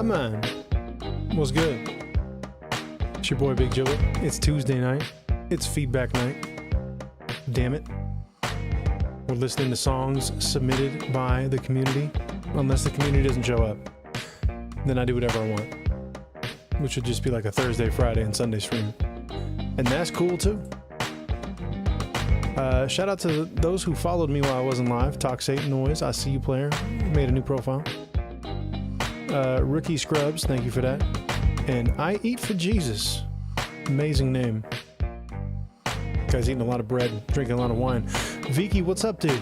man. What's good? It's your boy Big Jibbah. It's Tuesday night. It's feedback night. Damn it. We're listening to songs submitted by the community. Unless the community doesn't show up, then I do whatever I want. Which would just be like a Thursday, Friday, and Sunday stream. And that's cool too. Shout out to those who followed me while I wasn't live. Toxic Noise, I see you player. Made a new profile. Rookie Scrubs, thank you for that. And I Eat for Jesus. Amazing name. Guy's eating a lot of bread, drinking a lot of wine. Viki, what's up, dude?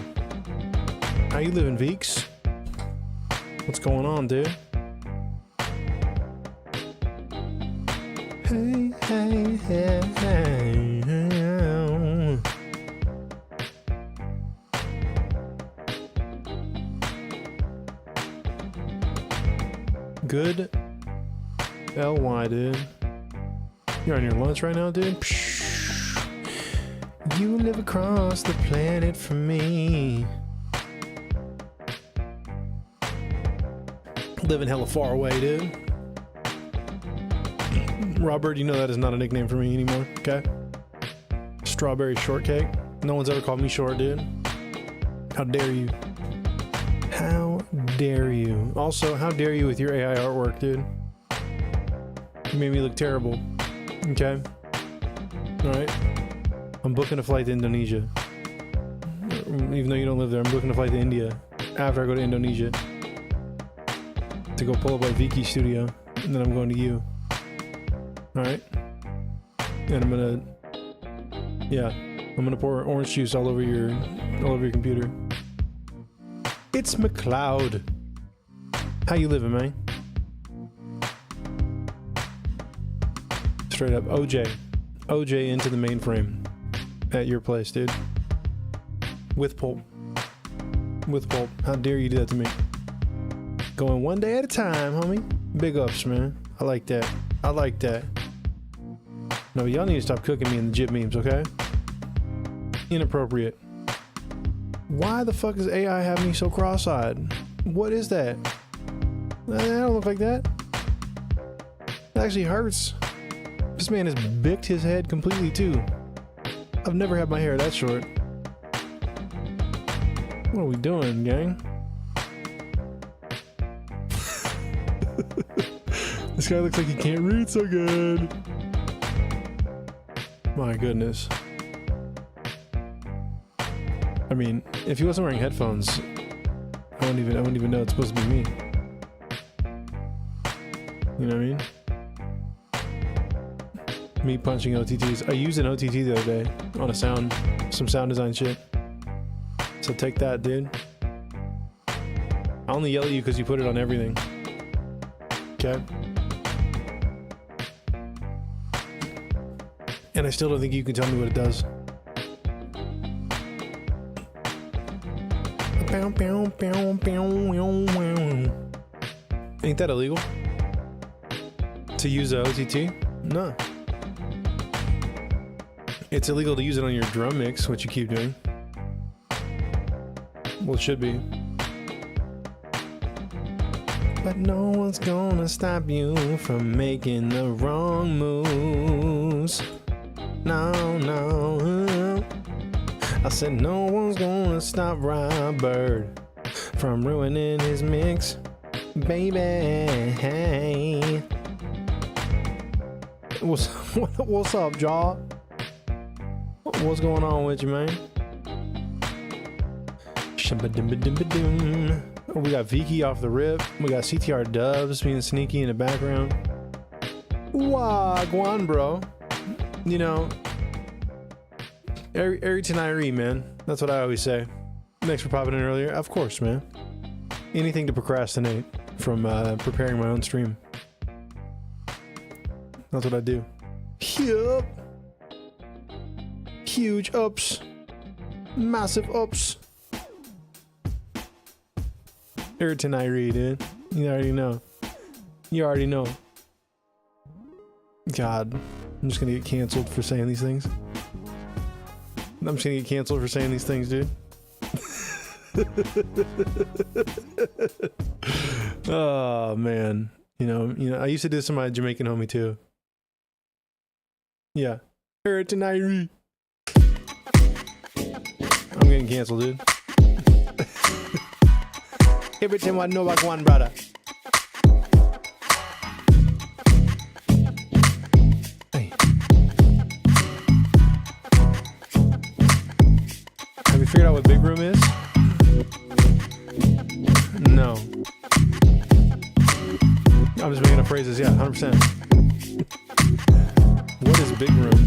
How you living, Veeks? What's going on, dude? Hey, hey, hey, hey, hey. Good LY, dude. You're on your lunch right now, dude? Psh. You live across the planet from me. Living hella far away, dude. Robert, you know that is not a nickname for me anymore, okay? Strawberry shortcake. No one's ever called me short, dude. How dare you? How dare you? Also, how dare you with your AI artwork, dude? You made me look terrible. Okay? Alright. I'm booking a flight to Indonesia. Even though you don't live there, I'm booking a flight to India after I go to Indonesia to go pull up at Viki studio, and then I'm going to you. Alright? And I'm gonna pour orange juice all over your computer. It's McLeod. How you living, man? Straight up OJ into the mainframe at your place, dude. With pulp. How dare you do that to me? Going one day at a time, homie. Big ups, man. I like that. No, y'all need to stop cooking me in the Jib memes, okay? Inappropriate. Why the fuck does AI have me so cross-eyed? What is that? I don't look like that. It actually hurts. This man has bicked his head completely too. I've never had my hair that short. What are we doing, gang? This guy looks like he can't read so good. My goodness. I mean, if he wasn't wearing headphones, I wouldn't even know it's supposed to be me. You know what I mean? Me punching OTTs. I used an OTT the other day on some sound design shit. So take that, dude. I only yell at you because you put it on everything. Okay? And I still don't think you can tell me what it does. Ain't that illegal? To use a OTT? No. It's illegal to use it on your drum mix, which you keep doing. Well, it should be. But no one's gonna stop you from making the wrong moves. No. I said no one's gonna stop Robert from ruining his mix, baby. Hey. What's up, Jaw? What's going on with you, man? We got Viki off the rip. We got CTR Dubs being sneaky in the background. Wagwan, bro. You know, Eri Teniri, man. That's what I always say. Thanks for popping in earlier. Of course, man. Anything to procrastinate from preparing my own stream. That's what I do. Yup. Huge ups. Massive ups. Eri Teniri, dude. You already know. God. I'm just gonna get canceled for saying these things. Dude. Oh, man. I used to do this to my Jamaican homie too. Yeah. I'm getting canceled, dude. Every time I know about one, brother. Hey. Have you figured out what big room is? No. I'm just making up phrases. Yeah, 100%. What is big room?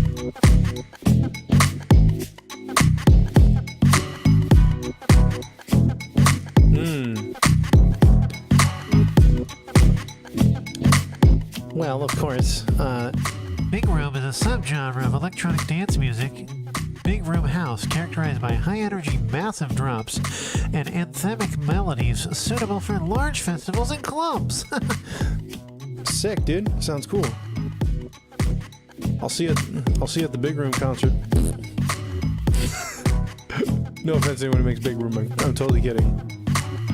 Well, of course. Big room is a subgenre of electronic dance music. Big room house, characterized by high-energy, massive drops and anthemic melodies suitable for large festivals and clubs. Sick, dude. Sounds cool. I'll see you at the Big Room concert. No offense to anyone who makes Big Room. I'm totally kidding.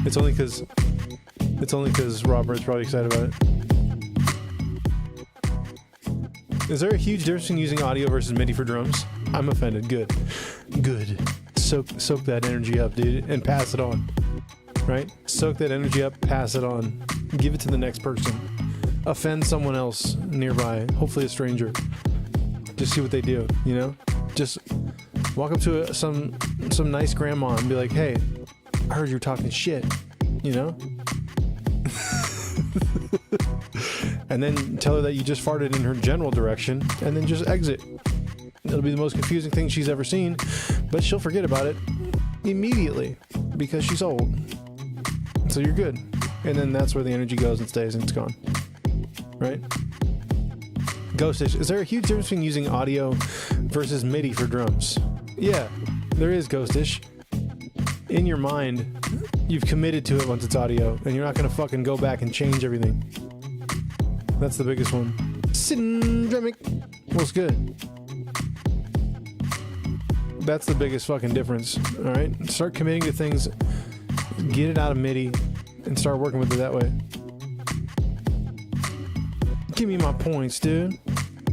It's only because Robert's probably excited about it. Is there a huge difference between using audio versus MIDI for drums? I'm offended. Good. Soak that energy up, dude, and pass it on. Right? Soak that energy up, pass it on. Give it to the next person. Offend someone else nearby, hopefully a stranger. Just see what they do, Just walk up to some nice grandma and be like, "Hey, I heard you're talking shit," And then tell her that you just farted in her general direction, and then just exit. It'll be the most confusing thing she's ever seen, but she'll forget about it immediately because she's old. So you're good. And then that's where the energy goes and stays, and it's gone. Right? Ghostish. Is there a huge difference between using audio versus MIDI for drums? Yeah, there is, Ghostish. In your mind, you've committed to it once it's audio, and you're not going to fucking go back and change everything. That's the biggest one. Syndromic. What's good? That's the biggest fucking difference. All right? Start committing to things, get it out of MIDI, and start working with it that way. Give me my points, dude.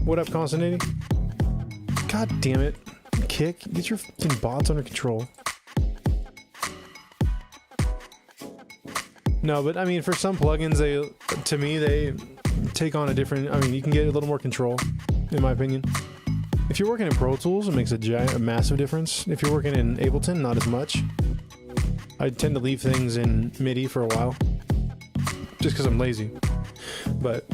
What up, Constantine? God damn it. Kick, get your fucking bots under control. No, but I mean, for some plugins, they take on a different, you can get a little more control, in my opinion. If you're working in Pro Tools, it makes a massive difference. If you're working in Ableton, not as much. I tend to leave things in MIDI for a while, just because I'm lazy. But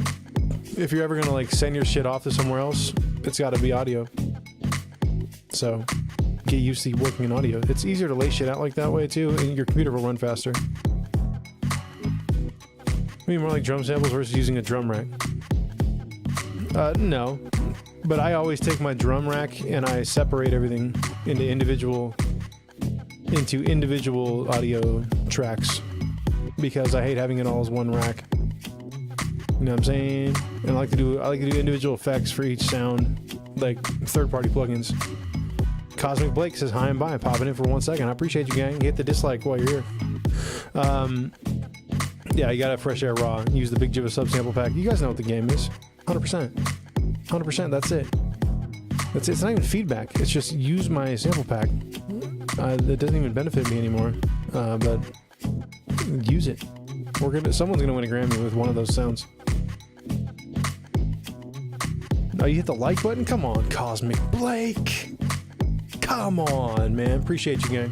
if you're ever going to like send your shit off to somewhere else, it's got to be audio. So get used to working in audio. It's easier to lay shit out like that way too, and your computer will run faster. I mean, more like drum samples versus using a drum rack. No, but I always take my drum rack and I separate everything into individual audio tracks because I hate having it all as one rack. You know what I'm saying? And I like to do individual effects for each sound, like third-party plugins. Cosmic Blake says hi and bye, popping in for 1 second. I appreciate you, gang. Hit the dislike while you're here. Yeah, you gotta have Fresh Air Raw. Use the big Jibbah subsample pack. You guys know what the game is. 100%. 100%, that's it. That's it. It's not even feedback. It's just use my sample pack. That doesn't even benefit me anymore. But use it. Someone's gonna win a Grammy with one of those sounds. Oh, you hit the like button? Come on, Cosmic Blake. Come on, man. Appreciate you, gang.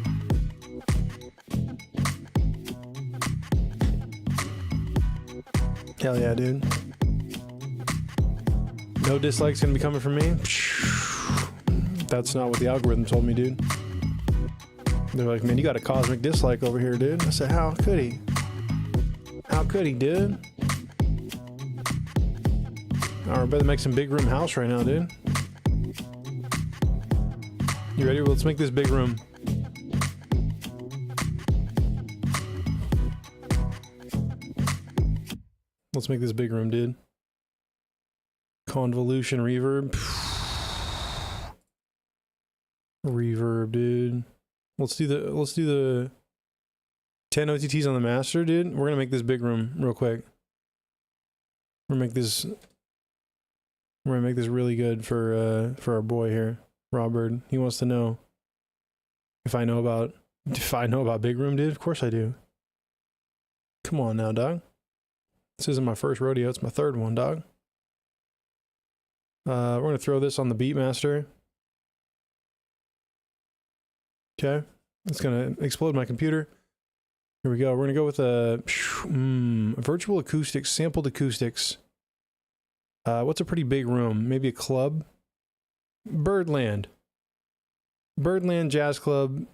Hell yeah, dude. No dislikes gonna be coming from me? That's not what the algorithm told me, dude. They're like, man, you got a cosmic dislike over here, dude. I said, how could he? How could he, dude? Alright, better make some big room house right now, dude. You ready? Well, let's make this big room. Let's make this big room, dude. Convolution reverb. Reverb, dude. Let's do the 10 OTTs on the master, dude. We're gonna make this big room real quick. We're gonna make this. We're gonna make this really good for our boy here, Robert. He wants to know if I know about Big Room, dude. Of course I do. Come on now, dog. This isn't my first rodeo. It's my third one, dog. We're gonna throw this on the Beatmaster. Okay, it's gonna explode my computer. Here we go. We're gonna go with a virtual acoustics, sampled acoustics. What's a pretty big room? Maybe a club? Birdland Jazz Club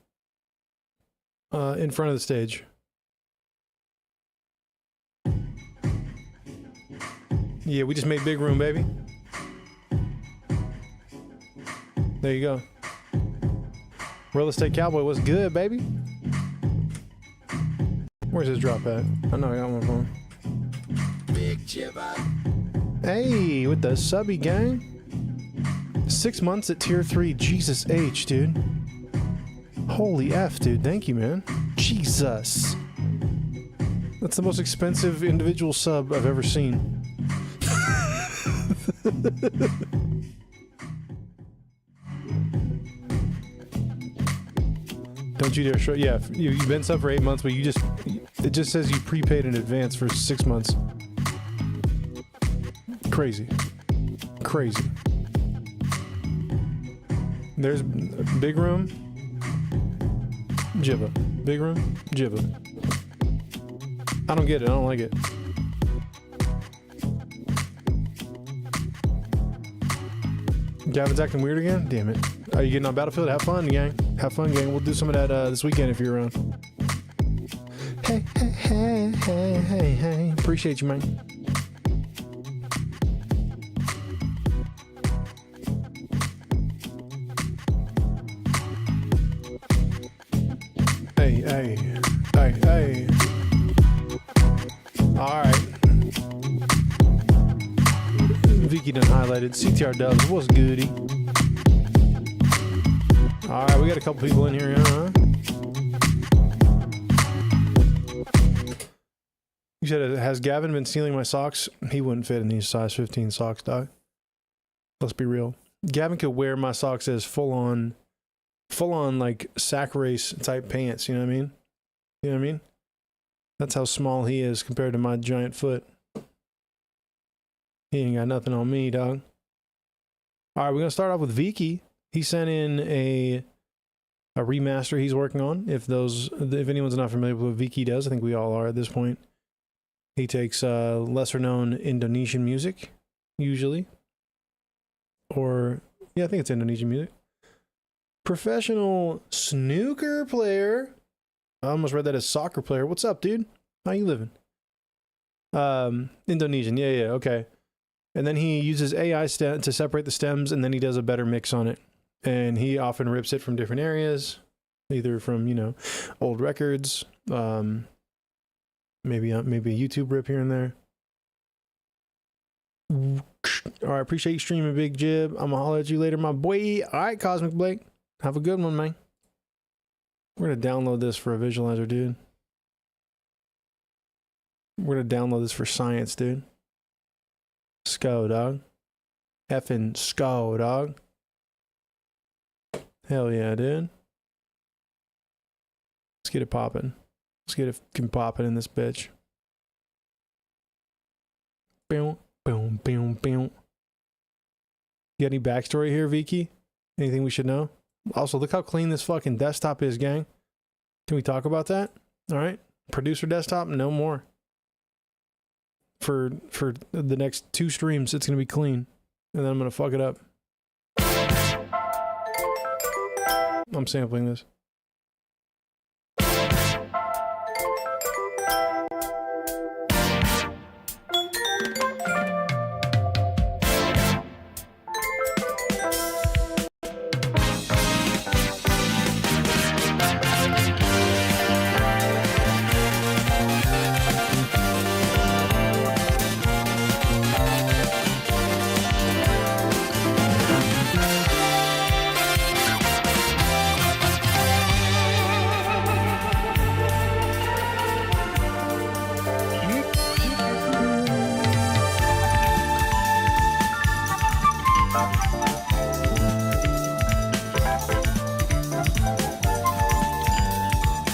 in front of the stage. Yeah, we just made big room, baby. There you go. Real Estate Cowboy, what's good, baby? Where's his drop at? I know I got one for him. Big Jibbah. Hey, with the subby gang. 6 months at tier 3. Jesus H, dude. Holy F, dude. Thank you, man. Jesus. That's the most expensive individual sub I've ever seen. Don't you dare show. Yeah, you've been sub for 8 months, but it just says you prepaid in advance for 6 months. Crazy. There's Big Room, Jibbah. Big Room, Jibbah. I don't get it. I don't like it. Gavin's acting weird again? Damn it. Are you getting on Battlefield? Have fun, gang. Have fun, gang. We'll do some of that this weekend if you're around. Hey. Appreciate you, man. Hey. Alright. Vicky done highlighted. CTR Dubs, what's goody? Alright, we got a couple people in here, huh? You said, has Gavin been stealing my socks? He wouldn't fit in these size 15 socks, dog. Let's be real. Gavin could wear my socks as full on like sack race type pants, you know what I mean? You know what I mean? That's how small he is compared to my giant foot. He ain't got nothing on me, dog. All right, we're gonna start off with Vicky. He sent in a remaster he's working on. If anyone's not familiar with what Vicky does, I think we all are at this point. He takes lesser known Indonesian music, usually. Or yeah, I think it's Indonesian music. Professional snooker player. I almost read that as soccer player. What's up, dude? How you living? Indonesian. Yeah, okay. And then he uses AI to separate the stems, and then he does a better mix on it. And he often rips it from different areas, either from, old records, maybe a YouTube rip here and there. All right, appreciate you streaming, Big Jib. I'm gonna holler at you later, my boy. All right, Cosmic Blake. Have a good one, man. We're gonna download this for a visualizer, dude. We're gonna download this for science, dude. SCO, dog. Effing SCO, dog. Hell yeah, dude. Let's get it popping. Let's get it popping in this bitch. Boom, boom, boom, boom. You got any backstory here, Vicky? Anything we should know? Also, look how clean this fucking desktop is, gang. Can we talk about that? All right. Producer desktop, no more. For the next 2 streams, it's going to be clean. And then I'm going to fuck it up. I'm sampling this.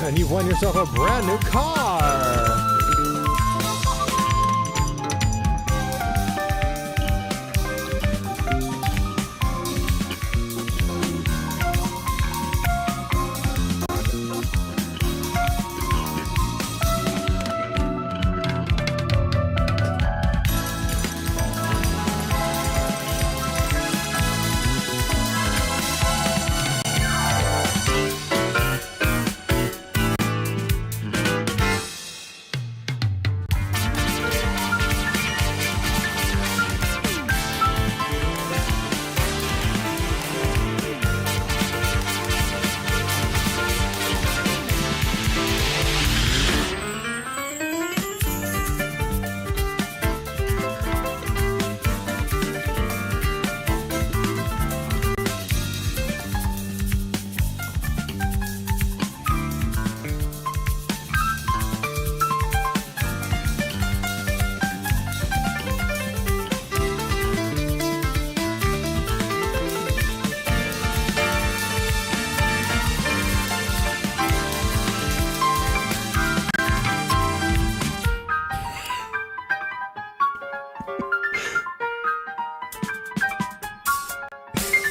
And you've won yourself a brand new car!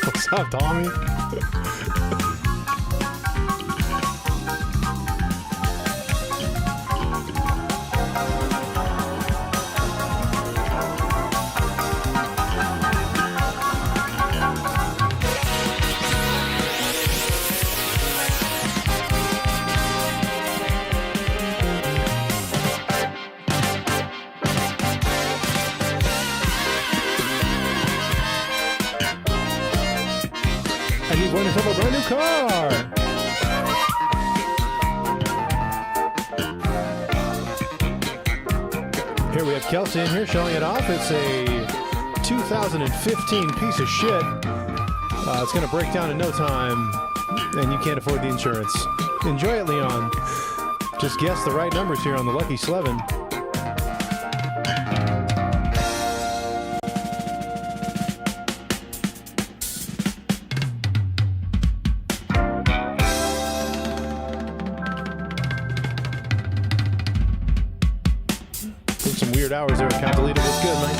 What's up, Tommy? And you've won yourself a brand new car! Here we have Kelsey in here showing it off. It's a 2015 piece of shit. It's going to break down in no time, and you can't afford the insurance. Enjoy it, Leon. Just guess the right numbers here on the Lucky Slevin. Some weird hours there at Catalina. What's good, man?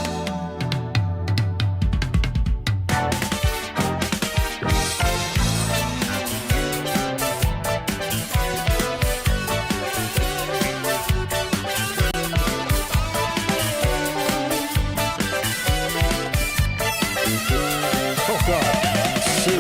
Oh, God. Sue.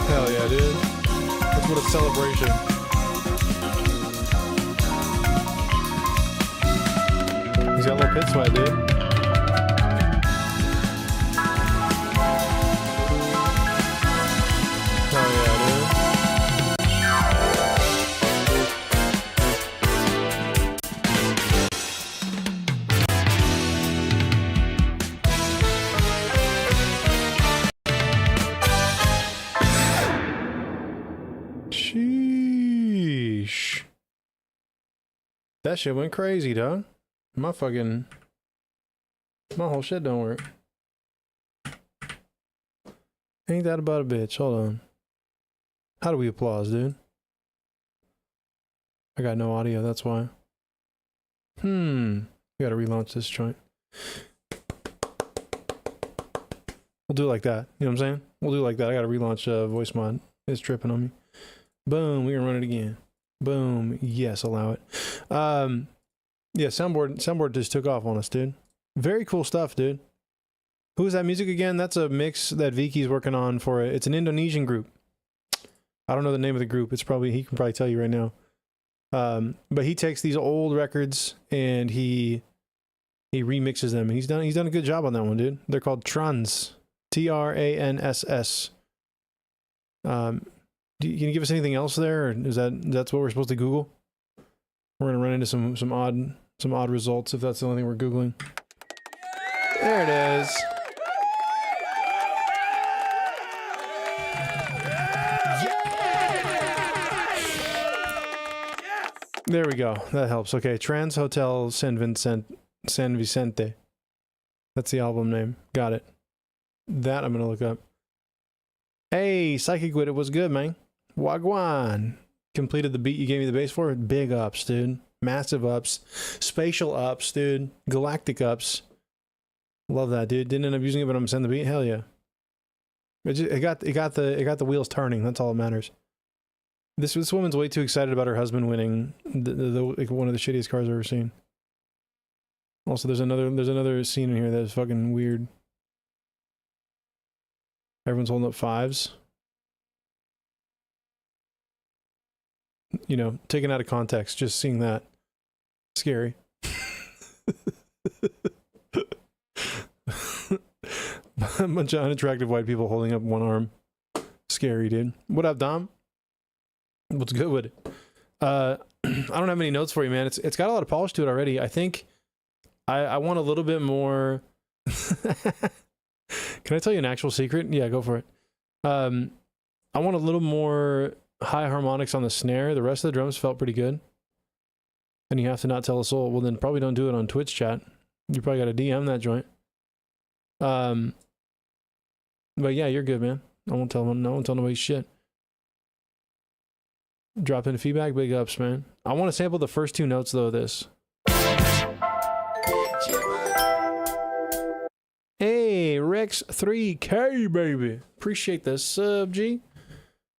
Hell yeah, dude. That's what a celebration. He's got a little pit sweat, dude. Hell yeah, dude. Sheesh. That shit went crazy, dog. My whole shit don't work. Ain't that about a bitch? Hold on. How do we applause, dude? I got no audio, that's why. We gotta relaunch this joint. We'll do it like that. You know what I'm saying? We'll do it like that. I gotta relaunch voice mod. It's tripping on me. Boom, we can run it again. Boom. Yes, allow it. Yeah, soundboard just took off on us, dude. Very cool stuff, dude. Who is that music again? That's a mix that Viki's working on for it. It's an Indonesian group. I don't know the name of the group. It's probably, he can probably tell you right now. But he takes these old records and he remixes them. He's done a good job on that one, dude. They're called Trans. Transs. Can you give us anything else there, or that's what we're supposed to Google? We're gonna run into some odd results if that's the only thing we're Googling. There it is. There we go. That helps. Okay, Trans Hotel San Vicente. That's the album name. Got it. That I'm gonna look up. Hey, Psychic Wit, it was good, man. Wagwan. Completed the beat you gave me the bass for. Big ups, dude. Massive ups. Spatial ups, dude. Galactic ups. Love that, dude. Didn't end up using it, but I'm sending the beat. Hell yeah. It got the wheels turning. That's all that matters. This woman's way too excited about her husband winning like one of the shittiest cars I've ever seen. Also, there's another scene in here that is fucking weird. Everyone's holding up fives. You know, taken out of context, just seeing that. Scary. A bunch of unattractive white people holding up one arm. Scary, dude. What up, Dom? What's good with it? I don't have any notes for you, man. It's got a lot of polish to it already. I think I want a little bit more. Can I tell you an actual secret? Yeah, go for it. I want a little more high harmonics on the snare. The rest of the drums felt pretty good. And you have to not tell a soul. Well, then probably don't do it on Twitch chat. You probably got to DM that joint. But yeah, you're good, man. I won't tell nobody shit. Drop in feedback, big ups, man. I want to sample the first two notes though of this. Hey, Rex 3K, baby. Appreciate this sub, G.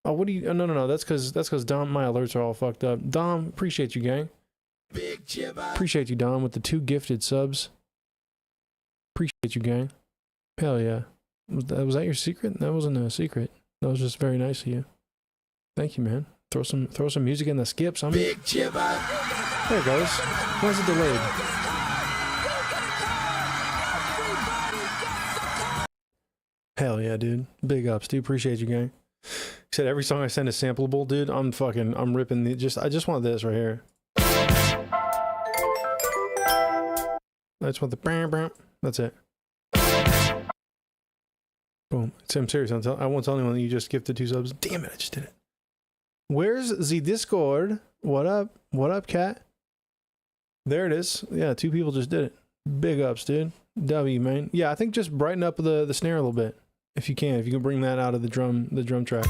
Oh, what do you? Oh, no. That's because Dom. My alerts are all fucked up. Dom, appreciate you, gang. Big Jibbah. Appreciate you, Dom, with the 2 gifted subs. Appreciate you, gang. Hell yeah. Was that your secret? That wasn't a secret. That was just very nice of you. Thank you, man. Throw some music in the skips. Big Jibbah. There it goes. Why is it delayed? Hell yeah, dude. Big ups, dude. Appreciate you, gang. Said every song I send is sampleable, dude. I'm ripping I just want this right here. I just want the that's it. Boom. I'm serious. I won't tell anyone that you just gifted 2 subs. Damn it, I just did it. Where's the Discord? What up? What up, cat? There it is. Yeah, 2 people just did it. Big ups, dude. W, man. Yeah, I think just brighten up the snare a little bit. If you can bring that out of the drum track.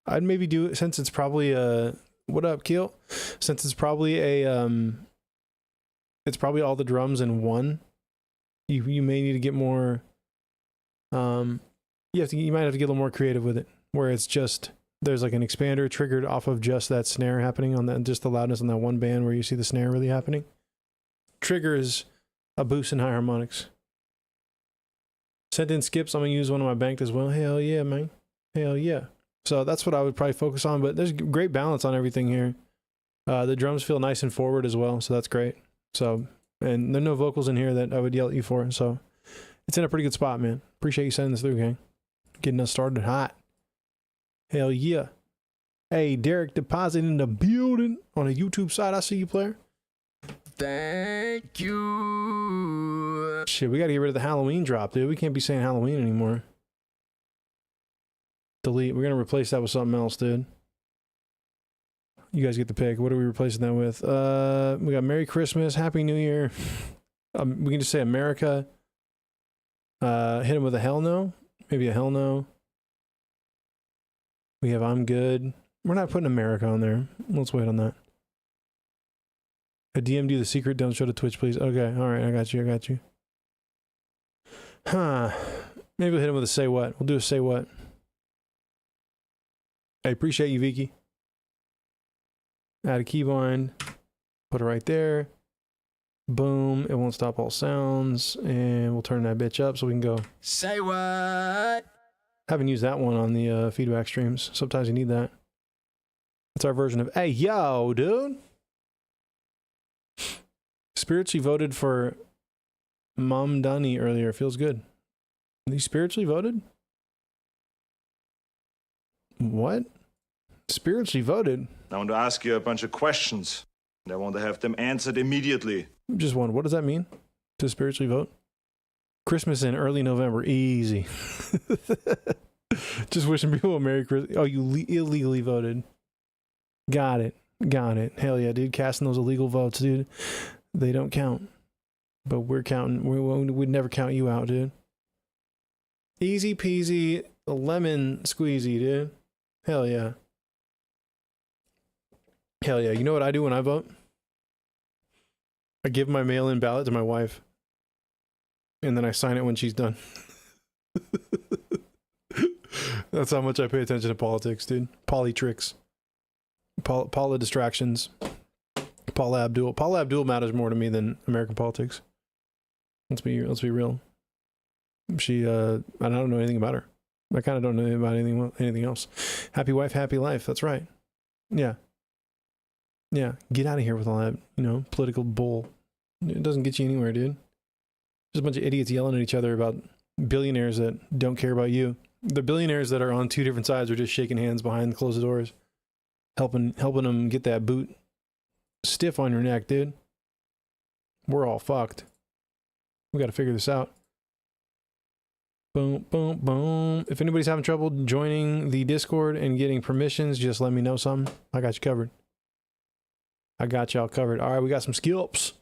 I'd maybe do it since it's probably what up, Keel? Since it's probably it's probably all the drums in one. You may need to get more. You might have to get a little more creative with it, where it's just there's like an expander triggered off of just that snare happening on that, just the loudness on that one band where you see the snare really happening. Triggers a boost in high harmonics. Sent in skips. I'm gonna use one of my banked as well. Hell yeah, man. Hell yeah. So that's what I would probably focus on. But there's great balance on everything here. The drums feel nice and forward as well, so that's great. So. And there are no vocals in here that I would yell at you for, so it's in a pretty good spot, man. Appreciate you sending this through, gang. Getting us started hot. Hell yeah. Hey, Derek Deposit in the building on a YouTube side. I see you, player. Thank you. Shit, we gotta get rid of the Halloween drop, dude. We can't be saying Halloween anymore. Delete. We're gonna replace that with something else, dude. You guys get the pick. What are we replacing that with? We got Merry Christmas, Happy New Year. We can just say America. Hit him with a hell no. Maybe a hell no. We have I'm good. We're not putting America on there. Let's wait on that. A DM'd you the secret. Don't show to Twitch, please. Okay. All right. I got you. Huh. Maybe we'll hit him with a say what. We'll do a say what. I appreciate you, Vicky. Add a keybind. Put it right there. Boom. It won't stop all sounds. And we'll turn that bitch up so we can go. Say what? Haven't used that one on the feedback streams. Sometimes you need that. That's our version of, hey, yo, dude. Spiritually voted for Mom Dunny earlier. Feels good. You spiritually voted? What? Spiritually voted? I want to ask you a bunch of questions, and I want to have them answered immediately. Just one. What does that mean? To spiritually vote? Christmas in early November. Easy. Just wishing people a Merry Christmas. Oh, you illegally voted. Got it. Hell yeah, dude. Casting those illegal votes, dude. They don't count. But we're counting. We'd never count you out, dude. Easy peasy, lemon squeezy, dude. Hell yeah. Hell yeah. You know what I do when I vote? I give my mail-in ballot to my wife. And then I sign it when she's done. That's how much I pay attention to politics, dude. Poly tricks. Paula distractions. Paula Abdul. Paula Abdul matters more to me than American politics. Let's be real. She I don't know anything about her. I kind of don't know about anything else. Happy wife, happy life. That's right. Yeah. Get out of here with all that, political bull. It doesn't get you anywhere, dude. Just a bunch of idiots yelling at each other about billionaires that don't care about you. The billionaires that are on two different sides are just shaking hands behind closed doors, helping them get that boot stiff on your neck, dude. We're all fucked. We got to figure this out. Boom, boom, boom. If anybody's having trouble joining the Discord and getting permissions, just let me know something. I got you covered. I got y'all covered. All right, we got some skips.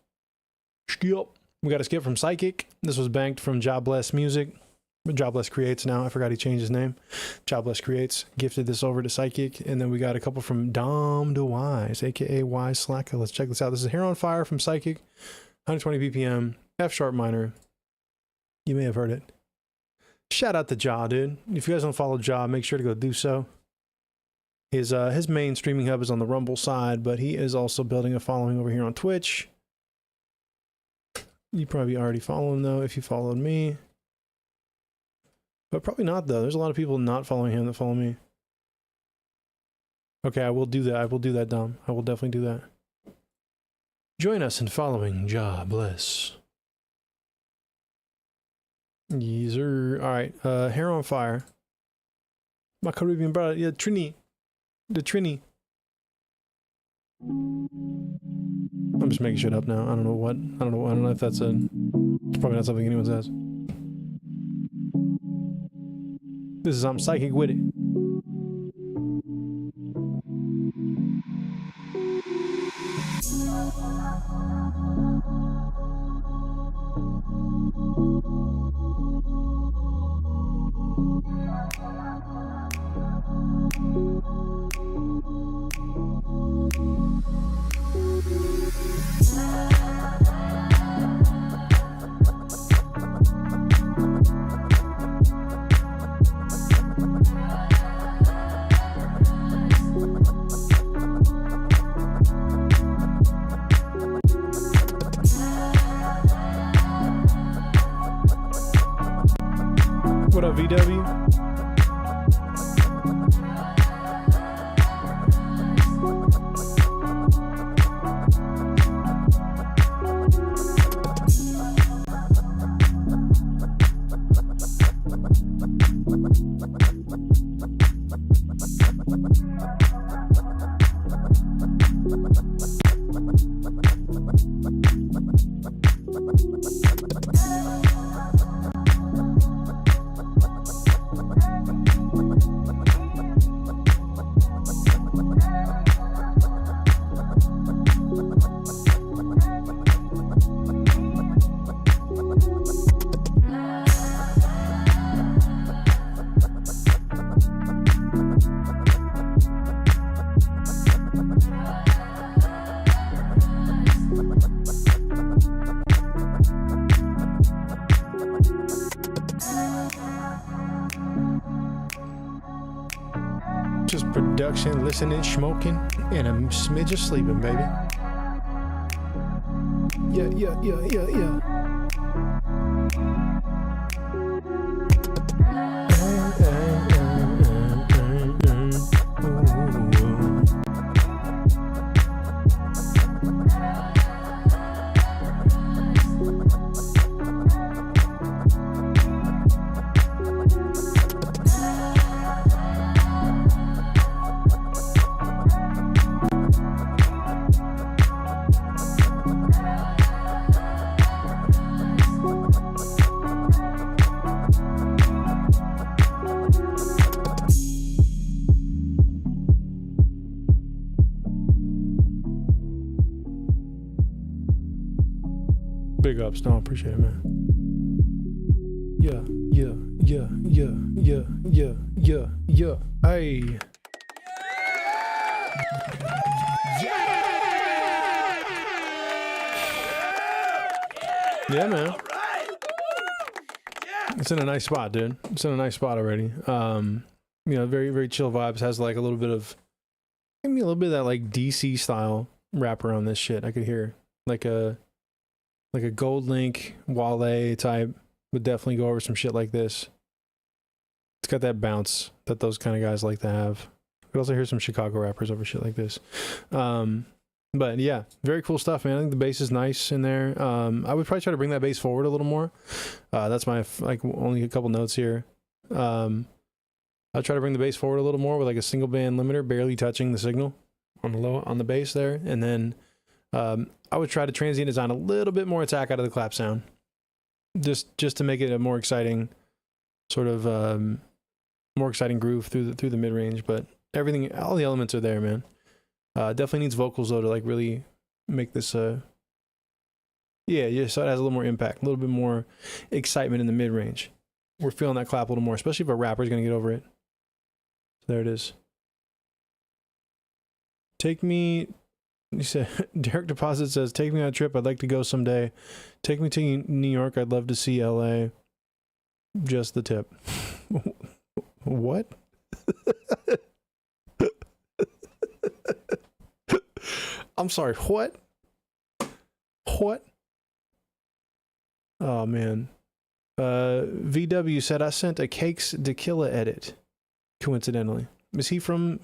We got a skip from Psychic. This was banked from Jobless Music. Jobless Creates now. I forgot he changed his name. Jobless Creates. Gifted this over to Psychic. And then we got a couple from Dom DeWise, a.k.a. Wise Slacker. Let's check this out. This is Hair on Fire from Psychic. 120 BPM. F sharp minor. You may have heard it. Shout out to Ja, dude. If you guys don't follow Ja, make sure to go do so. His main streaming hub is on the Rumble side, but he is also building a following over here on Twitch. You probably already follow him, though, if you followed me. But probably not, though. There's a lot of people not following him that follow me. Okay, I will do that. I will do that, Dom. I will definitely do that. Join us in following Ja Bless. Yes, sir. All right. Hair on Fire. My Caribbean brother. Yeah, Trini. The Trini. I'm just making shit up now. I don't know if that's it's probably not something anyone says. This is I'm Psychic with it. What up, VW? Just production, listening, smoking, and a smidge of sleeping, baby. Yeah. Big ups, no, appreciate it, man. Yeah. Hey. Yeah, man. It's in a nice spot, dude. It's in a nice spot already. You know, very, very chill vibes. Has like a little bit of, maybe a little bit of that like DC style wrap around this shit. I could hear like a Gold Link, Wale type would definitely go over some shit like this. It's got that bounce that those kind of guys like to have. I could also hear some Chicago rappers over shit like this. But yeah, very cool stuff, man. I think the bass is nice in there. I would probably try to bring that bass forward a little more. That's my like only a couple notes here. I'll try to bring the bass forward a little more with like a single band limiter, barely touching the signal on the bass there, and then I would try to transient design a little bit more attack out of the clap sound, just to make it a more exciting sort of more exciting groove through the mid range. But everything, all the elements are there, man. Definitely needs vocals though to like really make this so it has a little more impact, a little bit more excitement in the mid range. We're feeling that clap a little more, especially if a rapper's gonna get over it. So there it is. Take me. He said, Derek Deposit says, take me on a trip. I'd like to go someday. Take me to New York. I'd love to see LA. Just the tip. What? I'm sorry. What? What? Oh, man. VW said, I sent a Cakes Tequila edit. Coincidentally. Is he from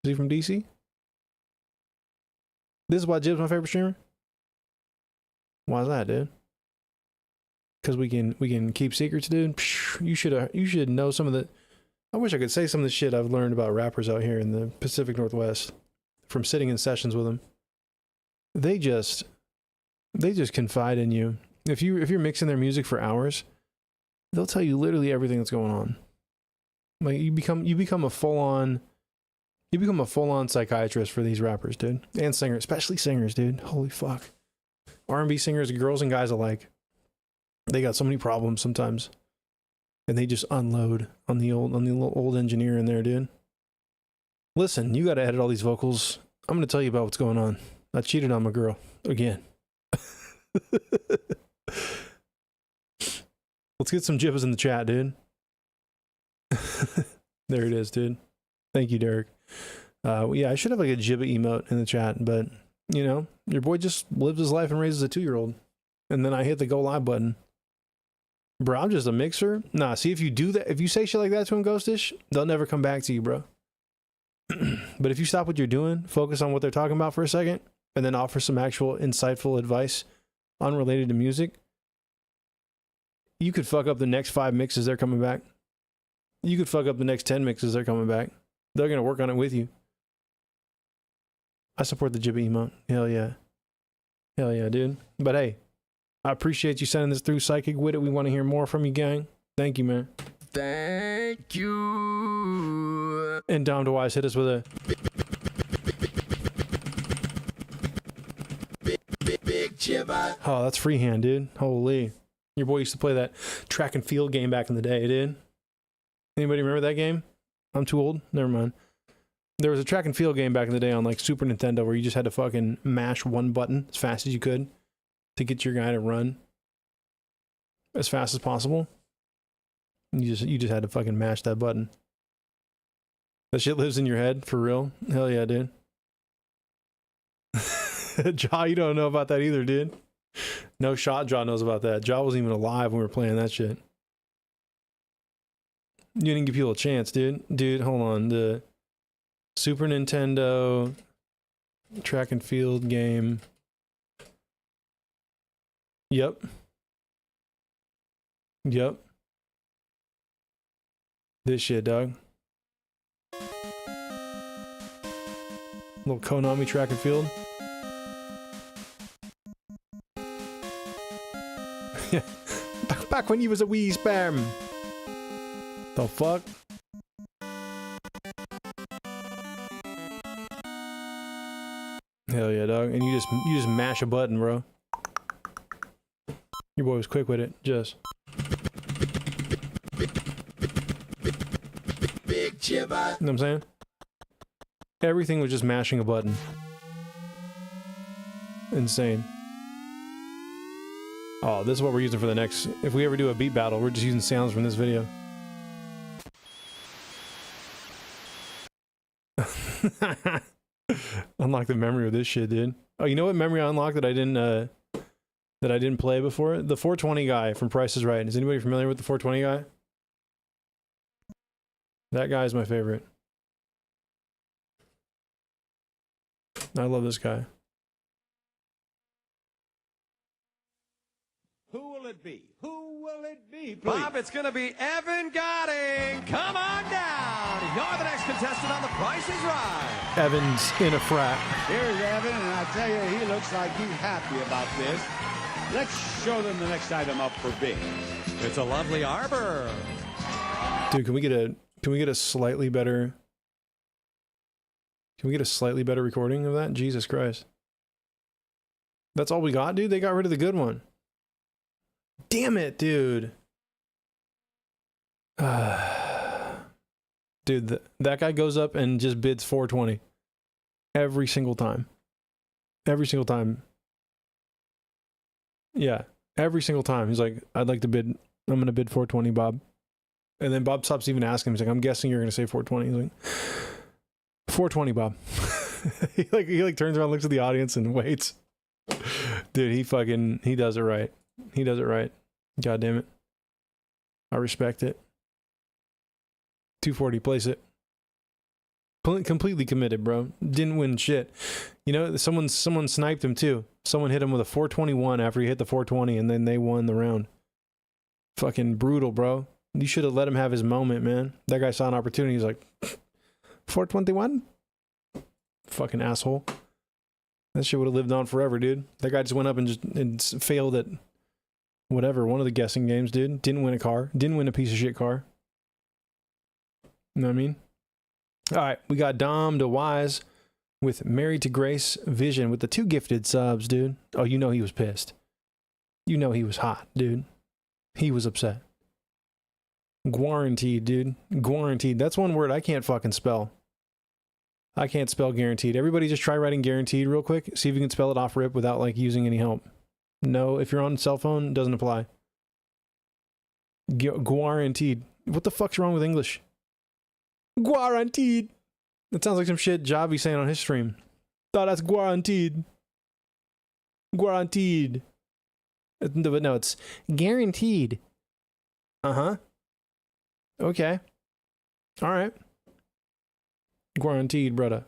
DC? This is why Jibb's my favorite streamer? Why is that, dude? Because we can keep secrets, dude. You should know some of the. I wish I could say some of the shit I've learned about rappers out here in the Pacific Northwest from sitting in sessions with them. They just confide in you. If you're mixing their music for hours, they'll tell you literally everything that's going on. Like you become a full on psychiatrist for these rappers, dude. And singers, especially singers, dude. Holy fuck. R&B singers, girls and guys alike. They got so many problems sometimes. And they just unload on the old engineer in there, dude. Listen, you got to edit all these vocals. I'm going to tell you about what's going on. I cheated on my girl again. Let's get some jibbas in the chat, dude. There it is, dude. Thank you, Derek. Yeah, I should have like a Jibbah emote in the chat, but you know, your boy just lives his life and raises a 2-year-old. And then I hit the go live button. Bro, I'm just a mixer. Nah, see, if you do that, if you say shit like that to him, Ghostish, they'll never come back to you, bro. But if you stop what you're doing, focus on what they're talking about for a second, and then offer some actual insightful advice unrelated to music, you could fuck up the next 5 mixes they're coming back. You could fuck up the next 10 mixes they're coming back. They're going to work on it with you. I support the Jibbah emote. Hell yeah. Hell yeah, dude. But hey, I appreciate you sending this through, Psychic With It. We want to hear more from you, gang. Thank you, man. Thank you. And Dom DeWise hit us with a Big Jibbah. Oh, that's freehand, dude. Holy. Your boy used to play that track and field game back in the day, dude. Anybody remember that game? I'm too old. Never mind. There was a track and field game back in the day on like Super Nintendo where you just had to fucking mash one button as fast as you could to get your guy to run. as fast as possible. You just had to fucking mash that button. That shit lives in your head for real. Hell yeah, dude. Jaw, you don't know about that either, dude. No shot Jaw knows about that. Jaw wasn't even alive when we were playing that shit. You didn't give people a chance, dude. Dude, hold on. The Super Nintendo track and field game. Yep. Yep. This shit, dog. Little Konami track and field. Yeah. Back when you was a wee sperm. The fuck? Hell yeah, dog. And you just mash a button, bro. Your boy was quick with it. Just. Big Jibbah. You know what I'm saying? Everything was just mashing a button. Insane. Oh, this is what we're using for the next... If we ever do a beat battle, we're just using sounds from this video. Unlock the memory of this shit, dude. Oh, you know what memory I unlocked that I didn't play before? The 420 guy from Price is Right. Is anybody familiar with the 420 guy? That guy is my favorite. I love this guy. Who will it be? Who will it be, please? Bob, it's going to be Evan Godding. Come on down. You're the next contestant on The Price is Right. Evan's in a frat. Here's Evan, and I tell you, he looks like he's happy about this. Let's show them the next item up for bid. It's a lovely arbor. Dude, can we get a slightly better... Can we get a slightly better recording of that? Jesus Christ. That's all we got, dude? They got rid of the good one. Damn it, dude. Dude, that guy goes up and just bids 420. Every single time. Every single time. Yeah, every single time. He's like, I'd like to bid, I'm going to bid 420, Bob. And then Bob stops even asking him. He's like, I'm guessing you're going to say 420. He's like, 420, Bob. he like turns around, looks at the audience and waits. Dude, he does it right. He does it right. God damn it. I respect it. 240, place it. Completely committed, bro. Didn't win shit. You know, someone sniped him too. Someone hit him with a 421 after he hit the 420 and then they won the round. Fucking brutal, bro. You should have let him have his moment, man. That guy saw an opportunity. He's like, 421? Fucking asshole. That shit would have lived on forever, dude. That guy just went up and failed at whatever, one of the guessing games, dude. Didn't win a car. Didn't win a piece of shit car. You know what I mean? Alright, we got Dom to Wise with Married to Grace Vision with the 2 gifted subs, dude. Oh, you know he was pissed. You know he was hot, dude. He was upset. Guaranteed, dude. Guaranteed. That's one word I can't fucking spell. I can't spell guaranteed. Everybody just try writing guaranteed real quick. See if you can spell it off rip without like using any help. No, if you're on a cell phone, it doesn't apply. Guaranteed. What the fuck's wrong with English? Guaranteed. That sounds like some shit Javi saying on his stream. Oh, that's guaranteed. Guaranteed. But no, it's guaranteed. Uh-huh. Okay. Alright. Guaranteed, brother.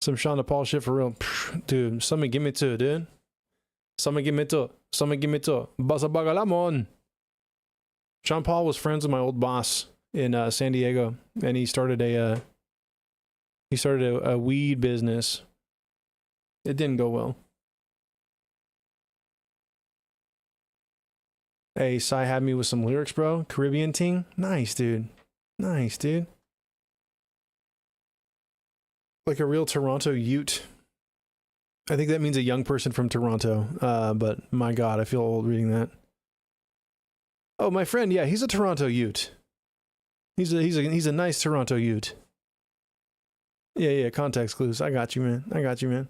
Some Shonda Paul shit for real. Dude, somebody give me two, dude. Somebody give me two. Somebody give me two. Basa bagalamon. Sean Paul was friends with my old boss in San Diego, and he started a weed business. It didn't go well. Hey, Sai had me with some lyrics, bro. Caribbean ting. Nice, dude. Nice, dude. Like a real Toronto Ute. I think that means a young person from Toronto. But my God, I feel old reading that. Oh, my friend, yeah, he's a Toronto Ute. He's a nice Toronto Ute. Yeah, context clues. I got you, man. I got you, man.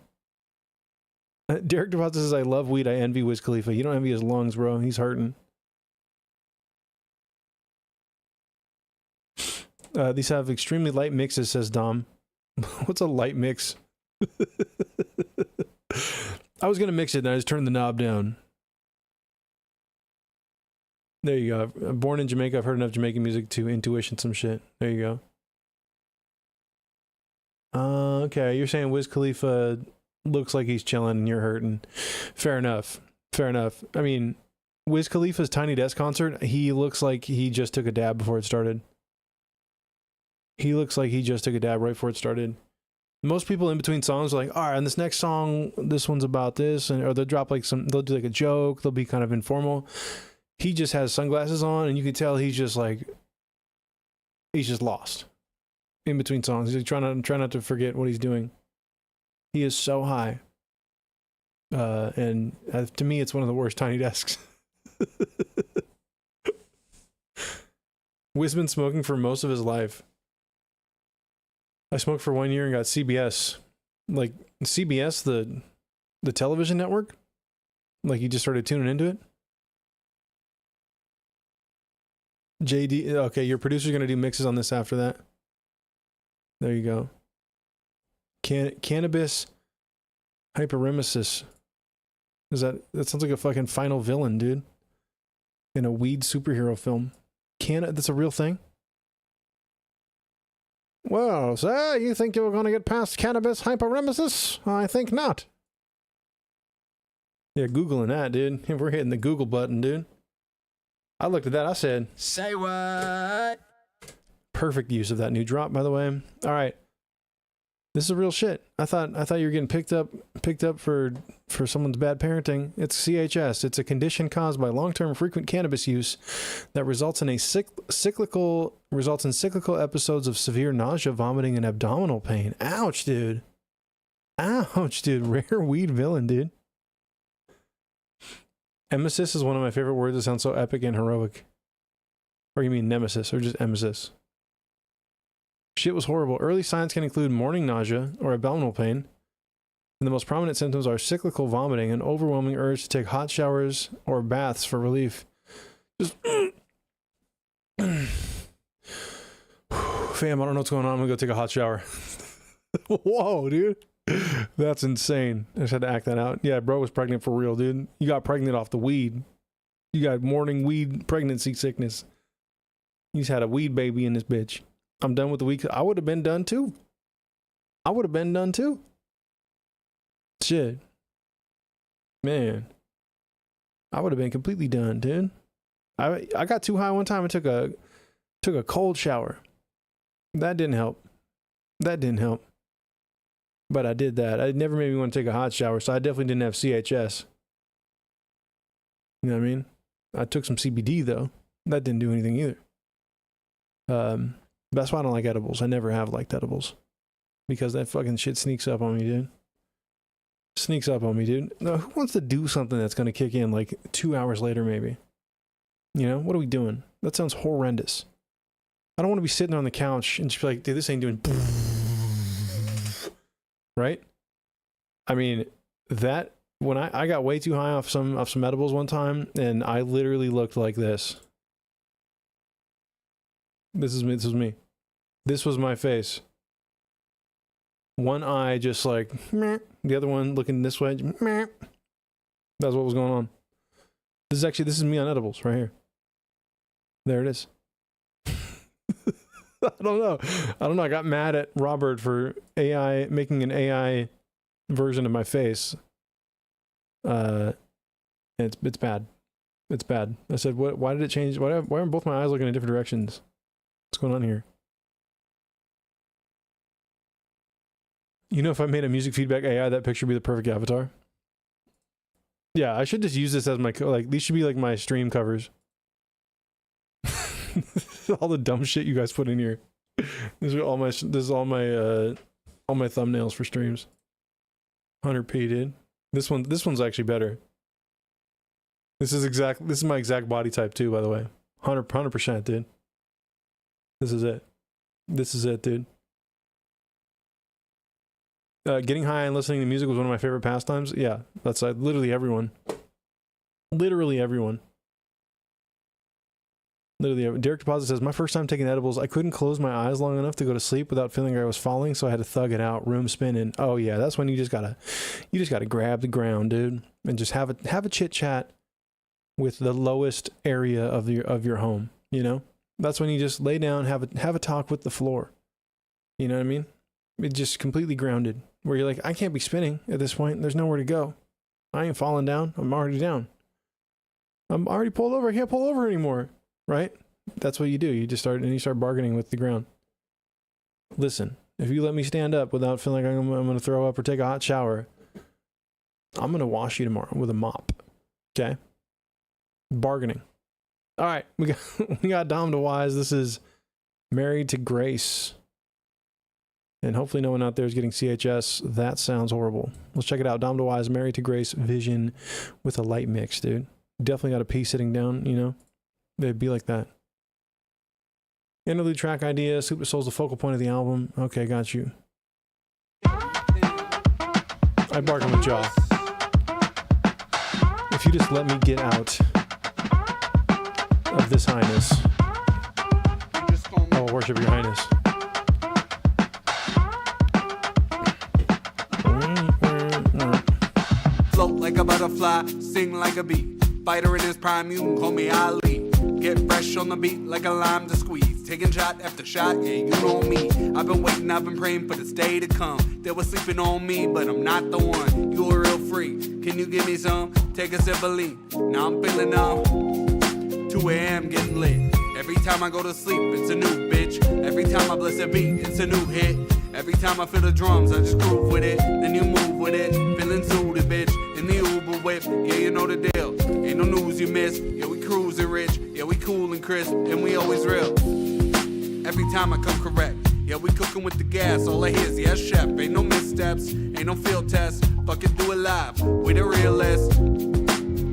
Derek DeVos says, I love weed. I envy Wiz Khalifa. You don't envy his lungs, bro. He's hurting. These have extremely light mixes, says Dom. What's a light mix? I was going to mix it, and I just turned the knob down. There you go. I'm born in Jamaica. I've heard enough Jamaican music to intuition some shit. There you go. Okay, you're saying Wiz Khalifa looks like he's chilling and you're hurting. Fair enough. Fair enough. I mean, Wiz Khalifa's Tiny Desk concert, he looks like he just took a dab before it started. He looks like he just took a dab right before it started. Most people in between songs are like, all right, and this next song, this one's about this, and or they'll drop like they'll do like a joke, they'll be kind of informal. He just has sunglasses on, and you can tell he's just lost in between songs. He's like trying not to forget what he's doing. He is so high, and to me, it's one of the worst Tiny Desks. Wiz been smoking for most of his life. I smoked for 1 year and got CBS. Like, CBS, the television network? Like, you just started tuning into it? JD, okay, your producer's going to do mixes on this after that. There you go. Cannabis hyperemesis. That sounds like a fucking final villain, dude. In a weed superhero film. That's a real thing? Well, sir, you think you were going to get past cannabis hyperemesis? I think not. Yeah, Googling that, dude. We're hitting the Google button, dude. I looked at that, I said... Say what? Perfect use of that new drop, by the way. All right. This is real shit. I thought you were getting picked up for someone's bad parenting. It's CHS. It's a condition caused by long-term frequent cannabis use that results in cyclical episodes of severe nausea, vomiting, and abdominal pain. Ouch, dude. Ouch, dude. Rare weed villain, dude. Emesis is one of my favorite words that sounds so epic and heroic. Or you mean nemesis, or just emesis. Shit was horrible. Early signs can include morning nausea or abdominal pain. And the most prominent symptoms are cyclical vomiting and overwhelming urge to take hot showers or baths for relief. Just... Fam, I don't know what's going on. I'm gonna go take a hot shower. Whoa, dude. That's insane. I just had to act that out. Yeah, bro was pregnant for real, dude. You got pregnant off the weed. You got morning weed pregnancy sickness. You just had a weed baby in this bitch. I'm done with the week. I would have been done too. Shit. Man. I would have been completely done, dude. I got too high one time and took a cold shower. That didn't help. But I did that. It never made me want to take a hot shower, so I definitely didn't have CHS. You know what I mean? I took some CBD though. That didn't do anything either. That's why I don't like edibles. I never have liked edibles. Because that fucking shit sneaks up on me, dude. No, who wants to do something that's going to kick in like 2 hours later, maybe? You know, what are we doing? That sounds horrendous. I don't want to be sitting on the couch and just be like, dude, this ain't doing... Right? I mean, that... When I got way too high off some edibles one time, and I literally looked like this. This was me. This was my face. One eye just like, meh. The other one looking this way. Meh. That's what was going on. This is me on edibles right here. There it is. I don't know. I got mad at Robert for making an AI version of my face. It's bad. It's bad. I said, why did it change? Why are both my eyes looking in different directions? What's going on here? You know, if I made a music feedback AI, that picture would be the perfect avatar. Yeah, I should just use this as my these should be like my stream covers. All the dumb shit you guys put in here. This is all my thumbnails for streams. 100p, dude. This one's actually better. This is my exact body type too, by the way. 100%, dude. This is it, dude. getting high and listening to music was one of my favorite pastimes. Yeah, that's literally everyone. Literally everyone. Literally everyone. Derek Deposit says, my first time taking edibles, I couldn't close my eyes long enough to go to sleep without feeling like I was falling, so I had to thug it out, room spinning. Oh yeah, that's when you just gotta grab the ground, dude, and just have a chit chat with the lowest area of your home. You know, that's when you just lay down, have a talk with the floor. You know what I mean? It's just completely grounded, where you're like, I can't be spinning at this point. There's nowhere to go. I ain't falling down. I'm already down. I'm already pulled over. I can't pull over anymore. Right? That's what you do. You just start bargaining with the ground. Listen, if you let me stand up without feeling like I'm going to throw up or take a hot shower, I'm going to wash you tomorrow with a mop. Okay? Bargaining. All right, we got Dom to Wise. This is Married to Grace. And hopefully no one out there is getting CHS. That sounds horrible. Let's check it out. Dom to Wise, Married to Grace, Vision with a light mix, dude. Definitely got a pee sitting down, you know? It'd be like that. Interlude track idea. Super Soul's the focal point of the album. Okay, got you. I bargain with Jaw. If you just let me get out of this highness, I will worship your highness. Float like a butterfly, sing like a bee. Fighter in his prime, you can call me Ali. Get fresh on the beat like a lime to squeeze. Taking shot after shot, yeah, you know me. I've been waiting, I've been praying for this day to come. They were sleeping on me, but I'm not the one. You a real freak. Can you give me some? Take a sip of lean. Now I'm feeling 2 a.m. getting lit. Every time I go to sleep, it's a new bitch. Every time I bless a beat, it's a new hit. Every time I feel the drums, I just groove with it. Then you move with it, feeling suited, bitch. In the Uber whip, yeah, you know the deal. Ain't no news you miss, yeah, we cruising rich. Yeah, we cool and crisp, and we always real. Every time I come correct, yeah, we cooking with the gas. All I hear is, yeah, chef. Ain't no missteps, ain't no field tests. Fucking do it live, we the realest.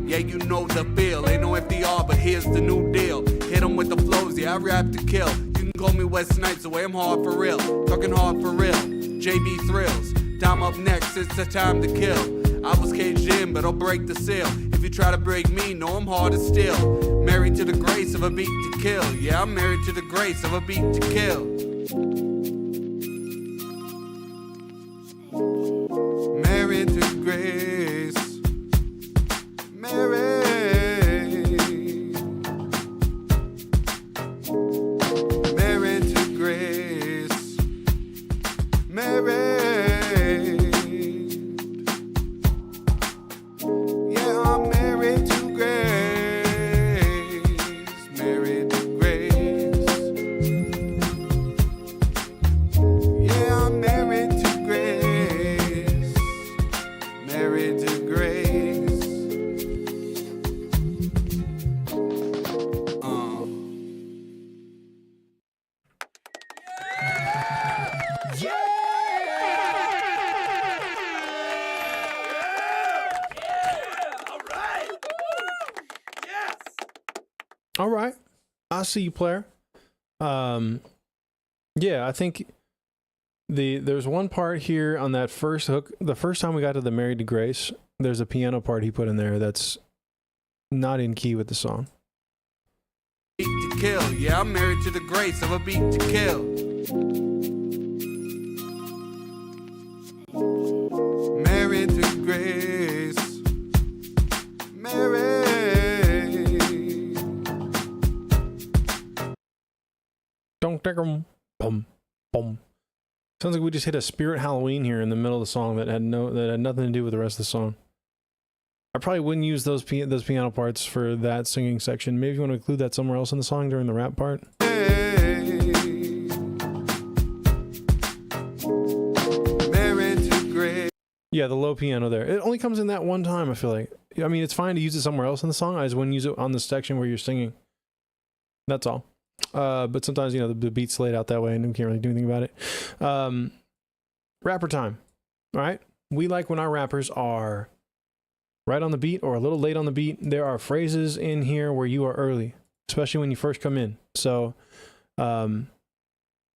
Yeah, you know the feel. Ain't no FDR, but here's the new deal. Hit 'em with the flows, yeah, I rap to kill. You can call me West Snipes, the way I'm hard for real. Talking hard for real, JB Thrills. Time up next, it's the time to kill. I was caged in, but I'll break the seal. If you try to break me, know I'm hard to steal. Married to the grace of a beat to kill. Yeah, I'm married to the grace of a beat to kill. Married to grace. Married. Married to grace. Married. All right, I see you, player. Yeah, I think there's one part here on that first hook. The first time we got to the Married to Grace, there's a piano part he put in there that's not in key with the song. Beat to kill, yeah, I'm married to the grace of a beat to kill. Married to grace. Married. Don't take 'em. Boom, boom. Sounds like we just hit a Spirit Halloween here in the middle of the song that had nothing to do with the rest of the song. I probably wouldn't use those piano parts for that singing section. Maybe you want to include that somewhere else in the song during the rap part. Yeah, the low piano there. It only comes in that one time, I feel like. I mean, it's fine to use it somewhere else in the song. I just wouldn't use it on the section where you're singing. That's all. But sometimes, you know, the beat's laid out that way and we can't really do anything about it. Rapper time. All right? We like when our rappers are right on the beat or a little late on the beat. There are phrases in here where you are early, especially when you first come in. So,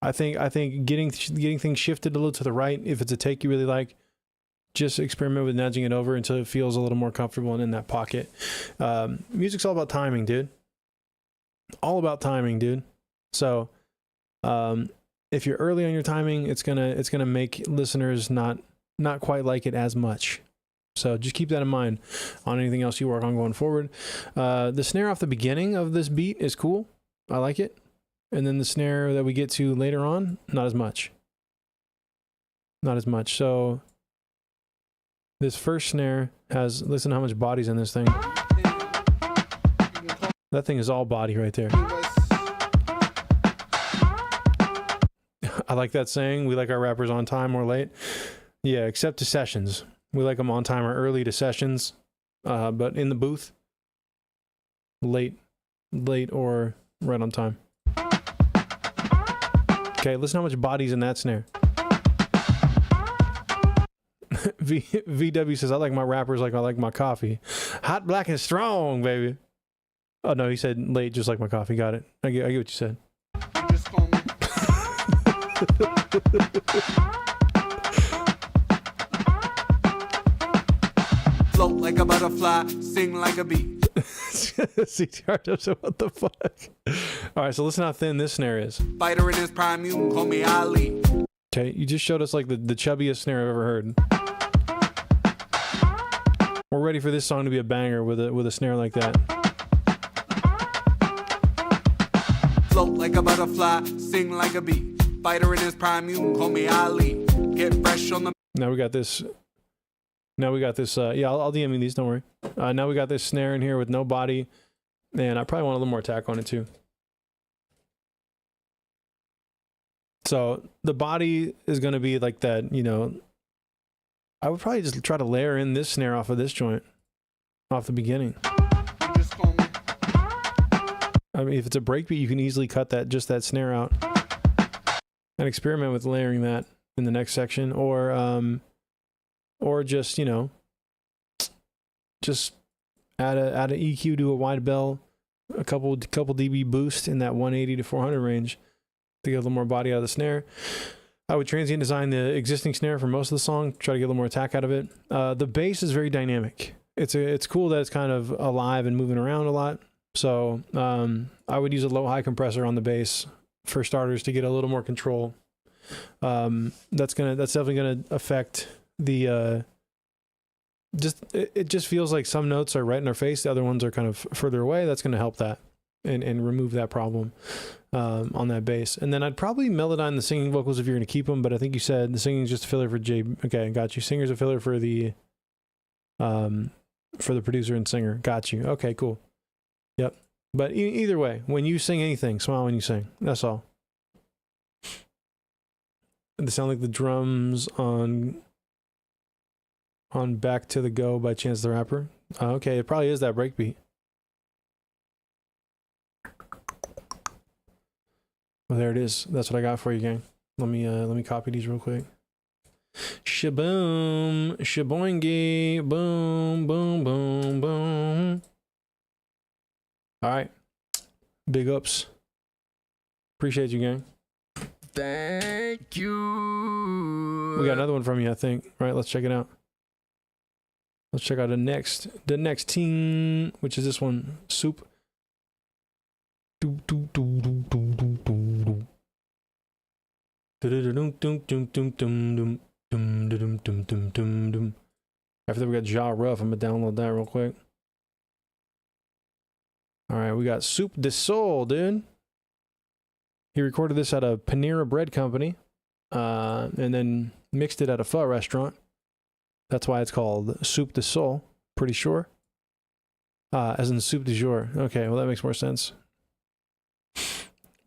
I think getting things shifted a little to the right, if it's a take you really like, just experiment with nudging it over until it feels a little more comfortable and in that pocket. Music's all about timing, dude. All about timing, dude. So if you're early on your timing, it's gonna make listeners not quite like it as much. So just keep that in mind on anything else you work on going forward. The snare off the beginning of this beat is cool. I like it. And then the snare that we get to later on, not as much. Not as much. So this first snare has, listen to how much body's in this thing. That thing is all body right there. I like that saying, we like our rappers on time or late. Yeah, except to sessions. We like them on time or early to sessions. But in the booth, late or right on time. Okay, listen how much body's in that snare. VW says, I like my rappers like I like my coffee. Hot, black, and strong, baby. Oh, no, he said late just like my coffee. Got it. I get what you said. Float like a butterfly, sing like a bee. CTR, so what the fuck? All right, so listen how thin this snare is. Fighter in his prime, you can call me Ali. Okay, you just showed us like the chubbiest snare I've ever heard. We're ready for this song to be a banger with a snare like that. Float like a butterfly, sing like a bee. Fighter in his prime, you can call me Ali. Get fresh on the... Now we got this, yeah, I'll DM you these, don't worry. Now we got this snare in here with no body, and I probably want a little more attack on it too. So the body is going to be like that, you know, I would probably just try to layer in this snare off of this joint, off the beginning. I mean, if it's a breakbeat, you can easily cut that snare out and experiment with layering that in the next section, or just, you know, just add a EQ to a wide bell, a couple dB boost in that 180 to 400 range to get a little more body out of the snare. I would transient design the existing snare for most of the song, try to get a little more attack out of it. The bass is very dynamic. It's cool that it's kind of alive and moving around a lot. So I would use a low-high compressor on the bass for starters to get a little more control. That's definitely gonna affect the it just feels like some notes are right in our face, the other ones are kind of further away. That's gonna help that and remove that problem on that bass. And then I'd probably melodyne the singing vocals if you're gonna keep them, but I think you said the singing is just a filler for J. Okay, got you. Singer's a filler for the producer and singer. Got you. Okay, cool. Yep. But either way, when you sing anything, smile when you sing. That's all. They sound like the drums on Back to the Go by Chance the Rapper. Okay, it probably is that breakbeat. Well, there it is. That's what I got for you, gang. Let me copy these real quick. Shaboom, shaboingy, boom, boom, boom, boom. All right, big ups. Appreciate you, gang. Thank you. We got another one from you, I think. All right, let's check it out. Let's check out the next team, which is this one, Soup. After that, we got Ja Ruff. I'm gonna download that real quick. All right, we got Soup de Soul, dude. He recorded this at a Panera Bread Company, and then mixed it at a pho restaurant. That's why it's called Soup de Soul, pretty sure. As in soup du jour. Okay, well, that makes more sense.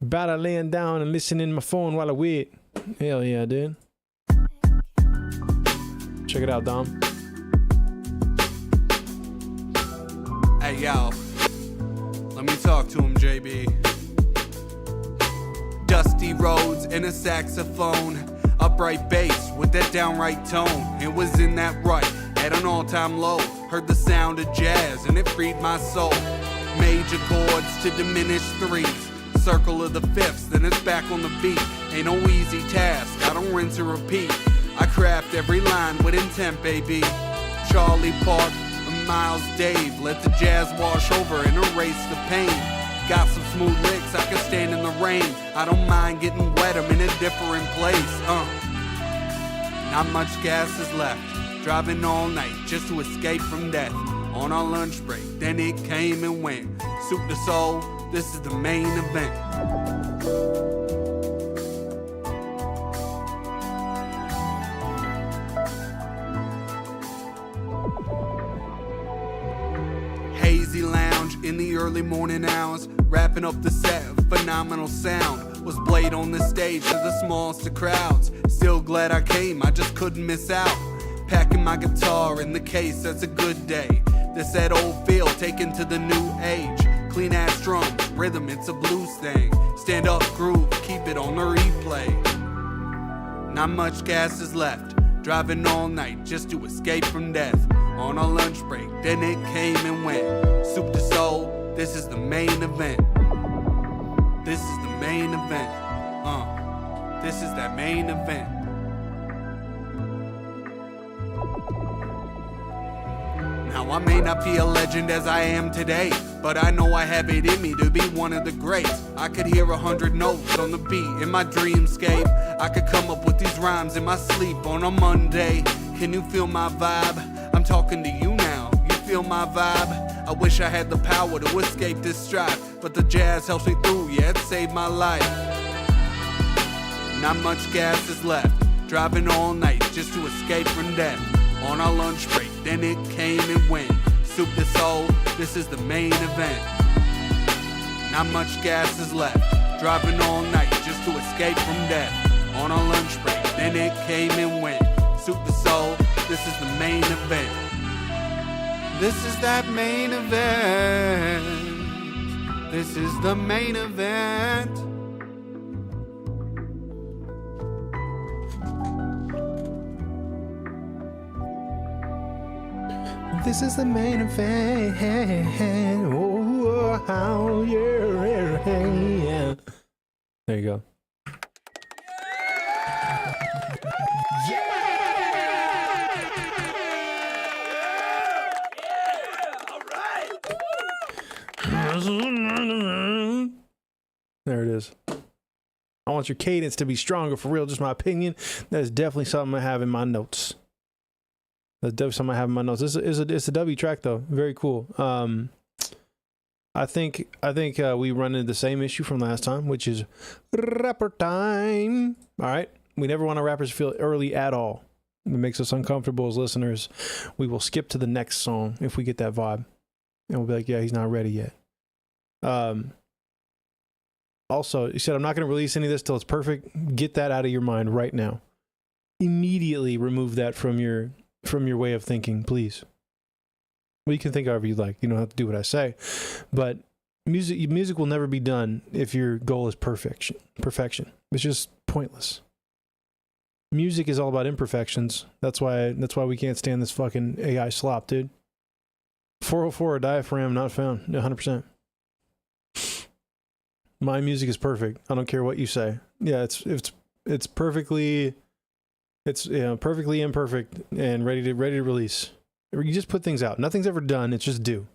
About laying down and listening to my phone while I wait. Hell yeah, dude. Check it out, Dom. Hey, yo. Let me talk to him, JB. Dusty roads and a saxophone. Upright bass with that downright tone. It was in that rut at an all-time low. Heard the sound of jazz and it freed my soul. Major chords to diminished threes. Circle of the fifths, then it's back on the beat. ain't no easy task. I don't rinse or repeat. I craft every line with intent, baby. Charlie Park and Miles Dave, let the jazz wash over and erase the pain. Got some smooth licks, I can stand in the rain. I don't mind getting wet, I'm in a different place. Not much gas is left. Driving all night just to escape from death. On our lunch break, then it came and went. Soup to soul, this is the main event. Hazy lounge in the early morning hours, wrapping up the set of phenomenal sound. Was played on the stage to the smallest of crowds. Still glad I came, I just couldn't miss out. Packing my guitar in the case, that's a good day. This that old feel taken to the new age. Clean ass drums, rhythm, it's a blues thing. Stand up groove, keep it on the replay. Not much gas is left. Driving all night just to escape from death. On our lunch break, then it came and went. Soup to soul, this is the main event. This is the main event. This is that main event. Now I may not be a legend as I am today, but I know I have it in me to be one of the greats. I could hear 100 notes on the beat in my dreamscape. I could come up with these rhymes in my sleep on a Monday. Can you feel my vibe? I'm talking to you now. You feel my vibe? I wish I had the power to escape this strife, but the jazz helps me through, yeah, it saved my life. Not much gas is left. Driving all night just to escape from death. On our lunch break, then it came and went. Soup to soul, this is the main event. Not much gas is left. Driving all night just to escape from death. On our lunch break, then it came and went. Soup to soul, this is the main event. This is that main event. This is the main event. This is the main event. Oh, how yeah. There you go. There it is. I want your cadence to be stronger for real, just my opinion. That is definitely something I have in my notes. That's definitely something I have in my notes. It's a W track though. Very cool. I think we run into the same issue from last time, which is rapper time. All right. We never want our rappers to feel early at all. It makes us uncomfortable as listeners. We will skip to the next song if we get that vibe. And we'll be like, yeah, he's not ready yet. Also, you said, I'm not going to release any of this till it's perfect. Get that out of your mind right now. Immediately remove that from your way of thinking, please. Well, you can think however you like. You don't have to do what I say. But music will never be done if your goal is perfection. It's just pointless. Music is all about imperfections. That's why we can't stand this fucking AI slop, dude. 404, a diaphragm not found. 100%. My music is perfect. I don't care what you say. Yeah, it's perfectly, perfectly imperfect and ready to release. You just put things out. Nothing's ever done. It's just due.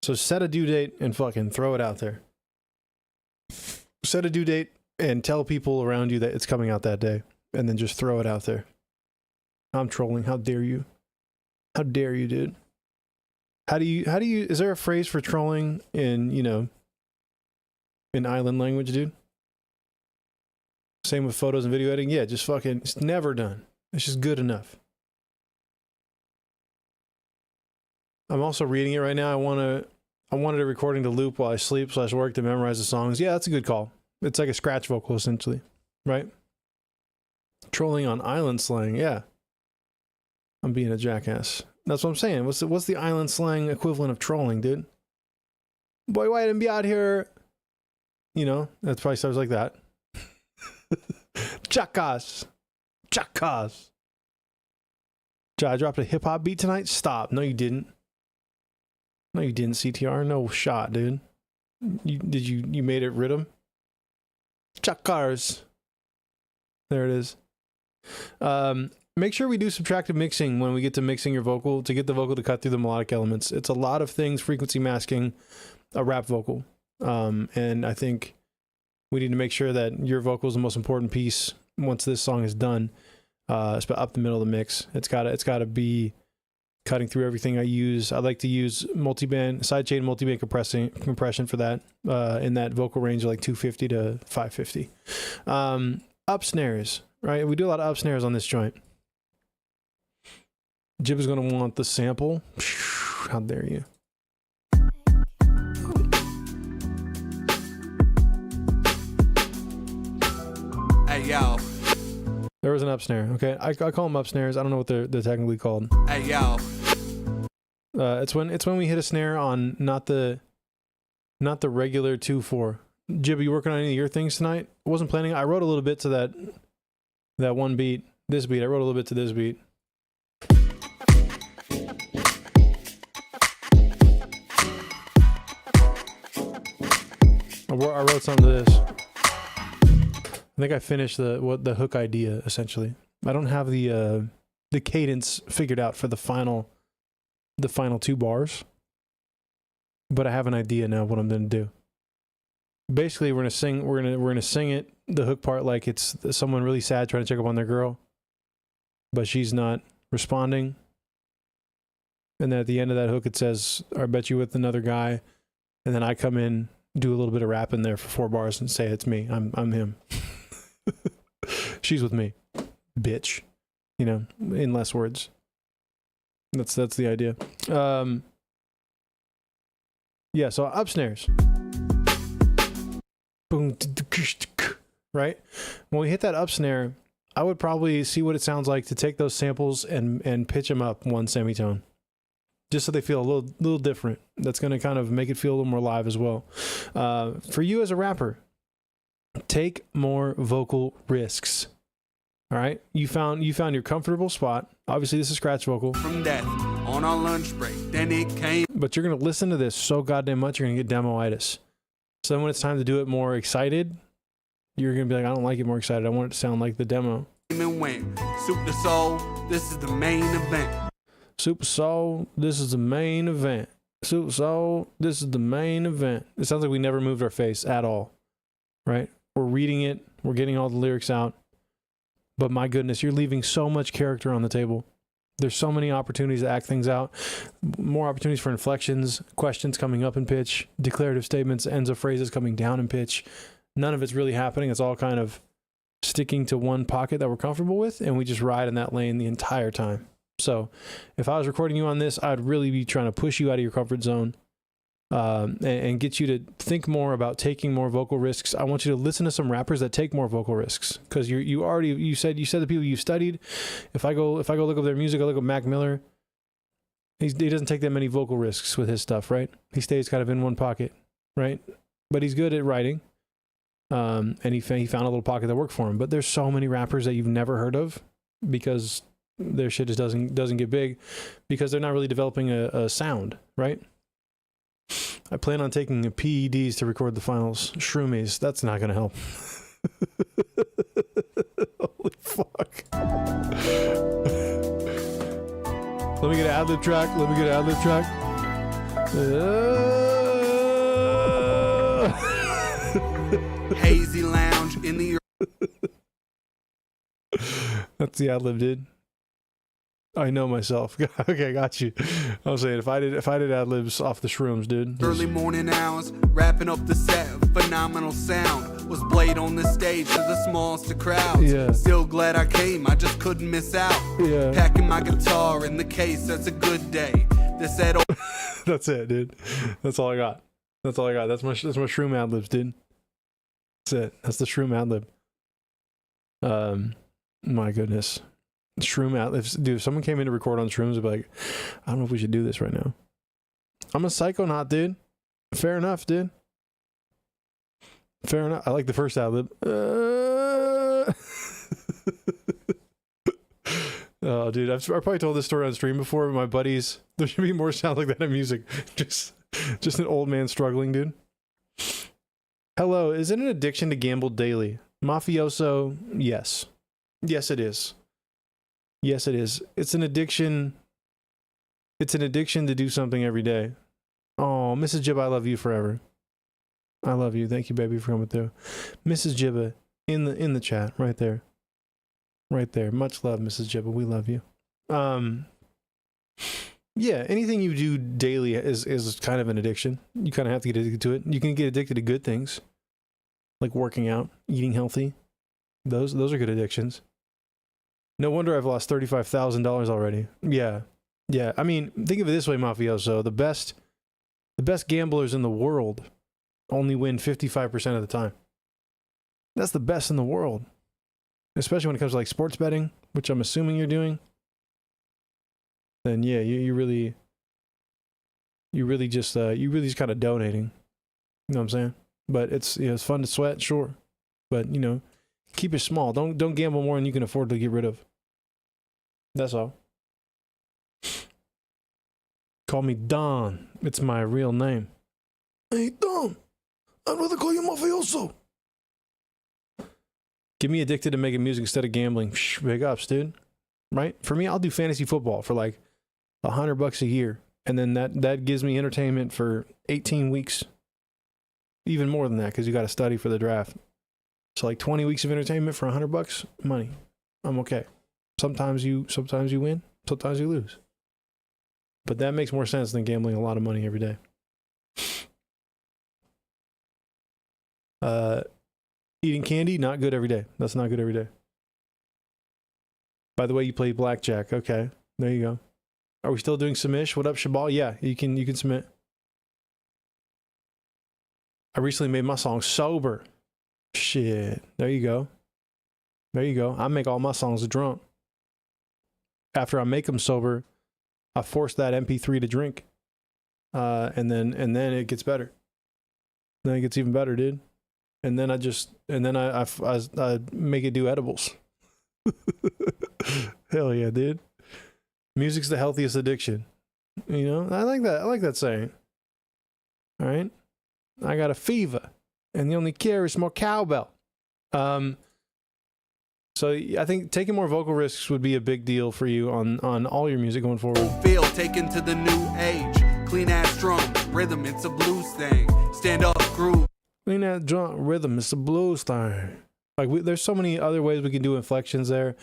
So set a due date and fucking throw it out there. Set a due date and tell people around you that it's coming out that day, and then just throw it out there. I'm trolling. How dare you? How dare you, dude? How do you, is there a phrase for trolling in, in island language, dude? Same with photos and video editing. Yeah, just fucking, it's never done. It's just good enough. I'm also reading it right now. I wanted a recording to loop while I sleep / work to memorize the songs. Yeah, that's a good call. It's like a scratch vocal, essentially. Right? Trolling on island slang. Yeah. I'm being a jackass. That's what I'm saying. What's the island slang equivalent of trolling, dude? Boy, why didn't be out here? That probably starts like that. Chakas. I dropped a hip hop beat tonight? Stop. No, you didn't. No, you didn't, CTR. No shot, dude. You made it rhythm? Chakars. There it is. Make sure we do subtractive mixing when we get to mixing your vocal to get the vocal to cut through the melodic elements. It's a lot of things, frequency masking a rap vocal. And I think we need to make sure that your vocal is the most important piece once this song is done. Up the middle of the mix. It's gotta be cutting through everything I use. I like to use sidechain multiband compression for that, in that vocal range of like 250 to 550. Up snares, right? We do a lot of up snares on this joint. Jibbah's gonna want the sample. How dare you? Hey yo. There was an up snare. Okay, I call them up snares. I don't know what they're technically called. Hey yo. It's when we hit a snare on not the regular 2/4. Jibbah, you working on any of your things tonight? I wasn't planning. I wrote a little bit to that one beat. This beat. I wrote a little bit to this beat. I wrote something to this. I think I finished the hook idea essentially. I don't have the cadence figured out for the final 2 bars, but I have an idea now of what I'm gonna do. Basically, we're gonna sing it, the hook part, like it's someone really sad trying to check up on their girl, but she's not responding. And then at the end of that hook, it says, "I bet you with another guy," and then I come in, do a little bit of rap in there for 4 bars, and say, "It's me. I'm him." She's with me, bitch. You know, in less words. That's the idea. Yeah. So up snares. Boom. Right. When we hit that up snare, I would probably see what it sounds like to take those samples and pitch them up 1 semitone, just so they feel a little different. That's going to kind of make it feel a little more live as well. For you as a rapper, take more vocal risks. All right, you found your comfortable spot. Obviously, this is scratch vocal. From death on our lunch break, then it came. But you're gonna listen to this so goddamn much, you're gonna get demoitis. So then when it's time to do it more excited, you're gonna be like, I don't like it more excited. I want it to sound like the demo. And went. Super Soul, this is the main event. Super Soul, this is the main event. Super Soul, this is the main event. It sounds like we never moved our face at all, right? We're reading it. We're getting all the lyrics out. But my goodness, you're leaving so much character on the table. There's so many opportunities to act things out. More opportunities for inflections, questions coming up in pitch, declarative statements, ends of phrases coming down in pitch. None of it's really happening. It's all kind of sticking to one pocket that we're comfortable with, and we just ride in that lane the entire time. So if I was recording you on this, I'd really be trying to push you out of your comfort zone, and get you to think more about taking more vocal risks. I want you to listen to some rappers that take more vocal risks, because you said the people you've studied. If I go look up their music, I look up Mac Miller. He doesn't take that many vocal risks with his stuff, right? He stays kind of in one pocket, right? But he's good at writing, and he found a little pocket that worked for him. But there's so many rappers that you've never heard of because their shit just doesn't get big, because they're not really developing a sound, right? I plan on taking PEDs to record the finals. Shroomies, that's not going to help. Holy fuck. Let me get an ad-lib track. Hazy lounge in the... That's the ad-lib, dude. I know myself. Okay, got you. I was saying, if I did ad-libs off the shrooms, dude. Early morning hours, wrapping up the set. Phenomenal sound was played on the stage to the smallest of crowds. Yeah. Still glad I came, I just couldn't miss out. Yeah. Packing my guitar in the case, that's a good day. This said, That's it, dude. That's all I got. That's my shroom ad-libs, dude. That's it. That's the shroom ad-lib. My goodness. Shroom ad-libs. Dude, if someone came in to record on shrooms, I'd be like, I don't know if we should do this right now. I'm a psychonaut, dude. Fair enough, dude. Fair enough. I like the first ad-lib. Oh, dude, I've probably told this story on stream before, but my buddies, there should be more sound like that in music. Just an old man struggling, dude. Hello, is it an addiction to gamble daily? Mafioso, yes. Yes, it is. Yes, it is. It's an addiction. It's an addiction to do something every day. Oh, Mrs. Jibbah, I love you forever. I love you. Thank you, baby, for coming through. Mrs. Jibbah in the chat right there. Right there. Much love, Mrs. Jibbah. We love you. Yeah, anything you do daily is kind of an addiction. You kind of have to get addicted to it. You can get addicted to good things, like working out, eating healthy. Those are good addictions. No wonder I've lost $35,000 already. Yeah. Yeah. I mean, think of it this way, Mafioso. The best gamblers in the world only win 55% of the time. That's the best in the world. Especially when it comes to like sports betting, which I'm assuming you're doing. Then yeah, you really just kind of donating. You know what I'm saying? But it's fun to sweat, sure. But keep it small. Don't gamble more than you can afford to get rid of. That's all. Call me Don. It's my real name. Hey Don, I'd rather call you Mafioso. Get me addicted to making music instead of gambling. Big ups, dude. Right? For me, I'll do fantasy football for like $100 a year, and then that gives me entertainment for 18 weeks. Even more than that, because you got to study for the draft. So like 20 weeks of entertainment for $100, money. I'm okay. Sometimes you win, sometimes you lose. But that makes more sense than gambling a lot of money every day. Eating candy, not good every day. That's not good every day. By the way, you play blackjack. Okay, there you go. Are we still doing submish? What up, Shabal? Yeah, you can submit. I recently made my song sober. Shit. There you go. There you go. I make all my songs drunk. After I make them sober, I force that MP3 to drink. And then it gets better. Then it gets even better, dude. And then I make it do edibles. Hell yeah, dude. Music's the healthiest addiction. I like that. I like that saying. All right. I got a fever, and the only cure is more cowbell. So I think taking more vocal risks would be a big deal for you on all your music going forward. Feel taken to the new age. Clean ass drum, rhythm, it's a blues thing. Stand up, groove. Clean that drum, rhythm, it's a blues thing. Like there's so many other ways we can do inflections there.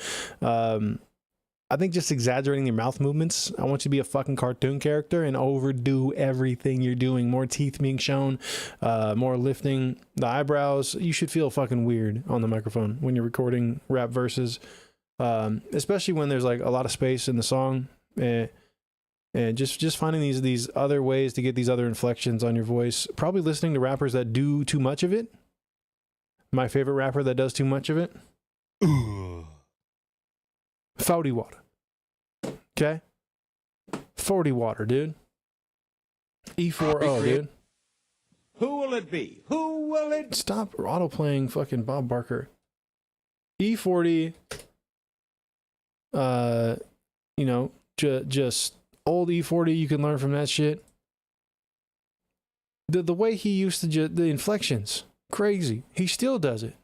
I think just exaggerating your mouth movements. I want you to be a fucking cartoon character and overdo everything you're doing. More teeth being shown, more lifting the eyebrows. You should feel fucking weird on the microphone when you're recording rap verses, especially when there's like a lot of space in the song. And just finding these other ways to get these other inflections on your voice. Probably listening to rappers that do too much of it. My favorite rapper that does too much of it. 40 water. Okay? 40 water, dude. E40, dude. Who will it be? Who will it be? Stop auto-playing fucking Bob Barker. E40, just old E40, you can learn from that shit. The way he used to the inflections, crazy. He still does it.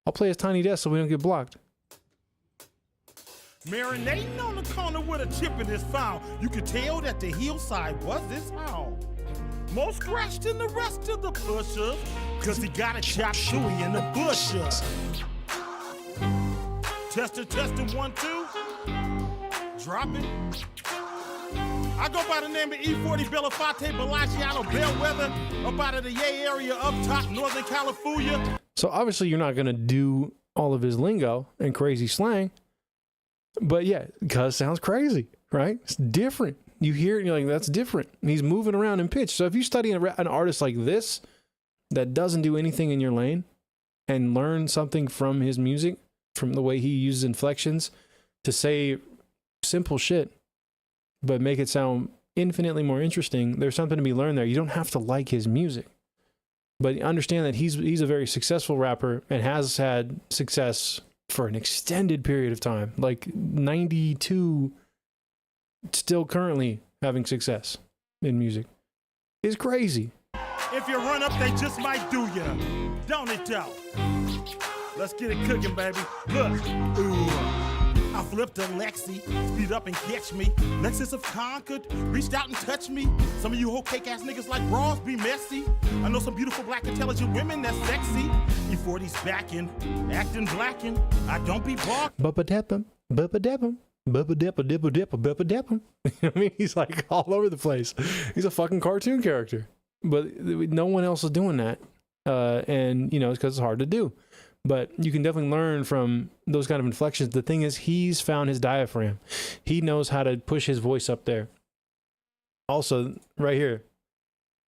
I'll play his Tiny Desk so we don't get blocked. Marinating on the corner with a chip in his found. You could tell that the hillside was his home. More scratched than the rest of the pushers, cause he got a chop suey in the bushes. Tester, 1, 2. Drop it. I go by the name of E40 Belafonte Balaciano Bellwether, up out of the Yay area up top, Northern California. So obviously you're not gonna do all of his lingo and crazy slang. But yeah, cuz sounds crazy, right? It's different. You hear it and you're like, that's different. And he's moving around in pitch. So if you study an artist like this that doesn't do anything in your lane and learn something from his music, from the way he uses inflections to say simple shit, but make it sound infinitely more interesting, there's something to be learned there. You don't have to like his music. But understand that he's a very successful rapper and has had success for an extended period of time, like 92, still currently having success in music. It's crazy. If you run up, they just might do you. Don't it, though? Let's get it cooking, baby. Look. Ooh. I flipped a Lexi, speed up and catch me. Lexus have conquered, reached out and touched me. Some of you whole cake ass niggas like bras be messy. I know some beautiful black intelligent women that's sexy. E40's backing, acting blacking. I don't be bark. Bubba Deppum, Bubba Deppum, Bubba Deppa Dippa Dippa Bubba Deppum. I mean, he's like all over the place. He's a fucking cartoon character. But no one else is doing that. And, you know, it's because it's hard to do. But you can definitely learn from those kind of inflections. The thing is, he's found his diaphragm. He knows how to push his voice up there. Also, right here,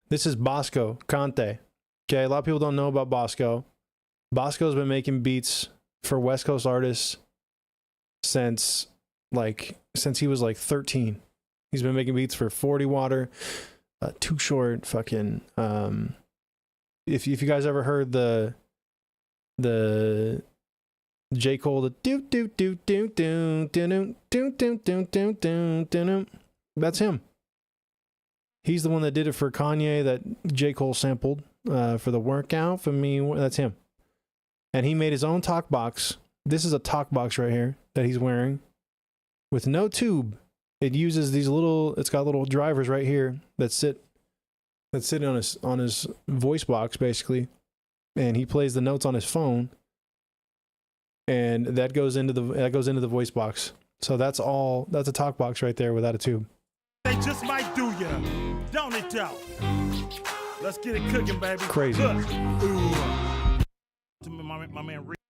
this is Bosco Conte. Okay, a lot of people don't know about Bosco. Bosco's been making beats for West Coast artists since he was like 13. He's been making beats for 40 Water, Too Short, fucking. If you guys ever heard the J. Cole, the do do do do do do do do do do do do, that's him. He's the one that did it for Kanye that J. Cole sampled for the Workout for Me. That's him. And he made his own talk box. This is a talk box right here that he's wearing with no tube. It uses these little, it's got little drivers right here that sit on his voice box basically. And he plays the notes on his phone, and that goes into the voice box. So that's a talk box right there without a tube. They just might do ya, don't it though? Let's get it cooking, baby. Crazy. Look. Ooh. My man Rick.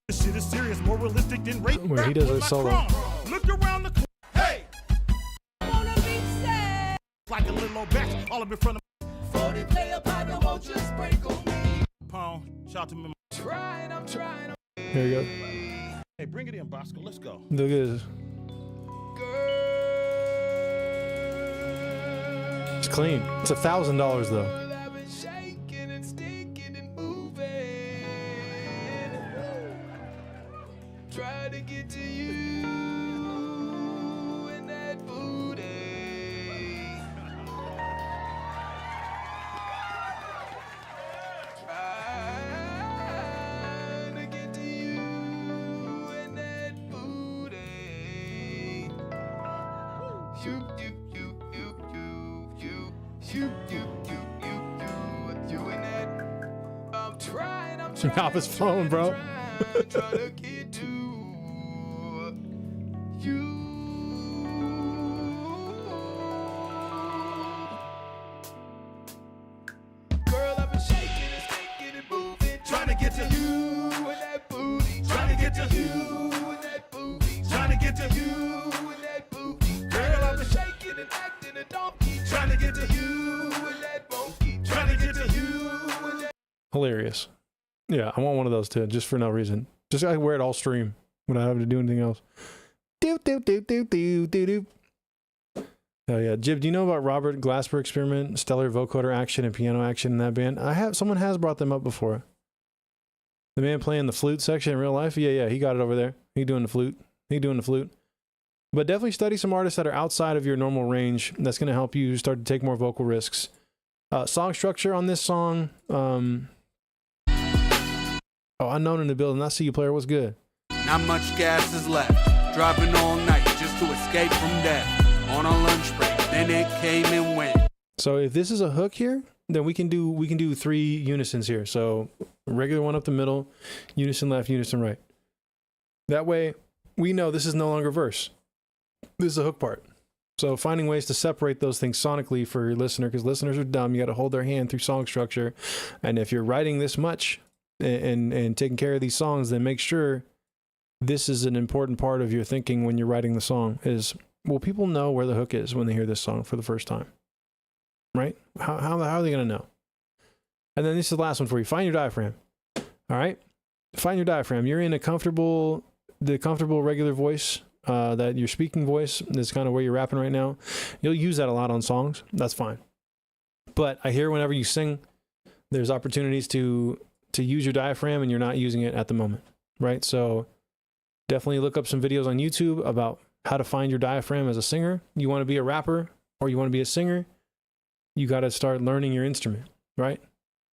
This shit is serious, more realistic than rape. Where he does a solo. Look around the hey. Like a little old batch, all up in front of 40 player partner, won't you sprinkle me? Pound, shout to me. I'm trying. Here we go. Hey, bring it in, Bosco. Let's go. Look at this. It's clean. It's $1,000 though. Try to get to you in that booty. Trying to get to you in that booty. You in that. I'm trying. Off his phone, bro. Trying to get to you. Girl, I've been shaking and stinking and moving, trying to get to you and that booty, trying to get to you and that booty, trying to get to you and that booty. Girl, I've been shaking and acting a donkey, trying to get to you and that monkey, trying to get to you and that. Hilarious. Yeah, I want one of those too, just for no reason. Just I wear it all stream without having to do anything else. Do do do do do do do. Oh yeah, Jib, do you know about Robert Glasper Experiment, stellar vocoder action and piano action in that band? Someone has brought them up before. The man playing the flute section in real life? Yeah, he got it over there. He doing the flute. But definitely study some artists that are outside of your normal range. That's going to help you start to take more vocal risks. Song structure on this song. Unknown in the building. I see you, player. What's good? Not much gas is left. Driving all night just to escape from death. On a lunch break, then it came and went. So if this is a hook here, then we can do 3 unisons here. So regular one up the middle, unison left, unison right. That way we know this is no longer verse. This is a hook part. So finding ways to separate those things sonically for your listener, because listeners are dumb. You got to hold their hand through song structure. And if you're writing this much and taking care of these songs, then make sure this is an important part of your thinking when you're writing the song is, will people know where the hook is when they hear this song for the first time? Right? How are they going to know? And then this is the last one for you. Find your diaphragm. All right? Find your diaphragm. You're in the comfortable regular voice, that your speaking voice is kind of where you're rapping right now. You'll use that a lot on songs. That's fine. But I hear whenever you sing, there's opportunities to use your diaphragm and you're not using it at the moment, right? So definitely look up some videos on YouTube about how to find your diaphragm as a singer. You want to be a rapper or you want to be a singer, you got to start learning your instrument, right?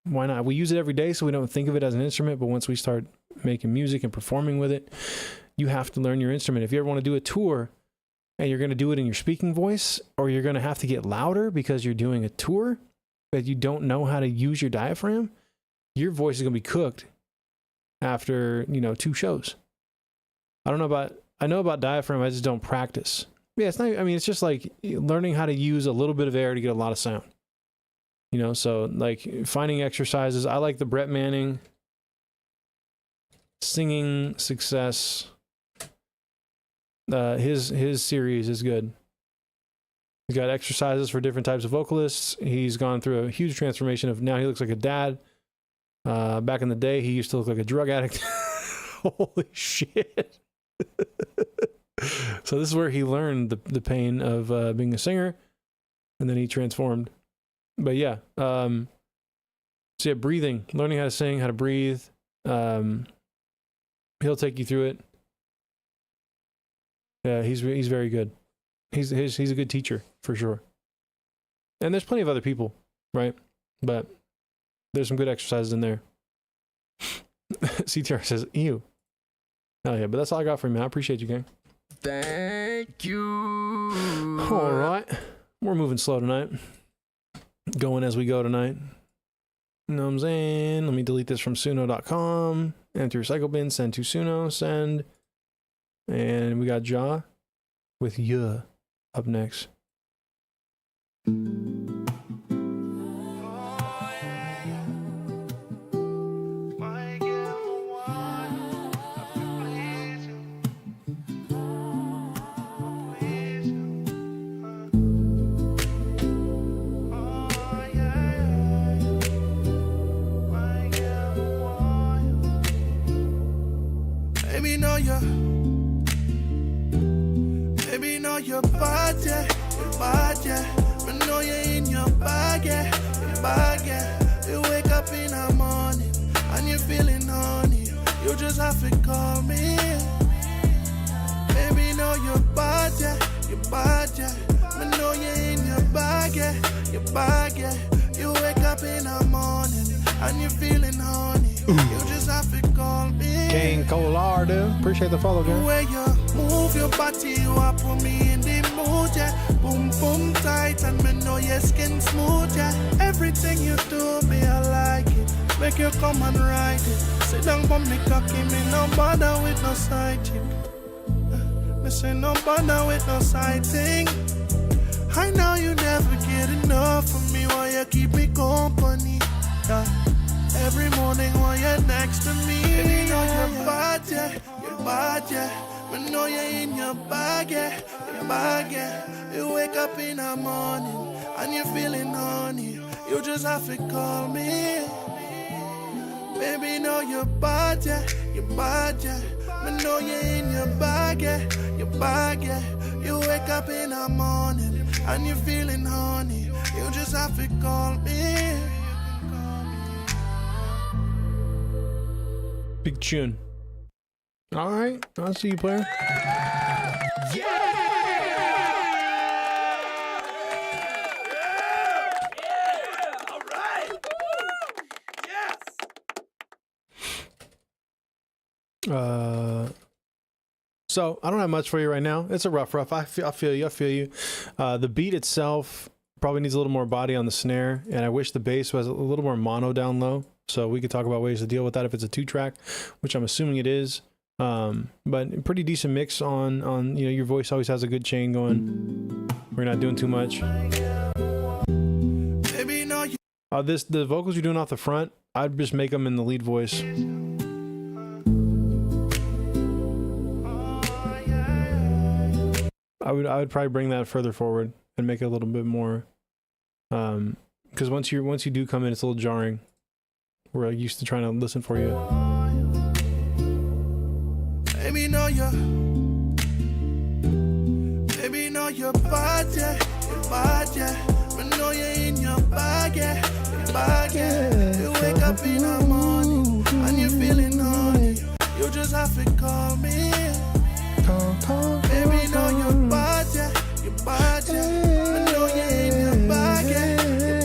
Why not? We use it every day, so we don't think of it as an instrument. But once we start making music and performing with it, you have to learn your instrument. If you ever want to do a tour and you're going to do it in your speaking voice, or you're going to have to get louder because you're doing a tour, but you don't know how to use your diaphragm, your voice is going to be cooked after, 2 shows. I know about diaphragm, I just don't practice. Yeah, it's just like learning how to use a little bit of air to get a lot of sound. So like finding exercises. I like the Brett Manning Singing Success. His series is good. He's got exercises for different types of vocalists. He's gone through a huge transformation of now he looks like a dad. Back in the day, he used to look like a drug addict. Holy shit. So this is where he learned the pain of being a singer, and then he transformed. But yeah, so yeah, breathing, learning how to sing, how to breathe. He'll take you through it. Yeah, he's very good. He's a good teacher for sure. And there's plenty of other people, right? But there's some good exercises in there. CTR says, ew. Oh yeah, but that's all I got for you, man. I appreciate you, gang. Thank you. All right. We're moving slow tonight. Going as we go tonight. You know what I'm saying? Let me delete this from suno.com. Enter recycle bin, send to Suno, send. And we got Ja with Ya up next. Baby, know you're bad, yeah, you're bad, yeah. But know you're in your bag, yeah, your bag, yeah. You wake up in the morning and you're feeling horny. You just have to call me. Baby, know you're bad, yeah, you're bad, yeah. But know you're in your bag, yeah, your bag, yeah. You wake up in the morning and you're feeling horny. You just have to call me. King Kolar, dude. Appreciate the follow, girl. Where you move your body, you up put me in the mood, yeah. Boom, boom, tight, and me know your skin smooth, yeah. Everything you do, me, I like it. Make you come and ride it. Sit down for me cocky, me no bother with no side chick. Me say no bother with no side thing. I know you never get enough of me while you keep me company, yeah. Every morning while you're next to me, baby, know you're bad, yeah, you're bad, yeah. But know you're in your bag, yeah, your bag, yeah. You wake up in the morning and you're feeling horny. You just have to call me. Baby, know you're bad, yeah, you're bad, yeah. But know you're in your bag, yeah, your bag, yeah. You wake up in the morning and you're feeling horny. You just have to call me. Big tune. All right, I'll see you, player. All right. Yes. So I don't have much for you right now. It's a rough. I feel you. The beat itself probably needs a little more body on the snare, and I wish the bass was a little more mono down low. So we could talk about ways to deal with that if it's a 2-track, which I'm assuming it is. But pretty decent mix on your voice always has a good chain going. We're not doing too much. The vocals you're doing off the front, I'd just make them in the lead voice. I would probably bring that further forward and make it a little bit more, because once you do come in, it's a little jarring. We're used to trying to listen for you. Baby, know you're bad, yeah, you're bad, yeah. But know you're in your bag, yeah, your bag, yeah. You wake up in the morning and you're feeling horny. You just have to call me. Baby, know you're bad, yeah, you're bad, yeah. But know you're in your bag, yeah, your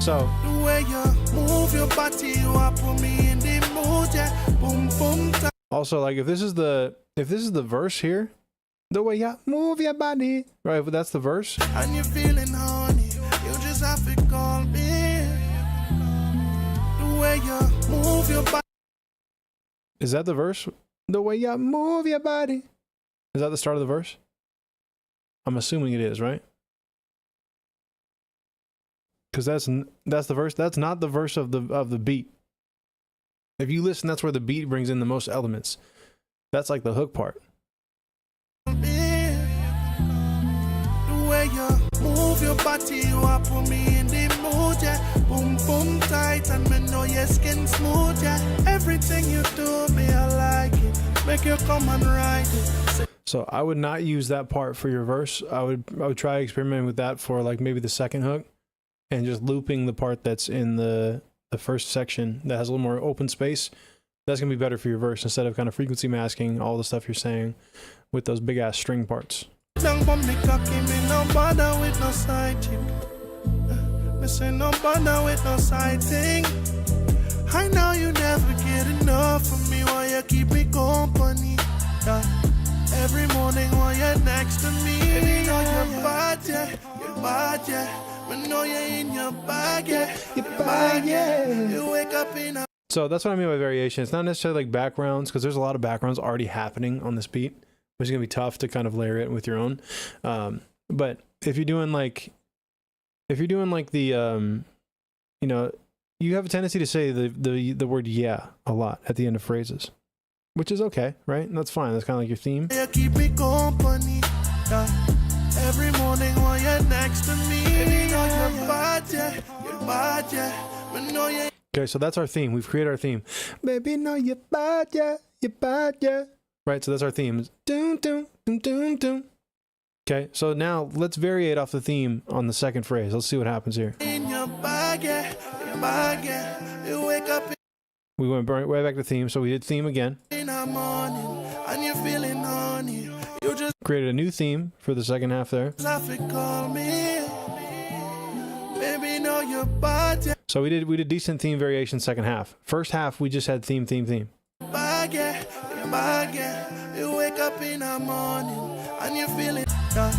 So The way you move your body, you are put me in the mood, yeah. Boom, boom, tight. also, like, if this is the verse here, the way you move your body, right? But that's the verse. And you're feeling horny, you just have to call me. The way you move your body. Is that the verse? The way you move your body. Is that the start of the verse? I'm assuming it is, right? Because that's the verse. That's not the verse of the beat. If you listen, that's where the beat brings in the most elements. That's like the hook part. The way you move your body, you are put me in the mood, yeah. Boom, boom, tight, and me know your skin smooth, yeah. Everything you do, me, I like it. Make you come and ride it. So I would not use that part for your verse. I would try experimenting with that for like maybe the second hook, and just looping the part that's in the first section that has a little more open space. That's gonna be better for your verse instead of kind of frequency masking all the stuff you're saying with those big ass string parts. Tongue from me cocky, me no bother with no side chick. Me say no bother with no side thing. I know you never get enough of me while you keep me company. Every morning while you're next to me, you know you're bad, yeah. You're bad, yeah. Me know you're in your bag, yeah. You're bad, yeah. You wake up in a. So that's what I mean by variation. It's not necessarily like backgrounds, because there's a lot of backgrounds already happening on this beat, which is gonna be tough to kind of layer it with your own. But if you're doing like the you know, you have a tendency to say the word yeah a lot at the end of phrases, which is okay, right? And that's fine. That's kind of like your theme. You keep me company. Every morning while you're next to me, you know you're bad, yeah. You're bad, yeah. Me know you. Okay, so that's our theme. We've created our theme. Baby, no, you're bad, yeah. You're bad, yeah. Right, so that's our theme. Doom, doom, doom, doom, doom. Okay, so now let's variate off the theme on the second phrase. Let's see what happens here. In your bag, yeah. Your bag, yeah. You wake up We went right back to theme, so we did theme again. in the morning and you're feeling horny. You just Created a new theme for the second half there. have to call me. Baby, know you're bad, yeah. So we did decent theme variation second half. First half, we just had theme. Bag, yeah. Your bag, yeah. You wake up in the morning and you're feeling, yeah.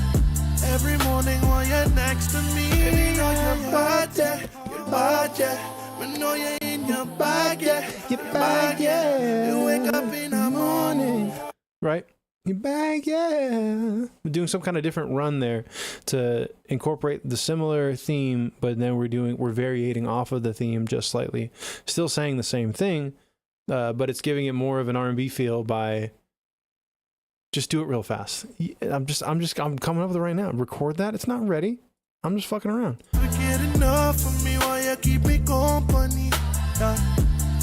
Every morning while you're next to me, you know you're bad, yeah. You're bad, yeah. Me know you're in your bag, yeah. Your bag, yeah. You wake up in the morning. Right? Your bag, yeah. We're doing some kind of different run there to incorporate the similar theme, but then we're variating off of the theme just slightly. Still saying the same thing, but it's giving it more of an R&B feel by just do it real fast. I'm coming up with it right now. Record that. It's not ready. I'm just fucking around. You get enough of me while you keep me company.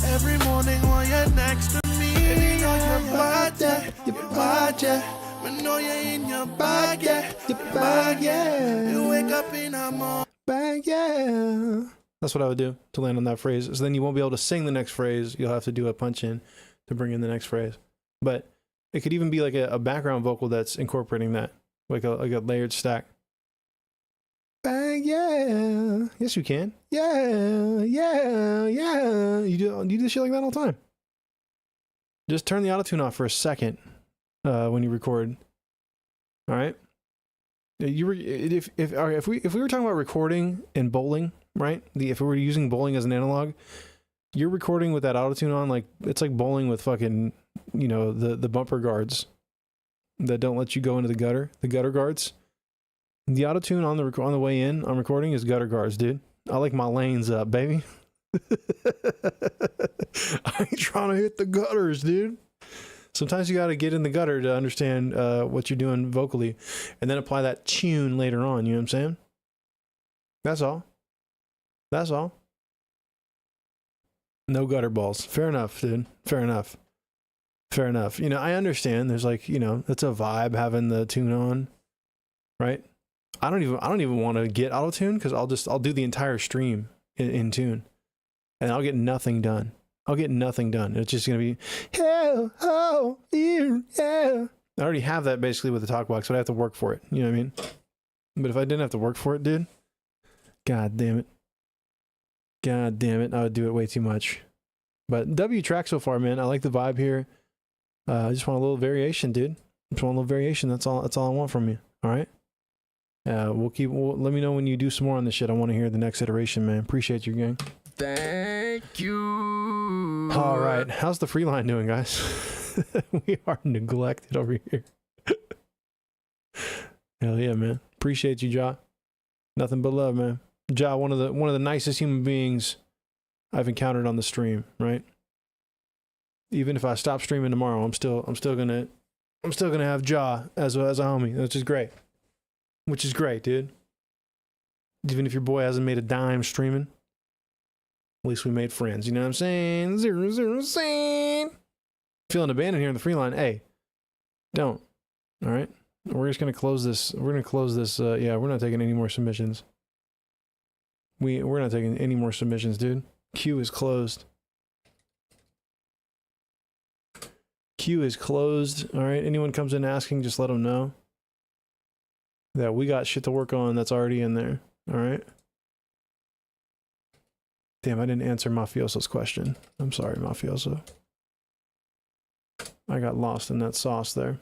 Every morning while you're next to me, you know you're bad, yeah. You're bad, yeah. Me know you're in your bag, yeah. Your bag, yeah. You wake up in the morning. Bag, yeah. That's what I would do to land on that phrase. So then you won't be able to sing the next phrase. You'll have to do a punch in to bring in the next phrase. But it could even be like a background vocal that's incorporating that, like a layered stack. Bang, yeah. Yes, you can. Yeah. You do shit like that all the time. Just turn the autotune off for a second when you record. All right. If we were talking about recording and bowling, right? If we were using bowling as an analog, you're recording with that autotune on, like it's like bowling with fucking, you know, the bumper guards that don't let you go into the gutter guards. The autotune on the way in on recording is gutter guards, dude. I like my lanes up, baby. I ain't trying to hit the gutters, dude. Sometimes you got to get in the gutter to understand what you're doing vocally, and then apply that tune later on. You know what I'm saying? That's all. That's all. No gutter balls. Fair enough, dude. Fair enough. You know, I understand. There's like, you know, it's a vibe having the tune on, right? I don't even want to get auto tune because I'll do the entire stream in tune, and I'll get nothing done. It's just gonna be hell, oh, yeah. I already have that basically with the Talkbox, but I have to work for it. You know what I mean? But if I didn't have to work for it, dude, god damn it. God damn it, I would do it way too much. But W track so far, man. I like the vibe here. I just want a little variation, dude. Just want a little variation. That's all I want from you. All right. Let me know when you do some more on this shit. I want to hear the next iteration, man. Appreciate you, gang. Thank you. All right. How's the free line doing, guys? We are neglected over here. Hell yeah, man. Appreciate you, Ja. Nothing but love, man. Ja, one of the nicest human beings I've encountered on the stream, right? Even if I stop streaming tomorrow, I'm still gonna have Ja as a homie, which is great. Which is great, dude. Even if your boy hasn't made a dime streaming, at least we made friends. You know what I'm saying? 0 saying. Feeling abandoned here in the free line. Hey, don't. All right. We're just gonna close this. We're gonna close this. Yeah, we're not taking any more submissions. We're not taking any more submissions, dude. Queue is closed. Queue is closed. All right. Anyone comes in asking, just let them know that we got shit to work on that's already in there. All right. Damn, I didn't answer Mafioso's question. I'm sorry, Mafioso. I got lost in that sauce there.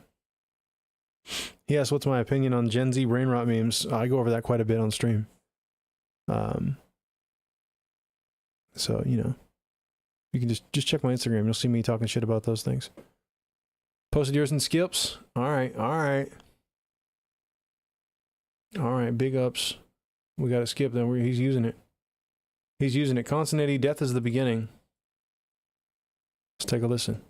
He asked, what's my opinion on Gen Z brain rot memes? I go over that quite a bit on stream. So, you know, you can just check my Instagram. You'll see me talking shit about those things. Posted yours in skips. All right. All right. All right. Big ups. We got to skip then. He's using it. He's using it. Constant Eddie, death is the beginning. Let's take a listen.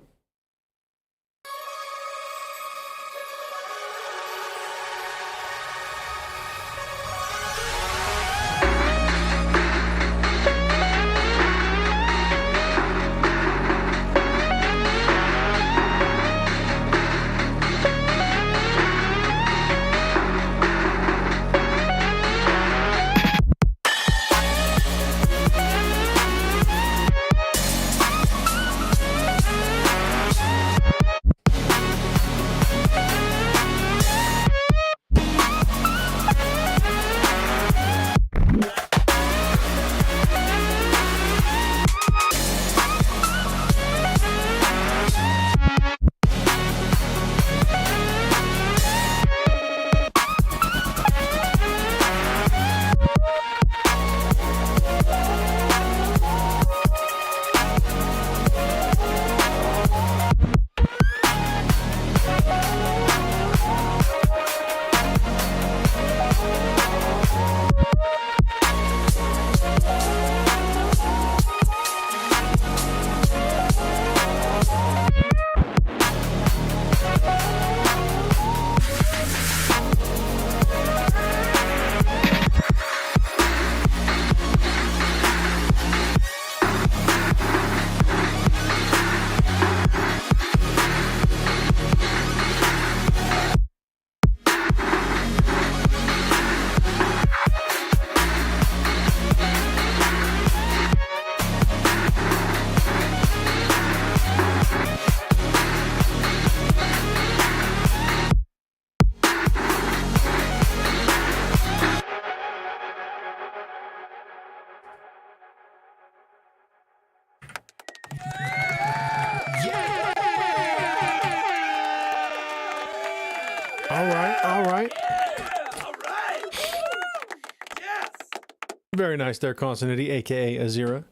Very nice there, Constantity, aka Azira.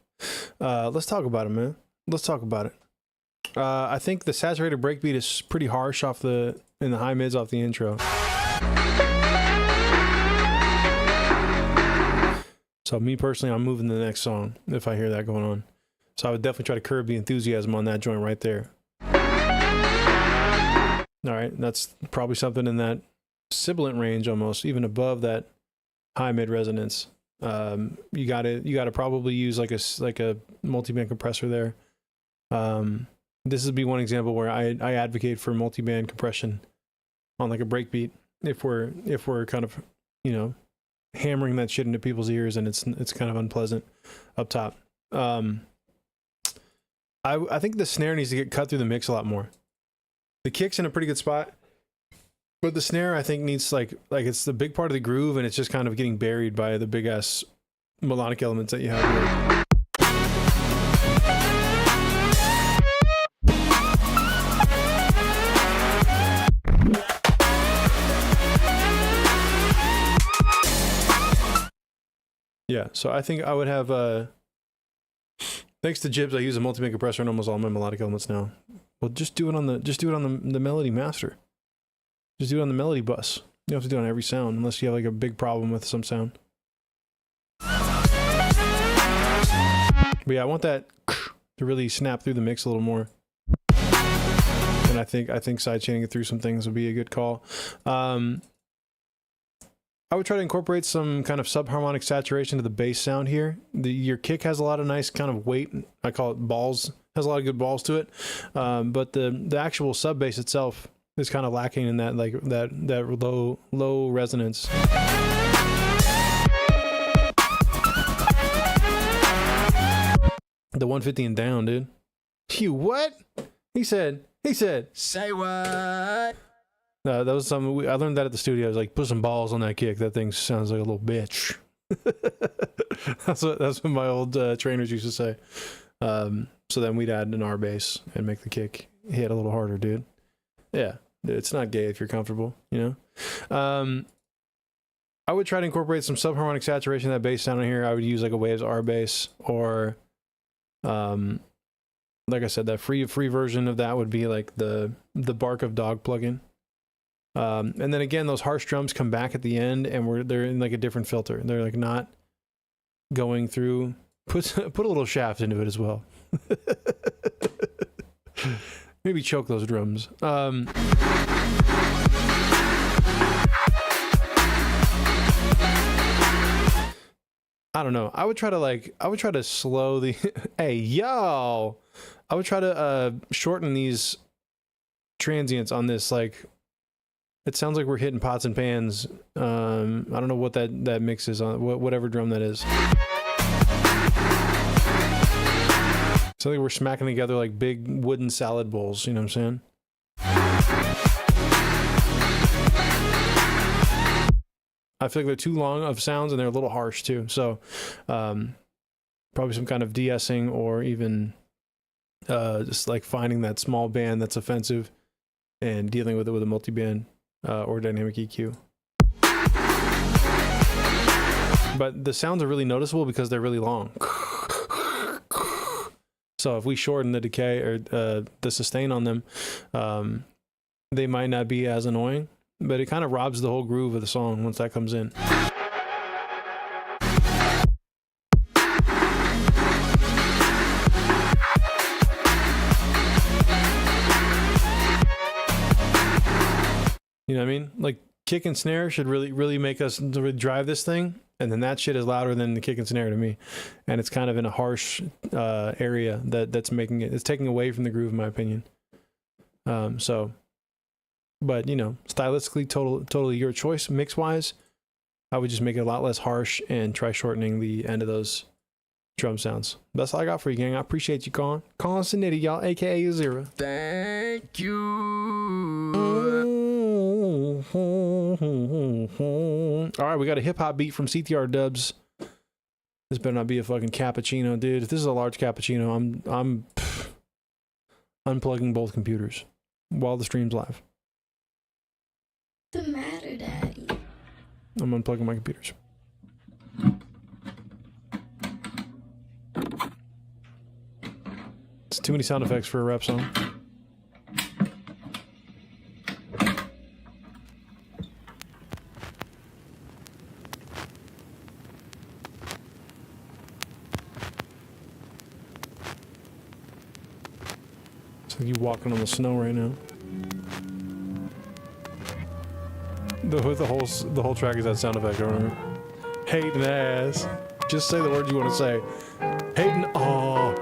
Let's talk about it, man. Let's talk about it. I think the saturated breakbeat is pretty harsh in the high mids off the intro. So me personally, I'm moving to the next song if I hear that going on. So I would definitely try to curb the enthusiasm on that joint right there. All right, that's probably something in that sibilant range almost, even above that high mid resonance. You gotta probably use like a multi-band compressor there. This would be one example where I advocate for multi-band compression on like a breakbeat if we're kind of, you know, hammering that shit into people's ears and it's kind of unpleasant up top. I think the snare needs to get cut through the mix a lot more. The kick's in a pretty good spot, but the snare I think needs like it's the big part of the groove and it's just kind of getting buried by the big ass melodic elements that you have here. Yeah, so I think I would have, thanks to Jibbs, I use a multi-band compressor on almost all my melodic elements now. Well, just do it on the melody master. Just do it on the melody bus. You don't have to do it on every sound unless you have like a big problem with some sound. But yeah, I want that to really snap through the mix a little more. And I think sidechaining it through some things would be a good call. I would try to incorporate some kind of subharmonic saturation to the bass sound here. Your kick has a lot of nice kind of weight. I call it balls. Has a lot of good balls to it. But the actual sub bass itself is kind of lacking in that that low resonance. The 150 and down, dude. You what? He said. Say what? That was something I learned that at the studio. I was like, put some balls on that kick. That thing sounds like a little bitch. that's what my old trainers used to say. So then we'd add an R bass and make the kick hit a little harder, dude. Yeah, it's not gay if you're comfortable, you know. I would try to incorporate some subharmonic saturation in that bass sound in here. I would use like a Waves R bass, or like I said, that free version of that would be like the Bark of Dog plugin. And then again, those harsh drums come back at the end, and they're in like a different filter. They're like not going through. Put a little shaft into it as well. Maybe choke those drums. I don't know. I would try to slow the. Hey yo! I would try to shorten these transients on this. Like, it sounds like we're hitting pots and pans. I don't know what that mix is on whatever drum that is. So I think we're smacking together like big wooden salad bowls. You know what I'm saying? I feel like they're too long of sounds and they're a little harsh too. So probably some kind of de-essing, or even just like finding that small band that's offensive and dealing with it with a multi-band or dynamic EQ. But the sounds are really noticeable because they're really long. So if we shorten the decay or the sustain on them, they might not be as annoying, but it kind of robs the whole groove of the song once that comes in. You know what I mean? Like, kick and snare should really make us really drive this thing, and then that shit is louder than the kick and snare to me, and it's kind of in a harsh area that's making it's taking away from the groove, in my opinion. So, but you know, stylistically, totally your choice. Mix wise, I would just make it a lot less harsh and try shortening the end of those drum sounds. That's all I got for you, gang. I appreciate you, Colin Sinetti, y'all, aka Azira. Thank you. All right, we got a hip hop beat from CTR Dubs. This better not be a fucking cappuccino, dude. If this is a large cappuccino, I'm unplugging both computers while the stream's live. What's the matter, Daddy? I'm unplugging my computers. It's too many sound effects for a rap song. It's like you walking on the snow right now. The whole track is that sound effect, I remember. Hating ass. Just say the words you want to say. Hating aw.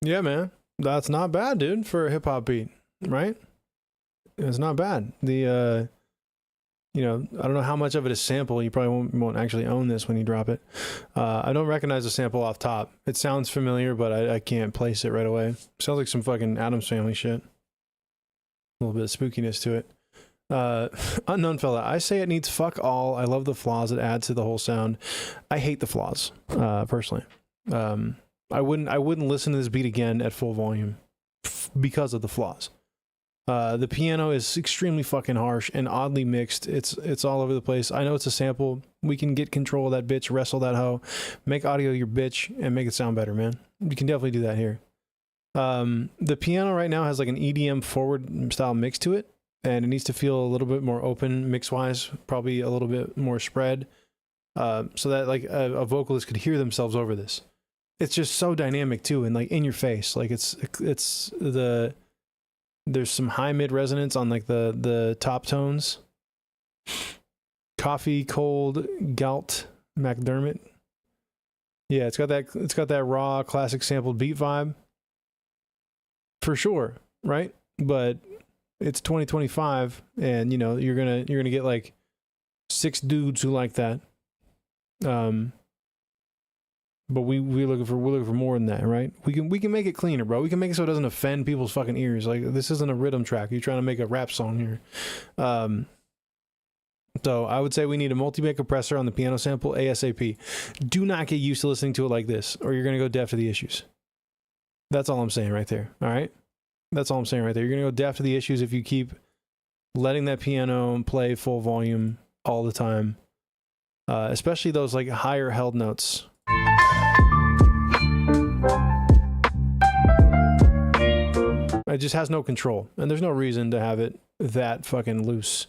Yeah, man. That's not bad, dude, for a hip hop beat, right? It's not bad. The you know, I don't know how much of it is sample. You probably won't actually own this when you drop it. I don't recognize the sample off top. It sounds familiar, but I can't place it right away. Sounds like some fucking Addams Family shit. A little bit of spookiness to it. Unknown fella, I say it needs fuck all. I love the flaws it adds to the whole sound. I hate the flaws, personally. I wouldn't listen to this beat again at full volume because of the flaws. The piano is extremely fucking harsh and oddly mixed. It's all over the place. I know it's a sample. We can get control of that bitch, wrestle that hoe, make audio your bitch, and make it sound better, man. You can definitely do that here. The piano right now has like an EDM forward style mix to it, and it needs to feel a little bit more open mix-wise, probably a little bit more spread, so that like a vocalist could hear themselves over this. It's just so dynamic too, and like in your face. Like there's some high mid resonance on like the top tones. Coffee Cold Galt McDermott. Yeah, it's got that raw classic sampled beat vibe. For sure, right? But it's 2025 and you know, you're going to get like 6 dudes who like that. But we're looking for more than that, right? We can make it cleaner, bro. We can make it so it doesn't offend people's fucking ears. Like, this isn't a rhythm track. You're trying to make a rap song here. So I would say we need a multi-band compressor on the piano sample ASAP. Do not get used to listening to it like this, or you're gonna go deaf to the issues. That's all I'm saying right there. All right, that's all I'm saying right there. You're gonna go deaf to the issues if you keep letting that piano play full volume all the time, especially those like higher held notes. It just has no control, and there's no reason to have it that fucking loose.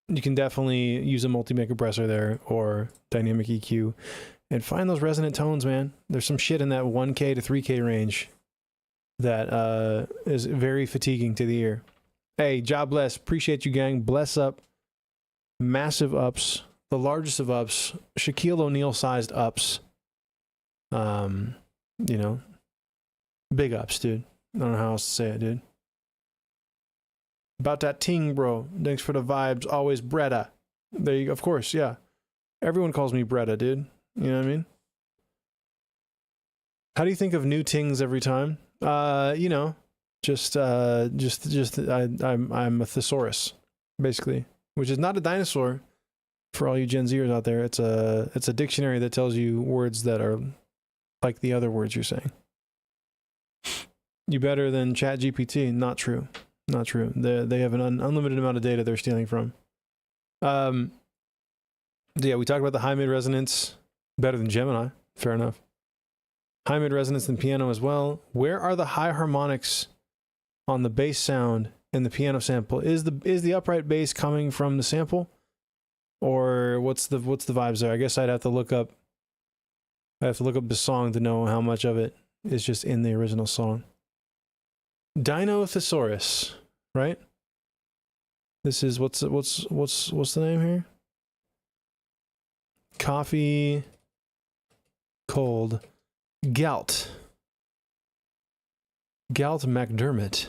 You can definitely use a multi-band compressor there or dynamic EQ and find those resonant tones, man. There's some shit in that 1K to 3K range that is very fatiguing to the ear. Hey, job bless. Appreciate you, gang. Bless up. Massive ups. The largest of ups. Shaquille O'Neal sized ups. You know, big ups, dude. I don't know how else to say it, dude. About that ting, bro. Thanks for the vibes. Always Bretta. There you go. Of course, yeah. Everyone calls me Bretta, dude. You know what I mean? How do you think of new tings every time? You know, I'm a thesaurus, basically, which is not a dinosaur. For all you Gen Zers out there, it's a dictionary that tells you words that are like the other words you're saying. You better than ChatGPT? Not true. Not true. They have an unlimited amount of data they're stealing from. Yeah, we talked about the high mid resonance. Better than Gemini. Fair enough. High mid resonance and piano as well. Where are the high harmonics on the bass sound in the piano sample? Is the upright bass coming from the sample, or what's the vibes there? I guess I'd have to look up. The song to know how much of it is just in the original song. Dino Thesaurus, right? This is what's the name here? Coffee Cold Galt McDermott.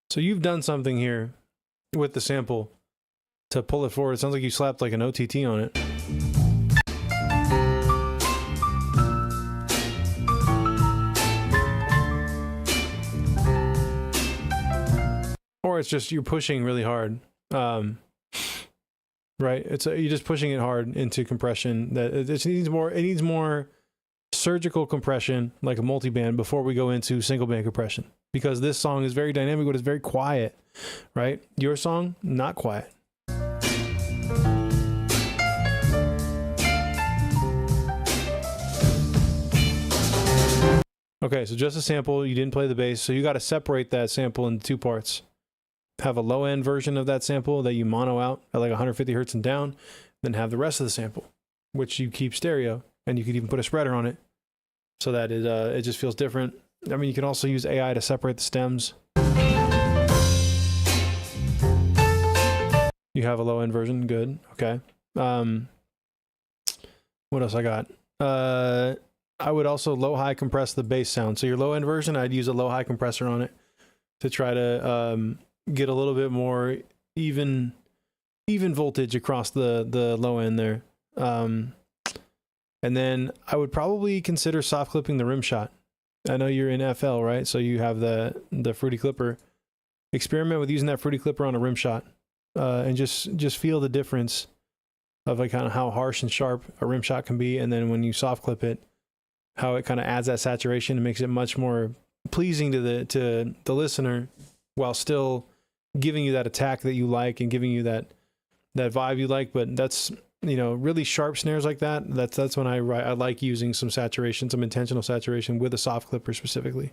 So you've done something here with the sample to pull it forward. It sounds like you slapped like an OTT on it. Or it's just you're pushing really hard. Right? You're just pushing it hard into compression. That it needs more surgical compression, like a multi-band, before we go into single band compression. Because this song is very dynamic, but it's very quiet, right? Your song, not quiet. Okay, so just a sample, you didn't play the bass, so you got to separate that sample into 2 parts. Have a low-end version of that sample that you mono out at like 150 hertz and down, then have the rest of the sample, which you keep stereo, and you could even put a spreader on it so that it just feels different. I mean, you can also use AI to separate the stems. You have a low end version, good. Okay. What else I got? I would also low-high compress the bass sound. So your low-end version, I'd use a low-high compressor on it to try to get a little bit more even voltage across the low end there. And then I would probably consider soft clipping the rim shot. I know you're in FL, right? So you have the Fruity Clipper. Experiment with using that Fruity Clipper on a rim shot, and just feel the difference of like kind of how harsh and sharp a rim shot can be, and then when you soft clip it, how it kind of adds that saturation and makes it much more pleasing to the listener, while still giving you that attack that you like and giving you that vibe you like. But that's, you know, really sharp snares like that. That's when I like using some saturation, some intentional saturation with a soft clipper specifically,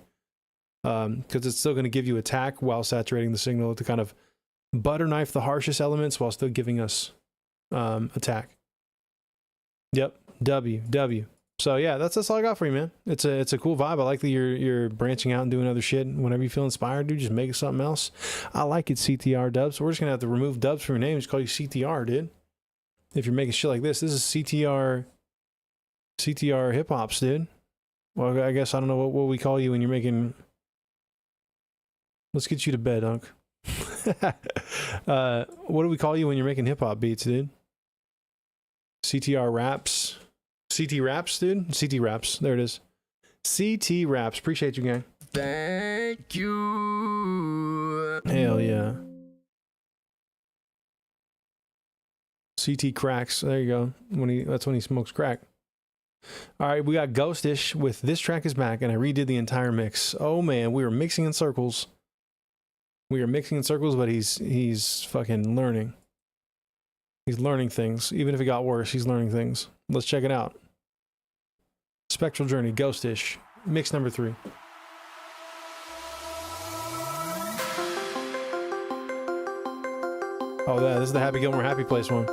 because it's still going to give you attack while saturating the signal to kind of butter knife the harshest elements while still giving us attack. Yep, W. So yeah, that's all I got for you, man. It's a cool vibe. I like that you're branching out and doing other shit. Whenever you feel inspired, dude, just make something else. I like it, CTR Dubs. So we're just gonna have to remove Dubs from your name. Just call you CTR, dude. If you're making shit like this is CTR hip hops, dude. Well, I guess I don't know what we call you when you're making. Let's get you to bed, Unc. What do we call you when you're making hip hop beats, dude? CTR raps. CT raps, dude. CT raps. There it is. CT raps. Appreciate you, gang. Thank you. Hell yeah. CT cracks. There you go. That's when he smokes crack. All right, we got Ghostish with This Track Is Back, and I redid the entire mix. Oh man, we were mixing in circles. But he's fucking learning. He's learning things. Even if it got worse, he's learning things. Let's check it out. Spectral Journey, Ghostish, mix number 3. Oh, this is the Happy Gilmore Happy Place one.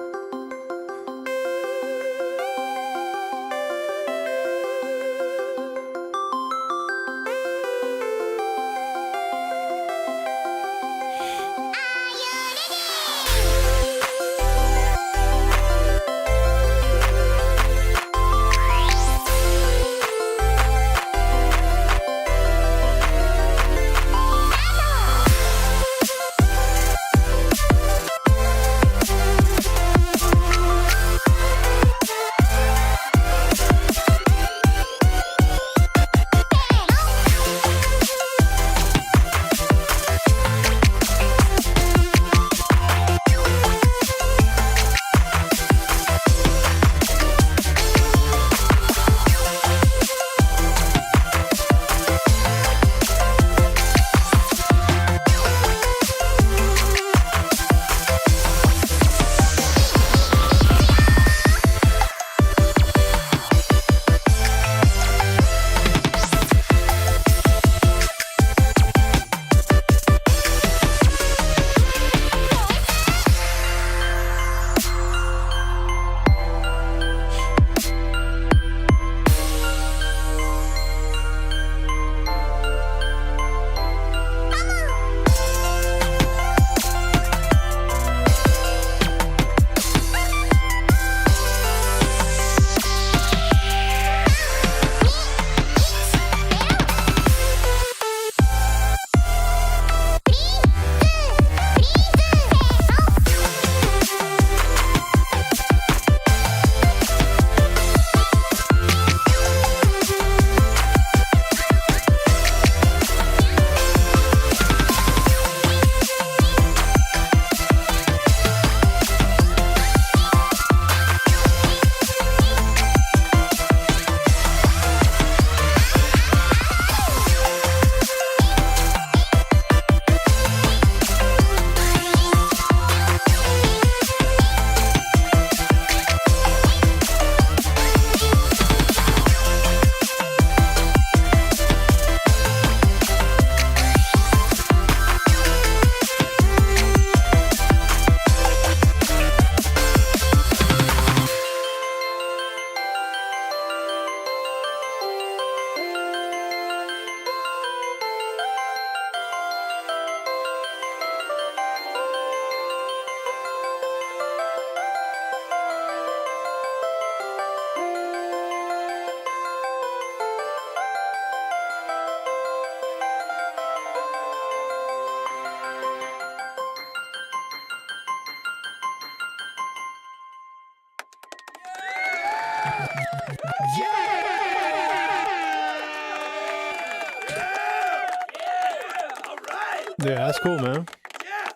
Yeah, that's cool, man.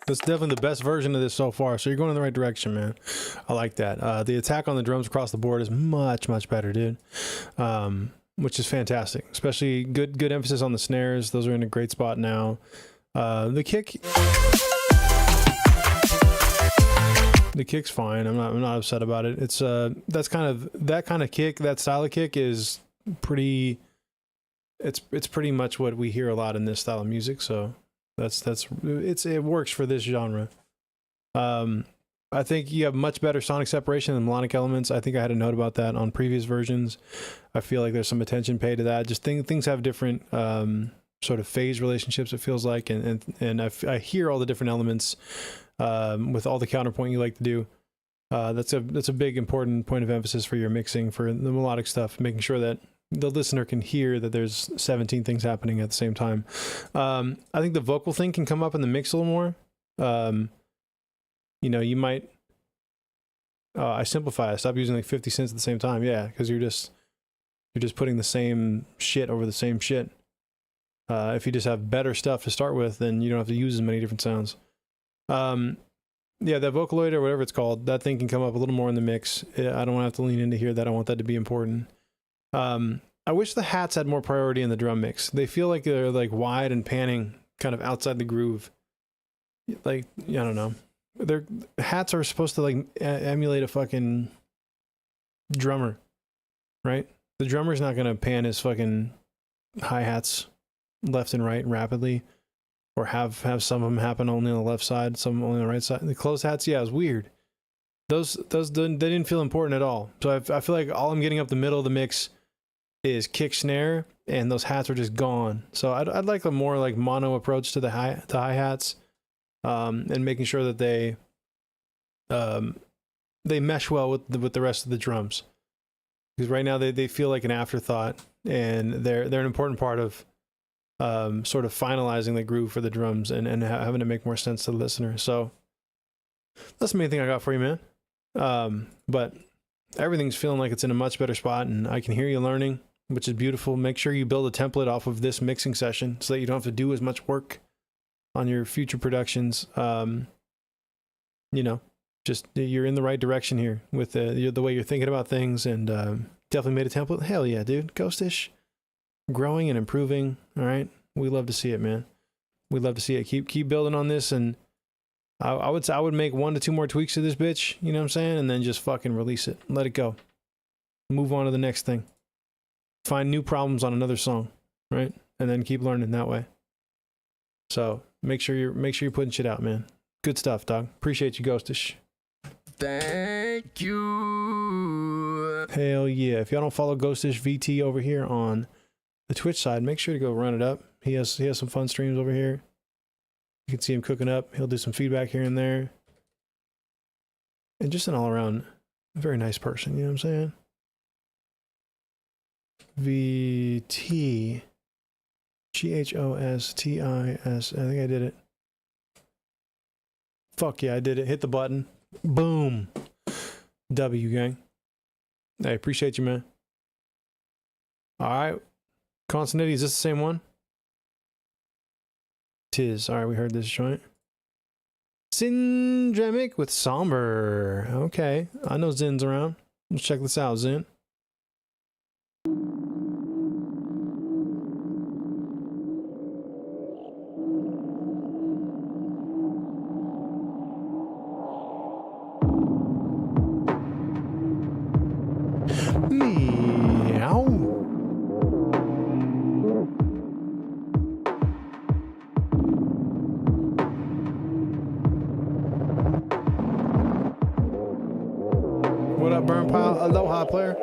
That's definitely the best version of this so far. So you're going in the right direction, man. I like that. The attack on the drums across the board is much, much better, dude. Which is fantastic. Especially good emphasis on the snares. Those are in a great spot now. The kick's fine. I'm not upset about it. It's that kind of kick, that style of kick is pretty. It's pretty much what we hear a lot in this style of music. So. It works for this genre. I think you have much better sonic separation than melodic elements. I think I had a note about that on previous versions. I feel like there's some attention paid to that. Just things have different sort of phase relationships, it feels like, and I hear all the different elements with all the counterpoint you like to do. That's a big important point of emphasis for your mixing for the melodic stuff, making sure that the listener can hear that there's 17 things happening at the same time. I think the vocal thing can come up in the mix a little more. You might I simplify it. Stop using like 50 cents at the same time. Yeah, because you're just putting the same shit over the same shit. If you just have better stuff to start with, then you don't have to use as many different sounds. Yeah, that Vocaloid or whatever it's called, that thing can come up a little more in the mix. I don't have to lean into here that I want that to be important. I wish the hats had more priority in the drum mix. They feel like they're like wide and panning kind of outside the groove. Like, I don't know. Their hats are supposed to like emulate a fucking drummer, right? The drummer's not going to pan his fucking hi-hats left and right rapidly, or have some of them happen only on the left side, some only on the right side. The closed hats, yeah, it was weird. Those they didn't feel important at all. So I feel like all I'm getting up the middle of the mix is kick snare, and those hats are just gone. So I'd like a more like mono approach to the hi-hats, and making sure that they mesh well with the rest of the drums. Because right now they feel like an afterthought, and they're an important part of sort of finalizing the groove for the drums and having to make more sense to the listener. So that's the main thing I got for you, man. But everything's feeling like it's in a much better spot, and I can hear you learning, which is beautiful. Make sure you build a template off of this mixing session so that you don't have to do as much work on your future productions. Just you're in the right direction here with the way you're thinking about things, and definitely made a template. Hell yeah, dude. Ghostish, growing and improving. All right, we love to see it, man. We love to see it. Keep building on this, and I would make 1 to 2 more tweaks to this bitch. You know what I'm saying? And then just fucking release it. Let it go. Move on to the next thing. Find new problems on another song, right? And then keep learning that way. So make sure you're putting shit out, man. Good stuff, dog. Appreciate you, Ghostish. Thank you. Hell yeah. If y'all don't follow Ghostish VT over here on the Twitch side, make sure to go run it up. He has some fun streams over here. You can see him cooking up. He'll do some feedback here and there. And just an all around very nice person, you know what I'm saying? VT GHOSTIS. I think I did it. Fuck yeah, I did it. Hit the button. Boom. W, gang. Hey, appreciate you, man. Alright. Consonetti, is this the same one? Tis. Alright, we heard this joint. Syndremic with Somber. Okay. I know Zin's around. Let's check this out, Zin. Meow. What up, Burn Pile? Aloha, player.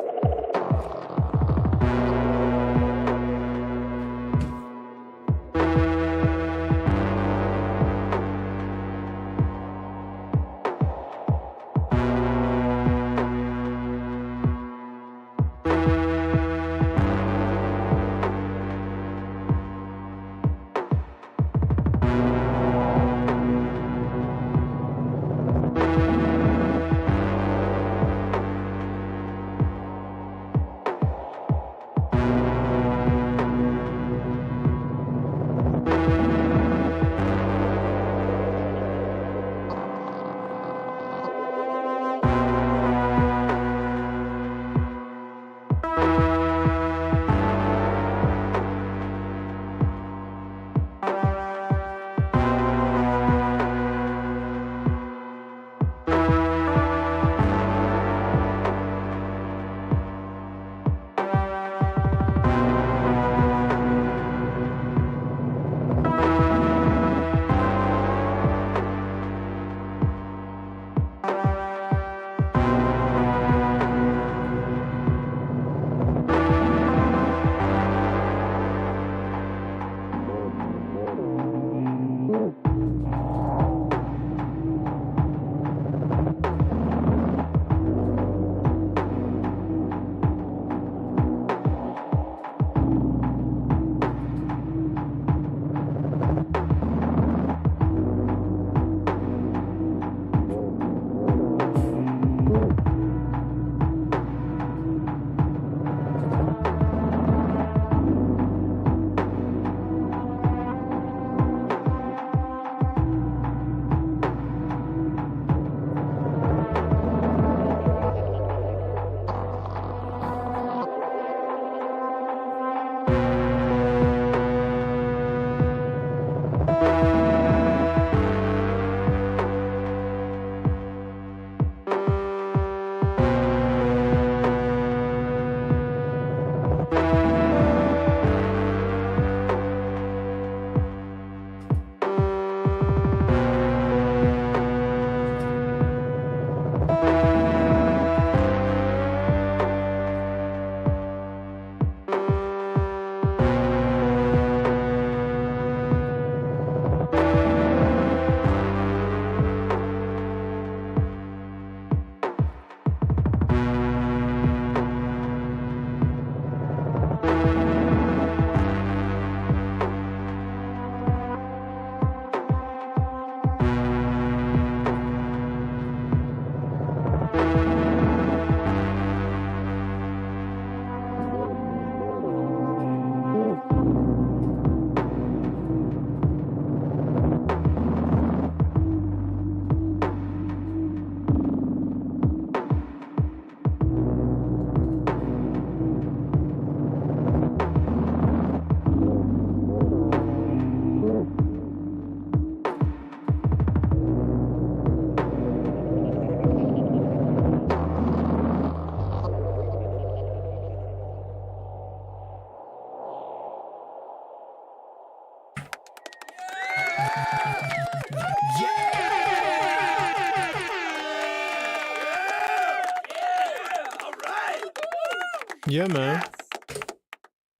Yeah, man.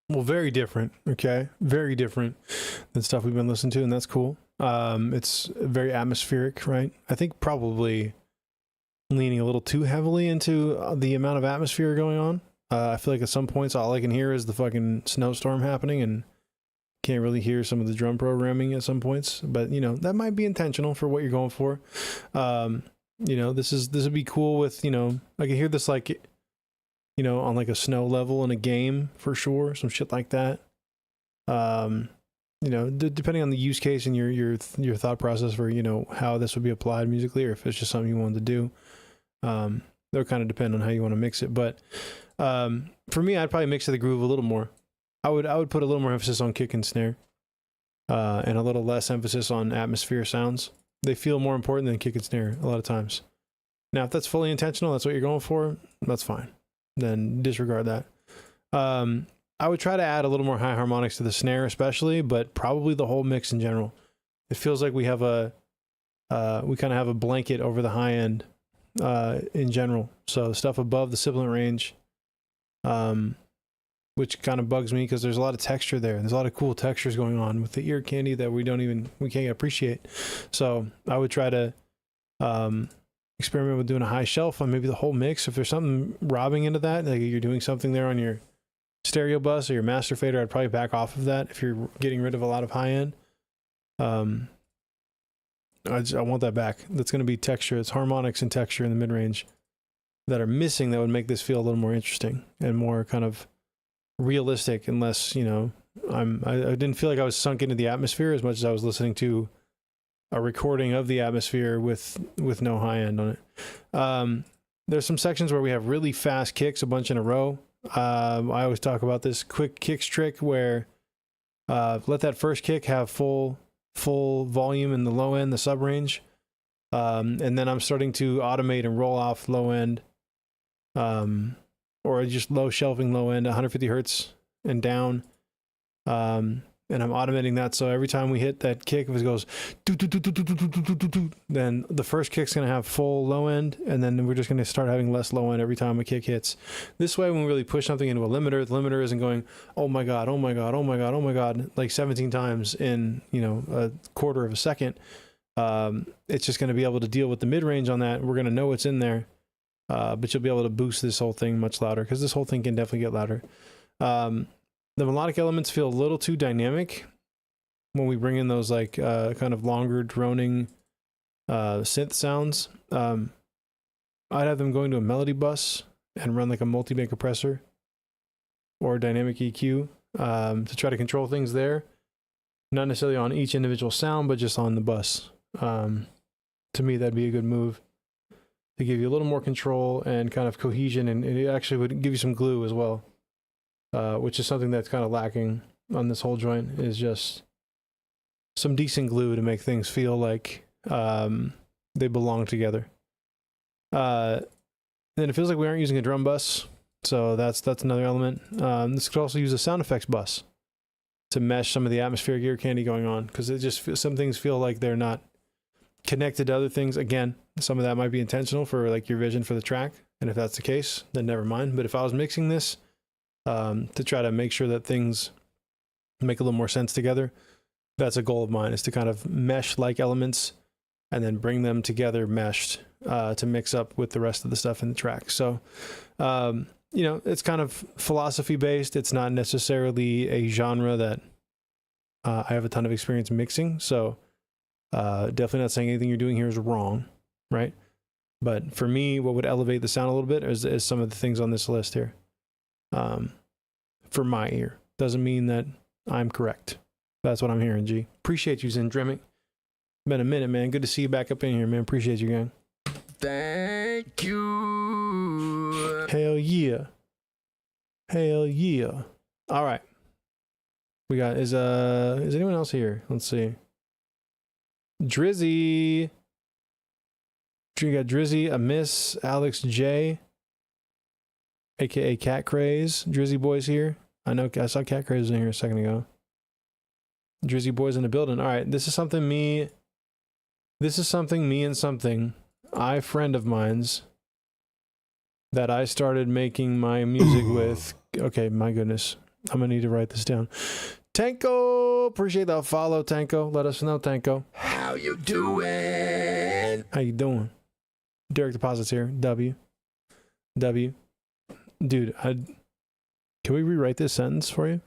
Well, very different. Okay, very different than stuff we've been listening to, and that's cool. It's very atmospheric, right? I think probably leaning a little too heavily into the amount of atmosphere going on. I feel like at some points all I can hear is the fucking snowstorm happening, and can't really hear some of the drum programming at some points. But you know, that might be intentional for what you're going for. You know, this would be cool with, you know, I can hear this like, you know, on like a snow level in a game for sure, some shit like that. You know, depending on the use case and your thought process for, you know, how this would be applied musically, or if it's just something you wanted to do. They'll kind of depend on how you want to mix it. But for me, I'd probably mix the groove a little more. I would put a little more emphasis on kick and snare, and a little less emphasis on atmosphere sounds. They feel more important than kick and snare a lot of times. Now, if that's fully intentional, that's what you're going for, that's fine. Then disregard that. I would try to add a little more high harmonics to the snare especially, but probably the whole mix in general. It feels like we have we kind of have a blanket over the high end in general. So stuff above the sibilant range, which kind of bugs me because there's a lot of texture there. There's a lot of cool textures going on with the ear candy that we can't appreciate. So I would try to experiment with doing a high shelf on maybe the whole mix. If there's something robbing into that, like you're doing something there on your stereo bus or your master fader, I'd probably back off of that if you're getting rid of a lot of high end. I want that back. That's going to be texture. It's harmonics and texture in the mid-range that are missing that would make this feel a little more interesting and more kind of realistic, unless, you know, I didn't feel like I was sunk into the atmosphere as much as I was listening to a recording of the atmosphere with no high end on it. There's some sections where we have really fast kicks a bunch in a row. I always talk about this quick kicks trick where let that first kick have full volume in the low end, the sub range, and then I'm starting to automate and roll off low end, or just low shelving low end, 150 hertz and down, and I'm automating that. So every time we hit that kick, if it goes doo, doo, doo, doo, doo, doo, doo, doo, doo, then the first kick's going to have full low end, and then we're just going to start having less low end every time a kick hits. This way, when we really push something into a limiter, the limiter isn't going, oh my god, oh my god, oh my god, oh my god, like 17 times in, you know, a quarter of a second. It's just going to be able to deal with the mid-range on that. We're going to know what's in there, but you'll be able to boost this whole thing much louder, because this whole thing can definitely get louder. The melodic elements feel a little too dynamic when we bring in those like kind of longer droning synth sounds. I'd have them going to a melody bus and run like a multi-band compressor or dynamic EQ to try to control things there. Not necessarily on each individual sound, but just on the bus. To me, that'd be a good move to give you a little more control and kind of cohesion, and it actually would give you some glue as well. Which is something that's kind of lacking on this whole joint, is just some decent glue to make things feel like they belong together. Then it feels like we aren't using a drum bus, so that's another element. This could also use a sound effects bus to mesh some of the atmospheric ear candy going on, because it just some things feel like they're not connected to other things. Again, some of that might be intentional for like your vision for the track, and if that's the case, then never mind. But if I was mixing this to try to make sure that things make a little more sense together, that's a goal of mine, is to kind of mesh like elements and then bring them together meshed to mix up with the rest of the stuff in the track. So, you know, it's kind of philosophy based. It's not necessarily a genre that I have a ton of experience mixing. So definitely not saying anything you're doing here is wrong, right? But for me, what would elevate the sound a little bit is some of the things on this list here. For my ear. Doesn't mean that I'm correct. That's what I'm hearing, G. Appreciate you, Zendremic. Been a minute, man. Good to see you back up in here, man. Appreciate you, gang. Thank you. Hell yeah. Hell yeah. All right. We got, is anyone else here? Let's see. Drizzy. You got Drizzy, a Miss, Alex J, aka Cat Craze. Drizzy Boy's here. I know, I saw Cat Craze in here a second ago. Drizzy Boy's in the building. All right, this is something me and something, I friend of mine's, that I started making my music with. Okay, my goodness. I'm going to need to write this down. Tanko, appreciate the follow, Tanko. Let us know, Tanko. How you doing? How you doing? Derek Deposits here. W. Dude, can we rewrite this sentence for you?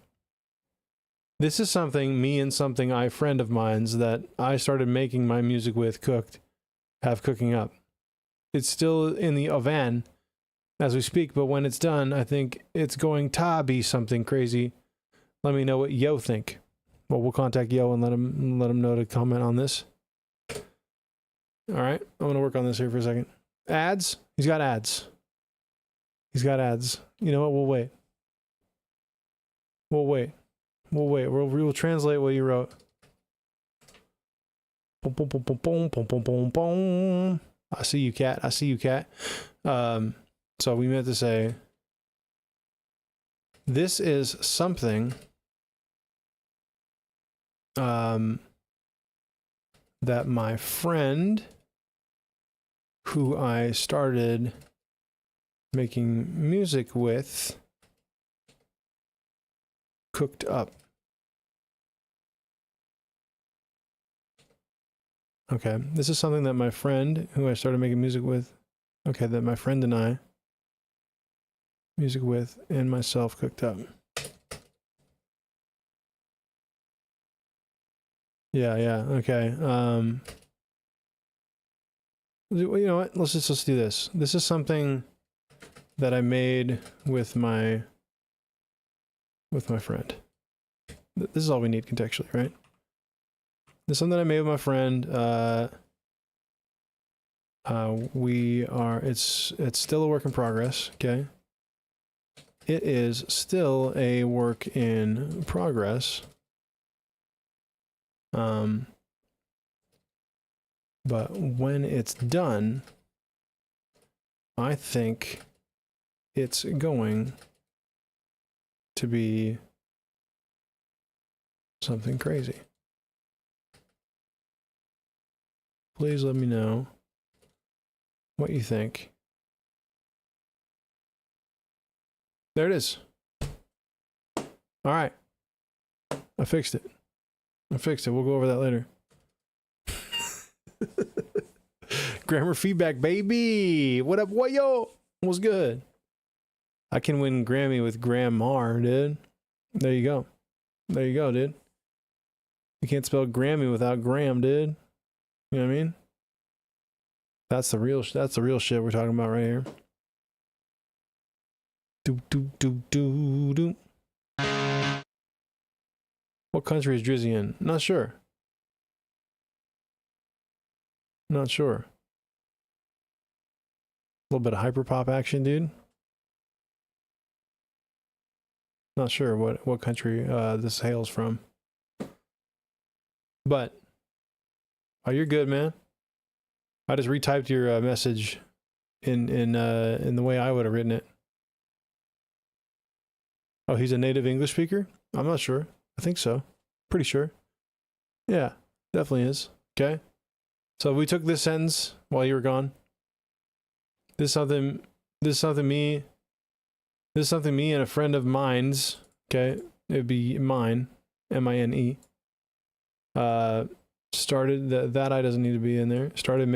This is something me and something a friend of mine's that I started making my music with have cooking up. It's still in the oven as we speak, but when it's done, I think it's going to be something crazy. Let me know what Yo think. Well, we'll contact Yo and let him know to comment on this. All right, I'm gonna work on this here for a second. Ads? He's got ads. He's got ads. You know what? We'll wait. We'll translate what you wrote. Boom, boom, boom, boom, boom, boom, boom, boom, boom. I see you, cat. I see you, cat. So we meant to say, this is something that my friend who I started making music with cooked up. Okay, this is something that my friend who I started making music with, okay, that my friend and I music with and myself cooked up. Yeah, okay. You know what? Let's do this. This is something that I made with my friend. This is all we need contextually, right? This is something I made with my friend. It's still a work in progress, okay? It is still a work in progress. But when it's done, I think it's going to be something crazy. Please let me know what you think. There it is. All right. I fixed it. We'll go over that later. Grammar feedback, baby. What up, what yo? What's good? I can win Grammy with Grammar, dude. There you go, dude. You can't spell Grammy without Graham, dude. You know what I mean? That's the real shit we're talking about right here. Do. What country is Drizzy in? Not sure. A little bit of hyperpop action, dude. Not sure what country this hails from. But oh, you're good, man. I just retyped your message in the way I would have written it. Oh, he's a native English speaker? I'm not sure. I think so. Pretty sure. Yeah, definitely is. Okay. So we took this sentence while you were gone. This is something me and a friend of mine's, okay? It'd be mine, M-I-N-E. Started that I doesn't need to be in there. I started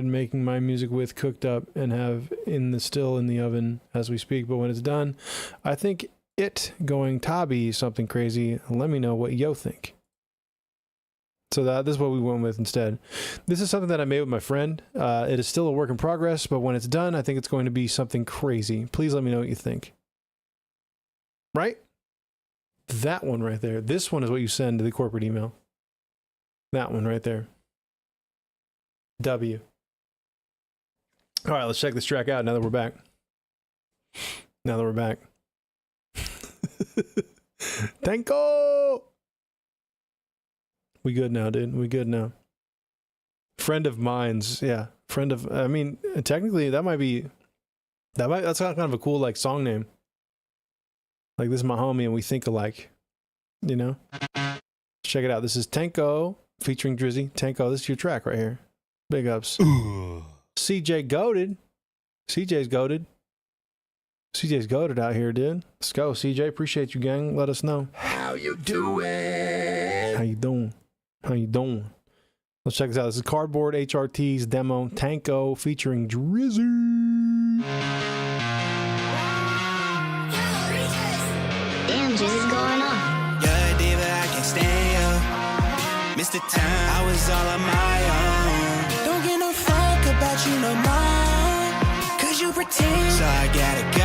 making my music with, cooked up, and have still in the oven as we speak. But when it's done, I think it going to be something crazy. Let me know what you think. So this is what we went with instead. This is something that I made with my friend. It is still a work in progress, but when it's done, I think it's going to be something crazy. Please let me know what you think. Right? That one right there. This one is what you send to the corporate email. That one right there. W. All right, let's check this track out now that we're back. Tanko! We good now, dude. We good now. Friend of mine's, yeah. I mean, technically that's kind of a cool like song name. Like, this is my homie and we think alike. You know? Check it out. This is Tanko featuring Drizzy. Tanko, this is your track right here. Big ups. CJ goated. CJ's goated. CJ's goated out here, dude. Let's go, CJ. Appreciate you, gang. Let us know. How you doing? How you doing? How you doing? Let's check this out. This is Cardboard HRT's demo, Tanko, featuring Drizzy. Damn, Drizzy's going on. Yeah, diva, I can stay up. Mr. Time, I was all on my own. Don't get no fuck about you no more. Cause you pretend, so I gotta go.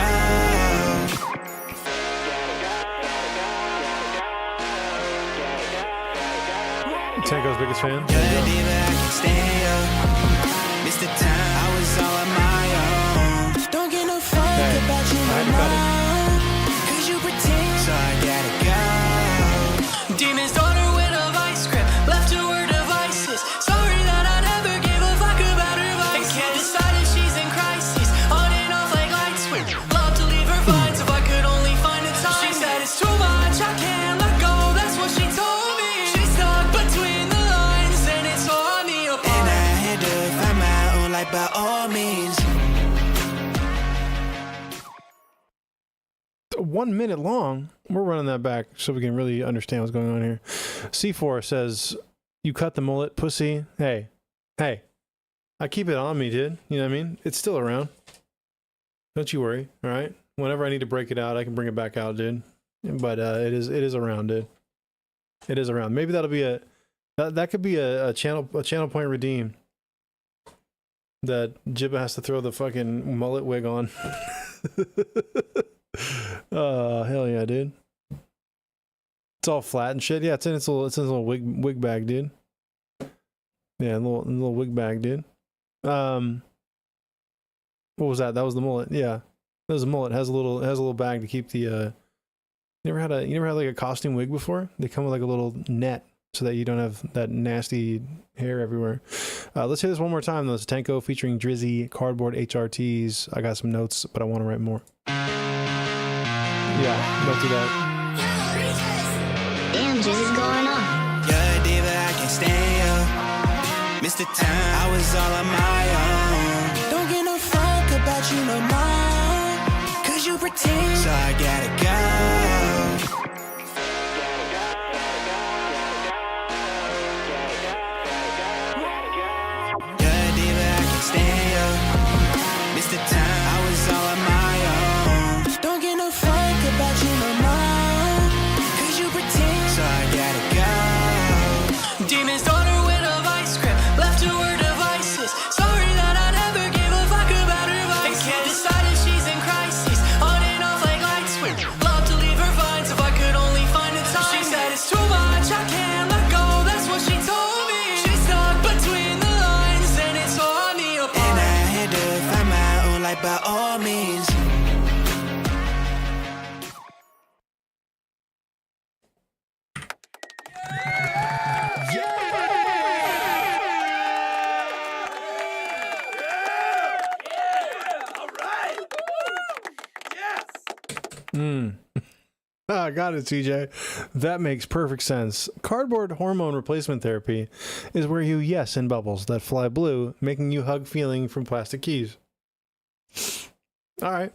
Tanko's biggest fan. Yeah, diva, I can stay up. Mr. Time, I was all on my own. Don't get no fuck about you no more. Cause you pretend, so I gotta go. Demon's daughter with a vice grip, left to her devices. Sorry that I never gave a fuck about her vices. And can't decide if she's in crisis, on and off like light switch. Love to leave her vines if I could only find the time. She said it's too much, I can't let go, that's what she told me. She's stuck between the lines and it's all me apart. And I had to find my own life by all means. 1 minute long. We're running that back so we can really understand what's going on here. C4 says, you cut the mullet, pussy. Hey, I keep it on me, dude. You know what I mean? It's still around. Don't you worry, all right? Whenever I need to break it out, I can bring it back out, dude. But it is around, dude. It is around. Maybe that'll be that could be a channel point redeem. That Jibbah has to throw the fucking mullet wig on. Oh, hell yeah, dude. It's all flat and shit. Yeah, it's in its little wig bag, dude. Yeah, little wig bag, dude. What was that? That was the mullet. Yeah. That was a mullet. It has a little bag to keep the you never had like a costume wig before? They come with like a little net so that you don't have that nasty hair everywhere. Let's hear this one more time though. It's Tanko featuring Drizzy, Cardboard HRTs. I got some notes, but I want to write more. Yeah, let's do that. Damn, Drizzy's going on. Yeah, diva, I can stay up. Mr. Time, I was all on my own. Don't get no fuck about you no more. Cause you pretend, so I gotta go. Yeah, diva, I can stay up. Mr. Time, I was all on my own. Don't get no fuck about you no more. Cause you pretend, so I gotta go. Demon's daughter with a vice grip, left to her devices. Sorry that I never gave a fuck about her vices. And can't decide if she's in crisis, on and off like light switch. Love to leave her vines if I could only find the time. She said it's too much, I can't let go, that's what she told me. She's stuck between the lines and it's all me apart. And I had to find my own life by all means. I got it, CJ. That makes perfect sense. Cardboard hormone replacement therapy is where you yes in bubbles that fly blue, making you hug feeling from plastic keys. All right,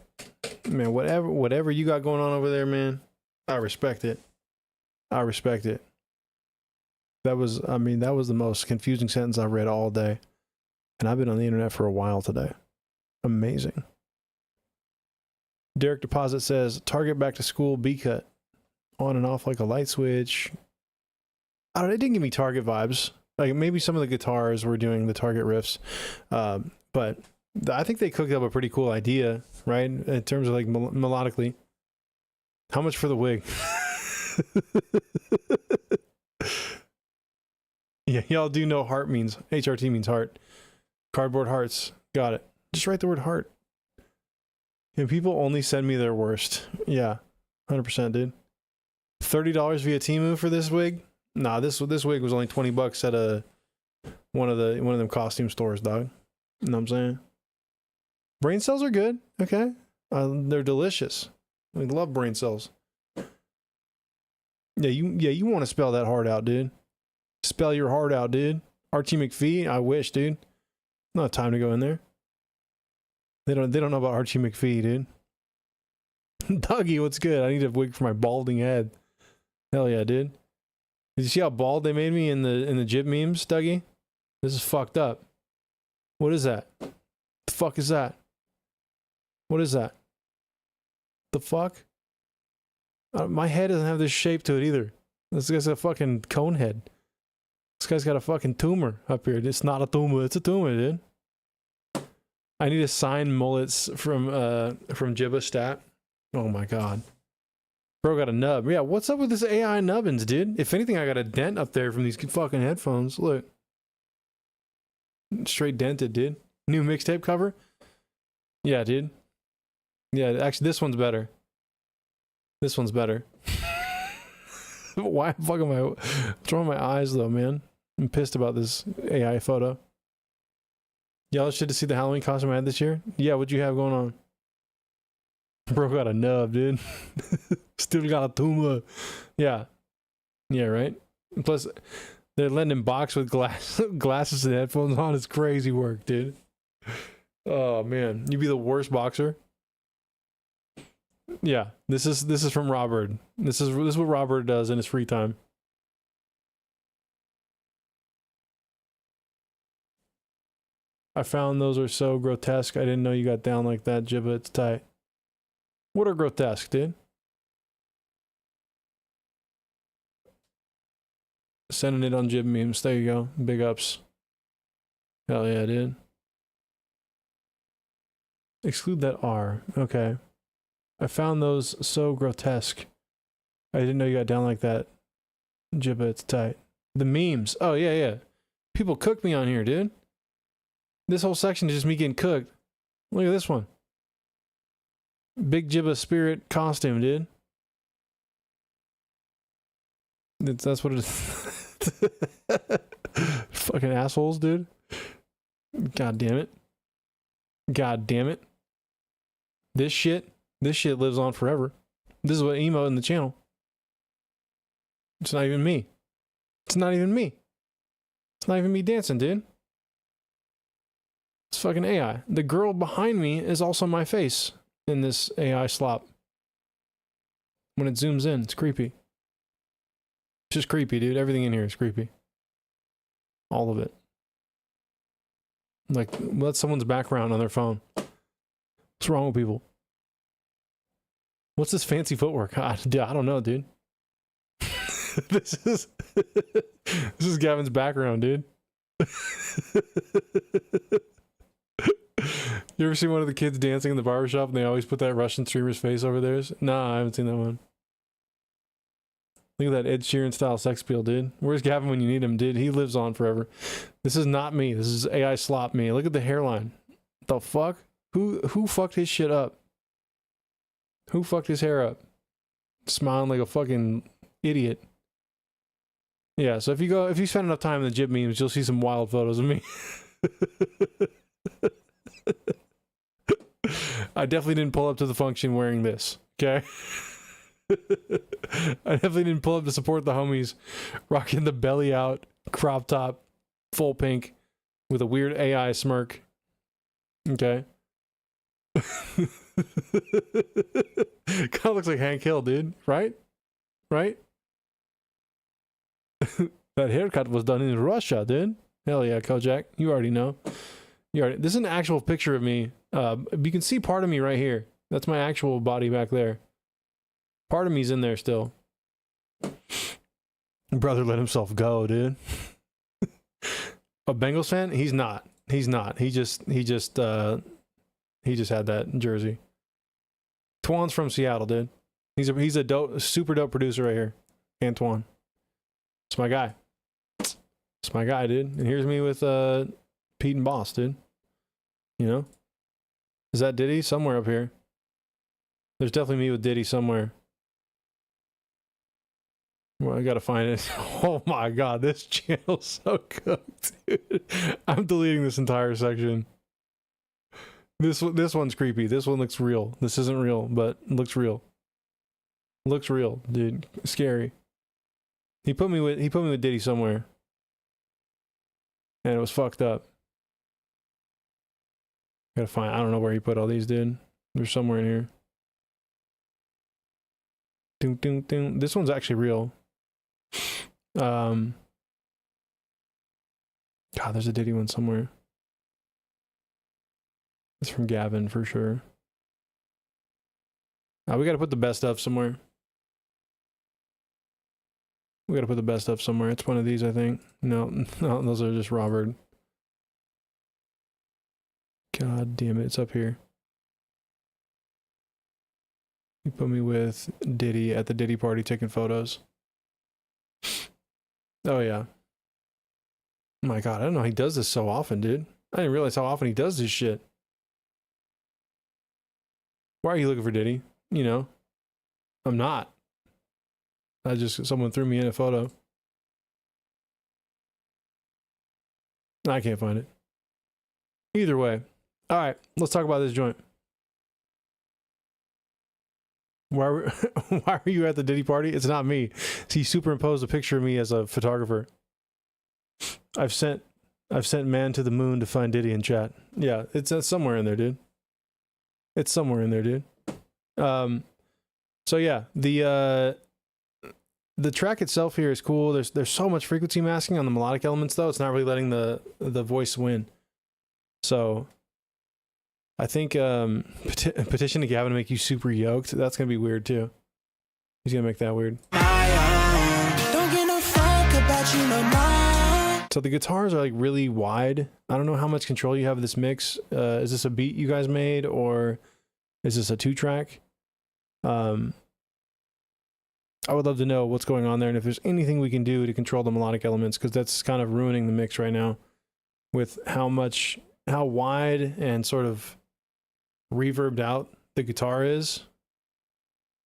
man. Whatever you got going on over there, man. I respect it. I respect it. That was the most confusing sentence I've read all day, and I've been on the internet for a while today. Amazing. Derek Deposit says, Target back to school B-cut. On and off like a light switch. I don't know, it didn't give me Target vibes. Like maybe some of the guitars were doing the Target riffs. But I think they cooked up a pretty cool idea, right? In terms of like melodically. How much for the wig? Yeah, y'all do know heart means, HRT means heart. Cardboard hearts. Got it. Just write the word heart. And people only send me their worst. Yeah, 100%, dude. $30 via Temu for this wig? Nah, this wig was only $20 at one of them costume stores, dog. You know what I'm saying? Brain cells are good, okay? They're delicious. I love brain cells. Yeah, you want to spell that heart out, dude. Spell your heart out, dude. Archie McPhee? I wish, dude. Not time to go in there. They don't know about Archie McPhee, dude. Dougie, what's good? I need a wig for my balding head. Hell yeah, dude. Did you see how bald they made me in the Jib memes, Dougie? This is fucked up. What is that? The fuck is that? What is that? The fuck? My head doesn't have this shape to it either. This guy's got a fucking cone head. This guy's got a fucking tumor up here. It's not a tumor. It's a tumor, dude. I need to sign mullets from Jibbah Stat. Oh my god. Bro got a nub. Yeah, what's up with this AI nubbins, dude? If anything, I got a dent up there from these fucking headphones. Look. Straight dented, dude. New mixtape cover? Yeah, dude. Yeah, actually, this one's better. This one's better. Why the fuck am I... What's wrong with my eyes, though, man? I'm pissed about this AI photo. Y'all should have seen the Halloween costume I had this year? Yeah, what'd you have going on? Bro got a nub, dude. Still got a tumor. Yeah. Yeah, right? Plus, they're letting him box with glasses and headphones on. It's crazy work, dude. Oh, man. You'd be the worst boxer. Yeah, this is from Robert. This is what Robert does in his free time. I found those are so grotesque. I didn't know you got down like that, Jibbah. It's tight. What are grotesque, dude? Sending it on Jib memes. There you go. Big ups. Hell yeah, dude. Exclude that R. Okay. I found those so grotesque. I didn't know you got down like that. Jibbah, it's tight. The memes. Oh, yeah, yeah. People cook me on here, dude. This whole section is just me getting cooked. Look at this one. Big Jibbah spirit costume, dude. That's what it is. Fucking assholes, dude. God damn it. God damn it. This shit lives on forever. This is what emo in the channel. It's not even me. It's not even me. It's not even me dancing, dude. It's fucking AI. The girl behind me is also my face in this AI slop. When it zooms in, it's creepy. It's just creepy, dude. Everything in here is creepy. All of it. Like, that's someone's background on their phone. What's wrong with people? What's this fancy footwork? I don't know, dude. This is Gavin's background, dude. You ever see one of the kids dancing in the barbershop and they always put that Russian streamer's face over theirs? Nah, I haven't seen that one. Look at that Ed Sheeran style sex appeal, dude. Where's Gavin when you need him, dude? He lives on forever. This is not me. This is AI slop me. Look at the hairline. The fuck? Who fucked his shit up? Who fucked his hair up? Smiling like a fucking idiot. Yeah, so if you spend enough time in the Jib memes, you'll see some wild photos of me. I definitely didn't pull up to the function wearing this, okay? I definitely didn't pull up to support the homies rocking the belly out, crop top, full pink, with a weird AI smirk. Okay? Kind of looks like Hank Hill, dude. Right? Right? That haircut was done in Russia, dude. Hell yeah, Kojak. You already know. This is an actual picture of me. You can see part of me right here. That's my actual body back there. Part of me's in there still. Brother let himself go, dude. A Bengals fan? He's not. He's not. He just had that jersey. Twan's from Seattle, dude. He's a dope, super dope producer right here. Antoine. It's my guy. It's my guy, dude. And here's me with Pete and Boss, dude. You know? Is that Diddy? Somewhere up here. There's definitely me with Diddy somewhere. Well, I gotta find it. Oh my god, this channel's so cooked, dude. I'm deleting this entire section. This one's creepy. This one looks real. This isn't real, but it looks real. Looks real, dude. Scary. He put me with Diddy somewhere. And it was fucked up. Gotta find. I don't know where he put all these, dude. They're somewhere in here. Doom, doom, doom. This one's actually real. God, there's a Diddy one somewhere. It's from Gavin for sure. We gotta put the best of somewhere. We gotta put the best of somewhere. It's one of these, I think. No, no, those are just Robert. God damn it, it's up here. You put me with Diddy at the Diddy party taking photos. Oh yeah. Oh my God, I don't know how he does this so often, dude. I didn't realize how often he does this shit. Why are you looking for Diddy? You know, I'm not. Someone threw me in a photo. I can't find it. Either way. All right, let's talk about this joint. Why were you at the Diddy party? It's not me. He superimposed a picture of me as a photographer. I've sent man to the moon to find Diddy in chat. Yeah, it's somewhere in there, dude. It's somewhere in there, dude. So yeah, the track itself here is cool. There's so much frequency masking on the melodic elements though. It's not really letting the voice win. So I think petition to Gavin to make you super yoked. That's gonna be weird too. He's gonna make that weird. Don't get no fuck about you no more. So the guitars are like really wide. I don't know how much control you have of this mix. Is this a beat you guys made or is this a 2-track? I would love to know what's going on there and if there's anything we can do to control the melodic elements, because that's kind of ruining the mix right now with how wide and sort of reverbed out the guitar is.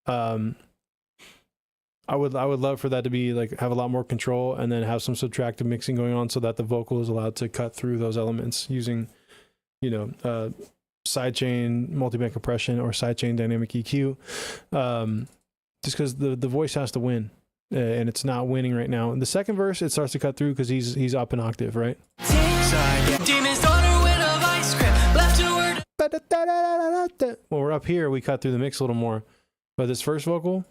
I would love for that to be like have a lot more control and then have some subtractive mixing going on so that the vocal is allowed to cut through those elements using, you know, sidechain multiband compression or sidechain dynamic EQ. Just because the voice has to win, and it's not winning right now. In the second verse, it starts to cut through because he's up an octave, right? When we're up here, we cut through the mix a little more. But this first vocal,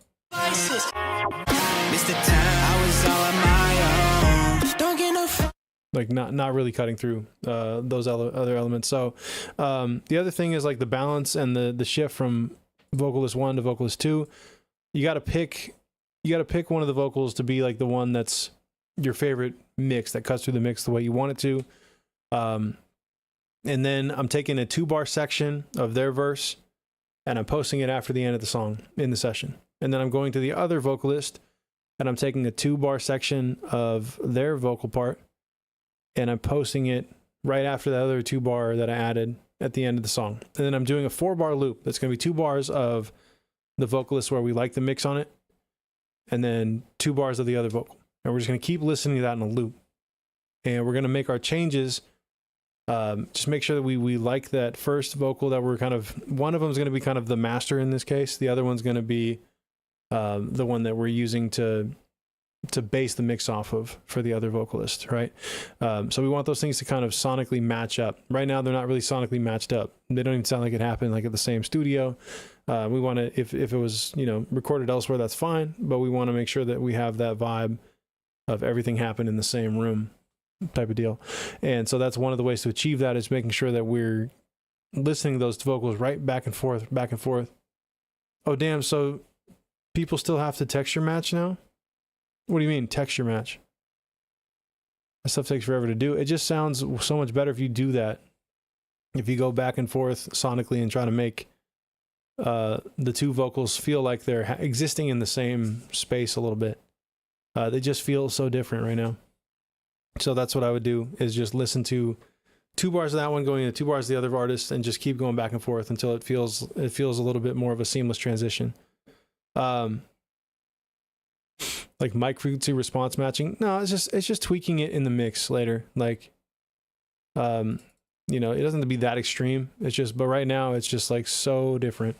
like not really cutting through those other elements. So the other thing is like the balance and the shift from vocalist 1 to vocalist 2. You got to pick one of the vocals to be like the one that's your favorite mix that cuts through the mix the way you want it to. And then I'm taking a 2-bar section of their verse and I'm posting it after the end of the song in the session. And then I'm going to the other vocalist and I'm taking a 2-bar section of their vocal part and I'm posting it right after the other 2-bar that I added at the end of the song. And then I'm doing a 4-bar loop. That's going to be 2 bars of the vocalist where we like the mix on it, and then 2 bars of the other vocal. And we're just going to keep listening to that in a loop. And we're going to make our changes. Just make sure that we like that first vocal that we're kind of, one of them is going to be kind of the master in this case. The other one's going to be the one that we're using to base the mix off of for the other vocalist, right? So we want those things to kind of sonically match up. Right now, they're not really sonically matched up. They don't even sound like it happened like at the same studio. We want to, if it was, you know, recorded elsewhere, that's fine. But we want to make sure that we have that vibe of everything happened in the same room type of deal. And so that's one of the ways to achieve that is making sure that we're listening to those vocals right back and forth, back and forth. Oh, damn. So people still have to texture match now? What do you mean texture match? That stuff takes forever to do. It just sounds so much better if you do that. If you go back and forth sonically and try to make the 2 vocals feel like they're existing in the same space a little bit. They just feel so different right now. So that's what I would do is just listen to 2 bars of that one going into 2 bars of the other artist and just keep going back and forth until it feels a little bit more of a seamless transition. Like mic frequency response matching. No, it's just tweaking it in the mix later. Like, you know, it doesn't have to be that extreme. It's just, but right now it's just like so different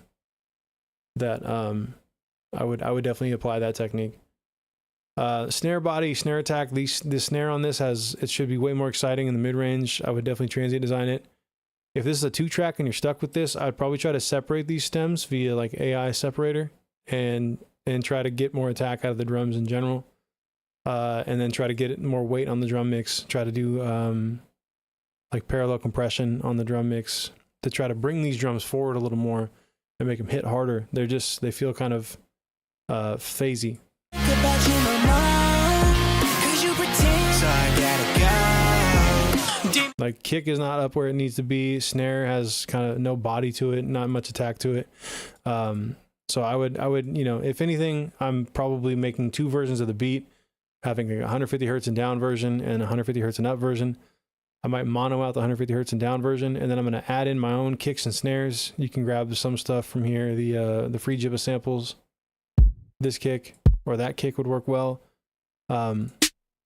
that I would definitely apply that technique. Snare body, snare attack. The snare on this it should be way more exciting in the mid range. I would definitely transient design it. If this is a 2-track and you're stuck with this, I'd probably try to separate these stems via like AI separator and try to get more attack out of the drums in general. And then try to get more weight on the drum mix. Try to do like parallel compression on the drum mix to try to bring these drums forward a little more and make them hit harder. They feel kind of phasey. Like kick is not up where it needs to be. Snare has kind of no body to it, not much attack to it. So I would, you know, if anything, I'm probably making 2 versions of the beat, having a 150 hertz and down version and a 150 hertz and up version. I might mono out the 150 hertz and down version, and then I'm going to add in my own kicks and snares. You can grab some stuff from here, the free Jibbah samples. This kick or that kick would work well. And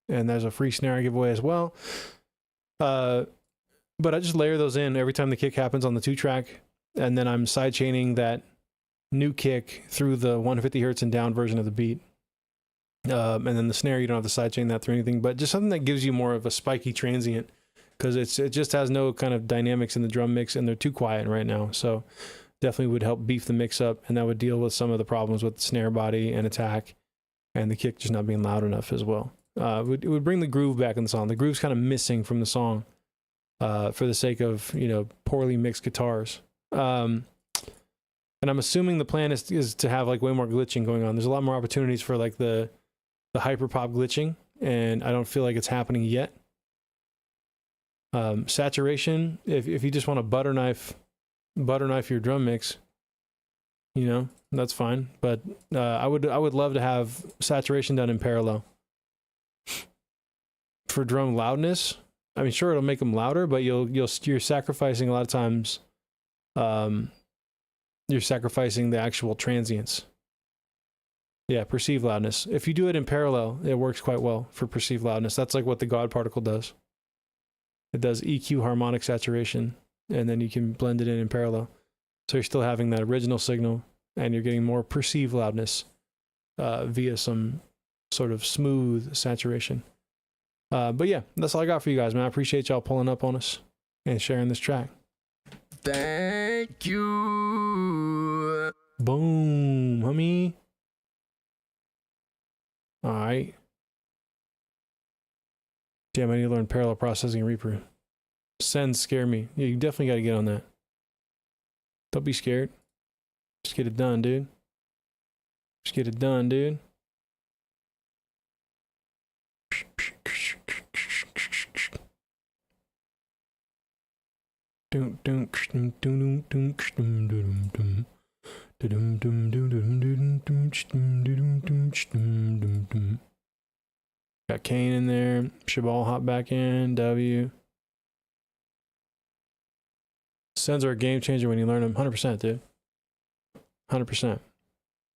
there's a free snare I give away as well. But I just layer those in every time the kick happens on the 2-track, and then I'm sidechaining that new kick through the 150 hertz and down version of the beat. And then the snare, you don't have to sidechain that through anything, but just something that gives you more of a spiky transient, because it just has no kind of dynamics in the drum mix, and they're too quiet right now. So definitely would help beef the mix up, and that would deal with some of the problems with the snare body and attack, and the kick just not being loud enough as well. It would bring the groove back in the song. The groove's kind of missing from the song for the sake of, you know, poorly mixed guitars. And I'm assuming the plan is to have like way more glitching going on. There's a lot more opportunities for like the hyperpop glitching, and I don't feel like it's happening yet. Saturation, if you just want to butter knife your drum mix, you know, that's fine. But I would love to have saturation done in parallel. For drum loudness, I mean, sure, it'll make them louder, but you're sacrificing a lot of times. You're sacrificing the actual transients. Yeah, perceived loudness. If you do it in parallel, it works quite well for perceived loudness. That's like what the God particle does. It does EQ harmonic saturation, and then you can blend it in parallel. So you're still having that original signal, and you're getting more perceived loudness via some sort of smooth saturation. But yeah, that's all I got for you guys, man. I appreciate y'all pulling up on us and sharing this track. Thank you. Boom, homie. All right. Damn, I need to learn parallel processing and Reaper. Sends scare me. Yeah, you definitely got to get on that. Don't be scared. Just get it done, dude. Just get it done, dude. Got Kane in there. Shabal hop back in. W. Sends are a game changer when you learn them. 100%, dude. 100%.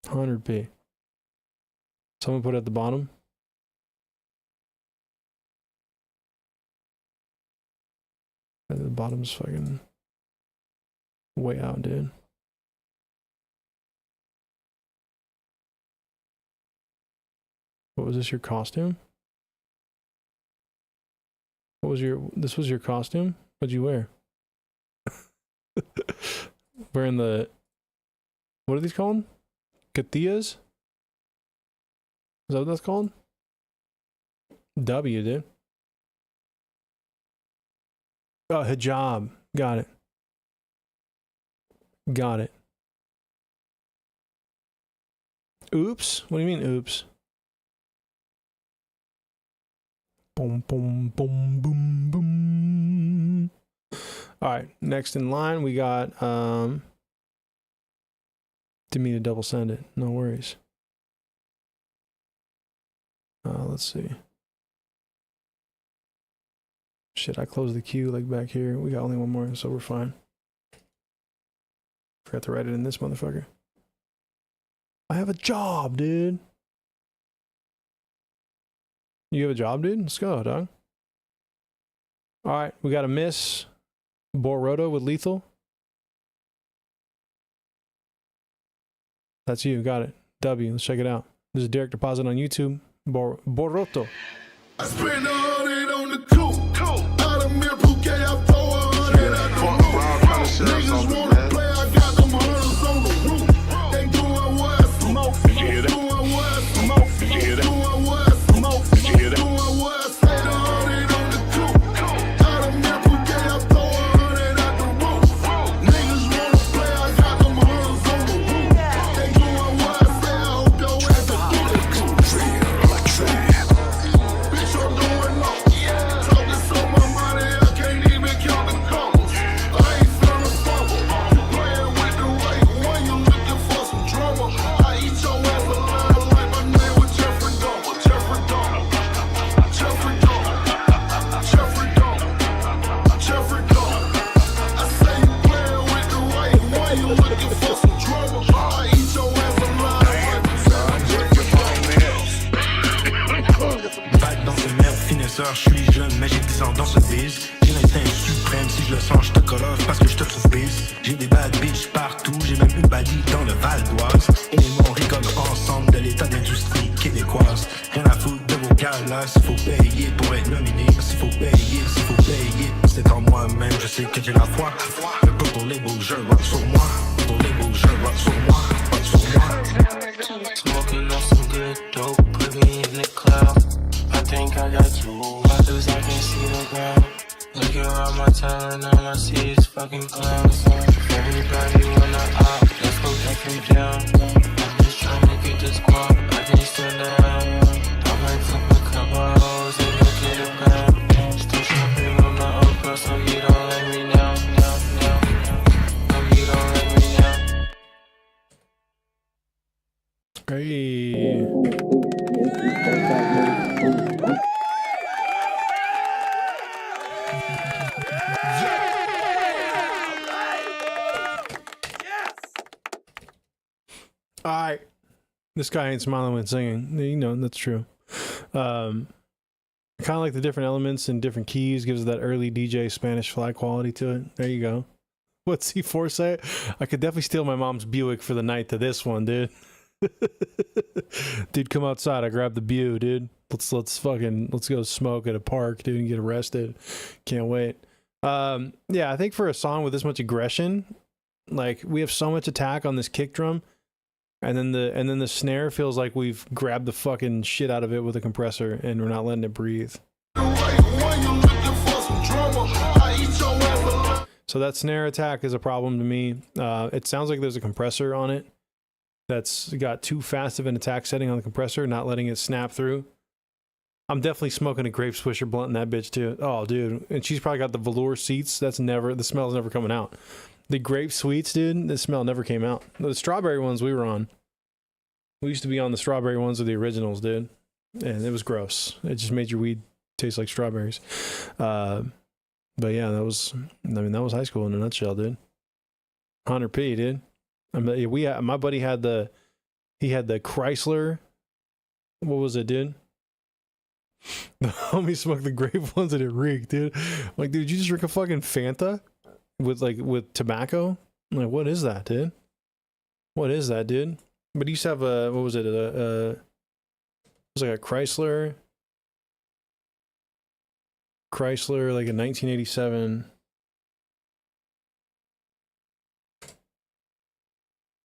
100p. Someone put it at the bottom. At the bottom's fucking way out, dude. What was this, your costume? What was this was your costume? What'd you wear? Wearing the, what are these called? Kathiyas? Is that what that's called? W, dude. Oh, hijab. Got it. Got it. Oops? What do you mean, oops? Boom, boom, boom, boom, boom. All right, next in line, we got, didn't mean to double send it. No worries. Let's see. Shit, I closed the queue like back here. We got only one more, so we're fine. Forgot to write it in this motherfucker. I have a job, dude. You have a job, dude? Let's go, dog. All right, we got a Miss Boroto with Lethal. That's you, got it. W, let's check it out. This is Derek Deposit on YouTube. Boroto. I spend all day on the coupe. Out of mere bouquet, I throw 100 at the roof. Niggas wanna play, I got them hunters on the roof. They doing what? Smoke. Doing what? Smoke. Doing what? Smoke. Doing what? Say the 100 on the coupe. Got them every day, I throw 100 at the roof. Niggas wanna play, I got them hunters on the roof. They doing what? Say I hope your ass is through the coupe. Bitch, I'm doing low. Talking so much money, I can't even count the dollars. I ain't finna fumble. You playing with the right one, you looking for some drama. I eat your ass alive like my name was Jeffrey Dahmer. Jeffrey Dahmer. Jeffrey Dahmer. Jeffrey Dahmer. Jeffrey Dahmer. I say you playing with the right one, you looking for some drama. I eat your ass alive like my name was Jeffrey Bac dans tes merdes, finesseur, je suis jeune, mais j'ai 10 ans dans ce biz. J'ai l'instinct suprême, si je le sens, je te colore parce que je te trouve biz. J'ai des bad bitches partout, j'ai même une baddie dans le Val d'Oise. Et les mots rigolent ensemble de l'état d'industrie québécoise. Rien à foutre de vos galas, s'il faut payer pour être nominé. S'il faut payer, c'est en moi-même, je sais que j'ai la foi. Le coup pour les beaux jeux, rock sur moi. Pour les beaux jeux, rock sur moi, rock sur moi. Smoking on some good dope, pretty in the cloud. I think I got two others, I can see the ground. Look around my town and all I see is fucking clowns. Everybody wanna out, let's go take them down. I'm just trying to get this guap, I can't stand down. I might flip a couple hoes and look at the ground. Still shopping with my old girl, so you don't let me down, down, down. No, you don't let me down. Hey. Alright. This guy ain't smiling when singing. You know, that's true. Kind of like the different elements and different keys gives it that early DJ Spanish fly quality to it. There you go. What's C4 say? I could definitely steal my mom's Buick for the night to this one, dude. Dude, come outside. I grabbed the Buick, dude. Let's go smoke at a park, dude, and get arrested. Can't wait. Yeah, I think for a song with this much aggression, like we have so much attack on this kick drum, and then the snare feels like we've grabbed the fucking shit out of it with a compressor and we're not letting it breathe. So that snare attack is a problem to me. It sounds like there's a compressor on it that's got too fast of an attack setting on the compressor, not letting it snap through. I'm definitely smoking a grape swisher blunt in that bitch too. Oh, dude. And she's probably got the velour seats. The smell's never coming out. The grape sweets, dude, the smell never came out. The strawberry ones we were on. We used to be on the strawberry ones of the originals, dude. And it was gross. It just made your weed taste like strawberries. But yeah, that was high school in a nutshell, dude. 100p, dude. I mean, my buddy had the Chrysler. What was it, dude? The homie smoked the grape ones and it reeked, dude. I'm like, dude, did you just drink a fucking Fanta with tobacco? I'm like, what is that, dude? What is that, dude? But he used to have a, what was it? It was like a Chrysler, like a 1987.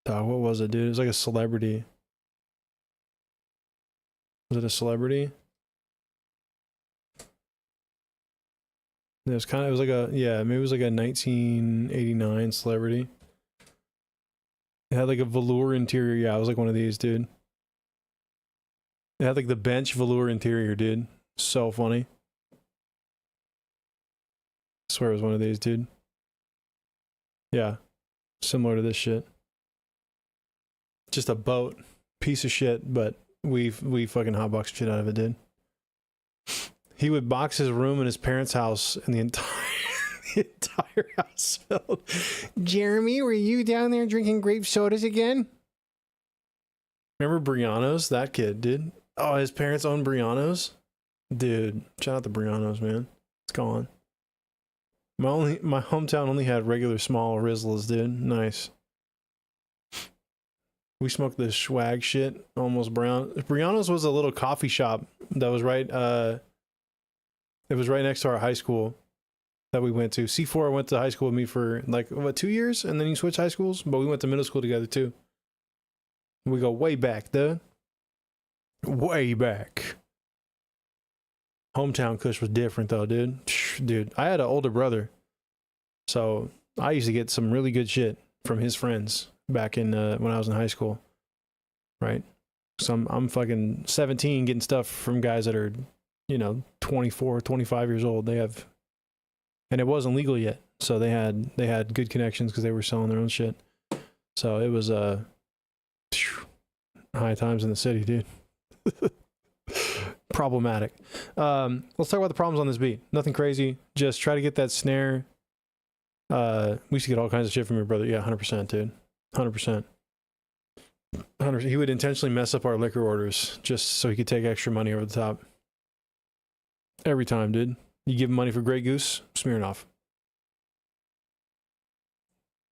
What was it, dude? It was like a celebrity. Was it a celebrity? It was like a, yeah, maybe it was like a 1989 celebrity. It had like a velour interior. Yeah, it was like one of these, dude. It had like the bench velour interior, dude. So funny. I swear it was one of these, dude. Yeah. Similar to this shit. Just a boat. Piece of shit, but we fucking hotboxed shit out of it, dude. He would box his room in his parents' house, and the entire house smelled. Jeremy, were you down there drinking grape sodas again? Remember Briano's? That kid, dude. Oh, his parents owned Briano's? Dude, shout out to Briano's, man. It's gone. My hometown only had regular small Rizlas, dude. Nice. We smoked the swag shit, almost brown. Briano's was a little coffee shop that was right, it was right next to our high school. that we went to. C4 went to high school with me for like, what, 2 years? And then you switch high schools? But we went to middle school together too. We go way back, dude. Way back. Hometown Kush was different though, dude. Dude, I had an older brother. So I used to get some really good shit from his friends back in when I was in high school. Right? So I'm fucking 17 getting stuff from guys that are, you know, 24, 25 years old. They have, and it wasn't legal yet. So they had good connections because they were selling their own shit. So it was high times in the city, dude. Problematic. Let's talk about the problems on this beat. Nothing crazy. Just try to get that snare. We used to get all kinds of shit from your brother. Yeah, 100%, dude. 100%. 100%. He would intentionally mess up our liquor orders just so he could take extra money over the top. Every time, dude. You give him money for Grey Goose, Smirnoff.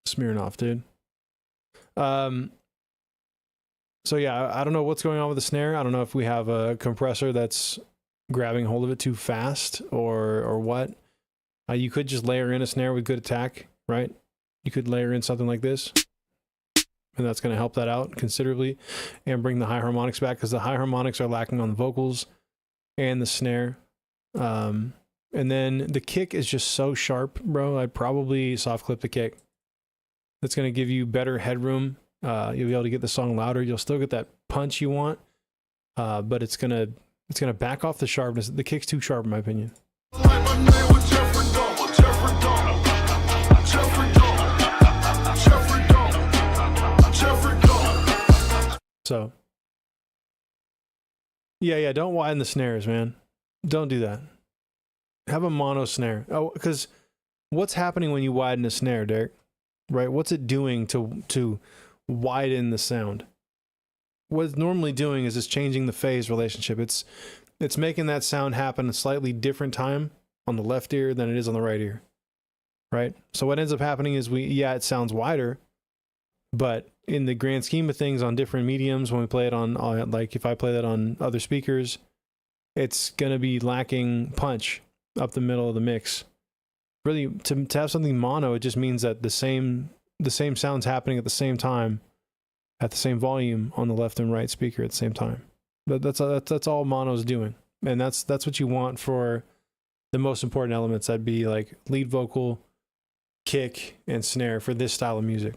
Smirnoff, dude. So yeah, I don't know what's going on with the snare. I don't know if we have a compressor that's grabbing hold of it too fast or what. You could just layer in a snare with good attack, right? You could layer in something like this, and that's going to help that out considerably and bring the high harmonics back, because the high harmonics are lacking on the vocals and the snare. And then the kick is just so sharp, bro. I'd probably soft clip the kick. That's going to give you better headroom. You'll be able to get the song louder. You'll still get that punch you want, but it's gonna back off the sharpness. The kick's too sharp, in my opinion. So, yeah, don't widen the snares, man. Don't do that. Have a mono snare. Oh, because what's happening when you widen a snare, Derek? Right? What's it doing to widen the sound? What it's normally doing is it's changing the phase relationship. It's making that sound happen a slightly different time on the left ear than it is on the right ear, right? So what ends up happening is it sounds wider, but in the grand scheme of things on different mediums, when we play it on like if I play that on other speakers, it's gonna be lacking punch up the middle of the mix. Really, to have something mono, it just means that the same sound's happening at the same time, at the same volume on the left and right speaker at the same time. That's all mono's doing, and that's what you want for the most important elements. That'd be like lead vocal, kick, and snare for this style of music.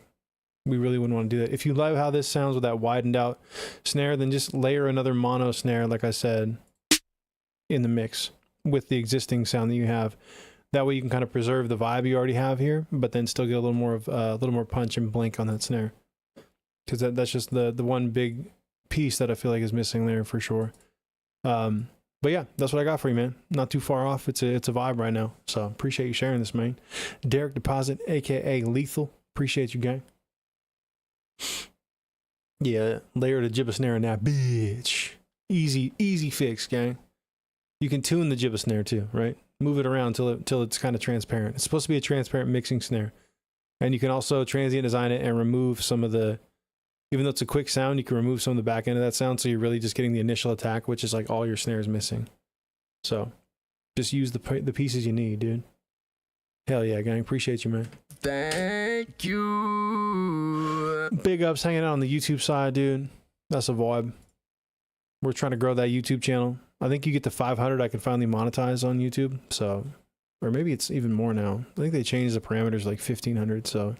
We really wouldn't want to do that. If you love how this sounds with that widened out snare, then just layer another mono snare, like I said, in the mix with the existing sound that you have. That way you can kind of preserve the vibe you already have here, but then still get a little more punch and blink on that snare. Because that's just the one big piece that I feel like is missing there for sure. But yeah, that's what I got for you, man. Not too far off. It's a vibe right now. So appreciate you sharing this, man. Derek Deposit, aka Lethal. Appreciate you, gang. Yeah, layer the Jibbah snare in that bitch. Easy fix, gang. You can tune the Jibbah snare too, right? Move it around till it's kind of transparent. It's supposed to be a transparent mixing snare. And you can also transient design it and remove some of the, even though it's a quick sound, you can remove some of the back end of that sound, so you're really just getting the initial attack, which is like all your snares missing. So just use the pieces you need, dude. Hell yeah, gang. Appreciate you, man. Thank you. Big ups hanging out on the YouTube side, dude. That's a vibe. We're trying to grow that YouTube channel. I think you get to 500, I can finally monetize on YouTube. So, or maybe it's even more now. I think they changed the parameters like 1500. So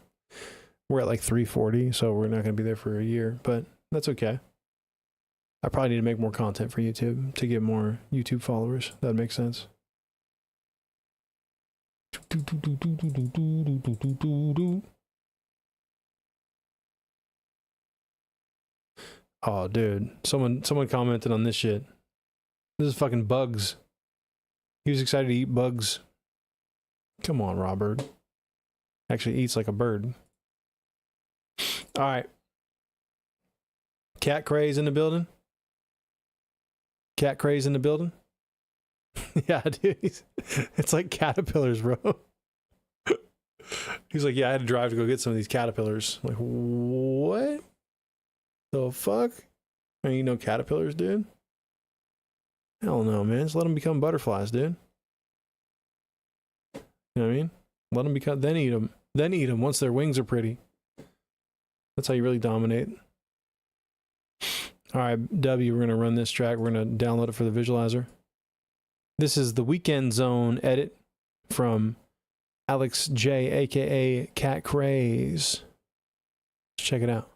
we're at like 340. So we're not going to be there for a year, but that's okay. I probably need to make more content for YouTube to get more YouTube followers. That makes sense. Oh, dude. Someone commented on this shit. This is fucking bugs. He was excited to eat bugs. Come on, Robert. Actually eats like a bird. All right. Cat craze in the building. Cat craze in the building. Yeah, dude. It's like caterpillars, bro. He's like, yeah, I had to drive to go get some of these caterpillars. I'm like, what the fuck? Ain't no caterpillars, dude. Hell no, man. Just let them become butterflies, dude. You know what I mean? Let them become, then eat them. Then eat them once their wings are pretty. That's how you really dominate. All right, W, we're going to run this track. We're going to download it for the visualizer. This is the Weekend Zone edit from Alex J, a.k.a. Cat Craze. Let's check it out.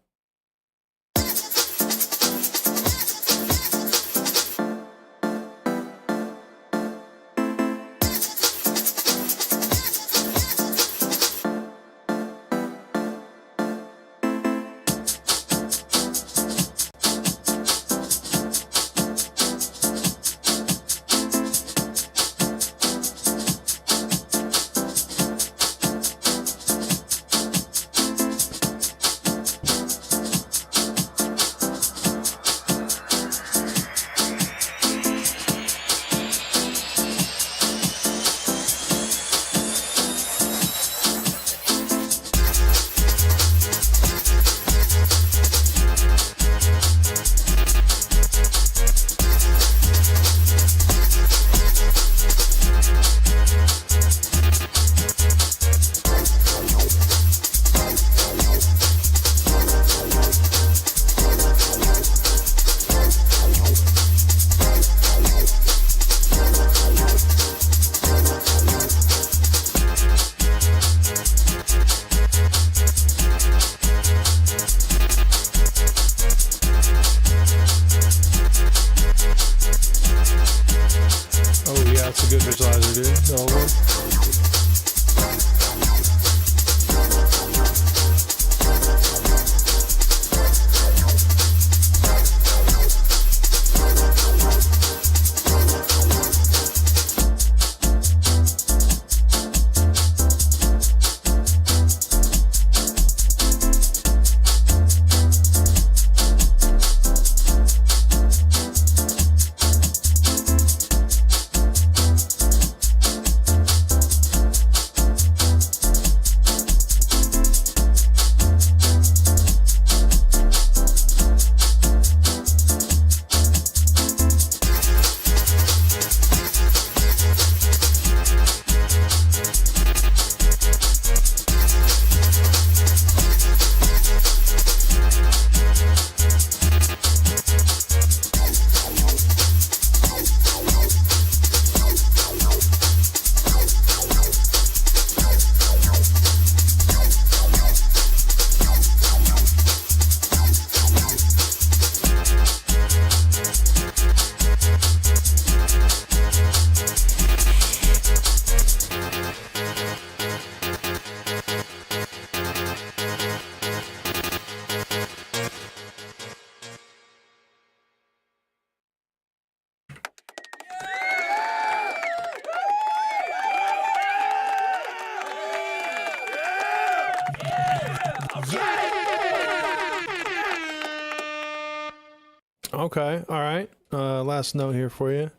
Okay, all right. Last note here for you.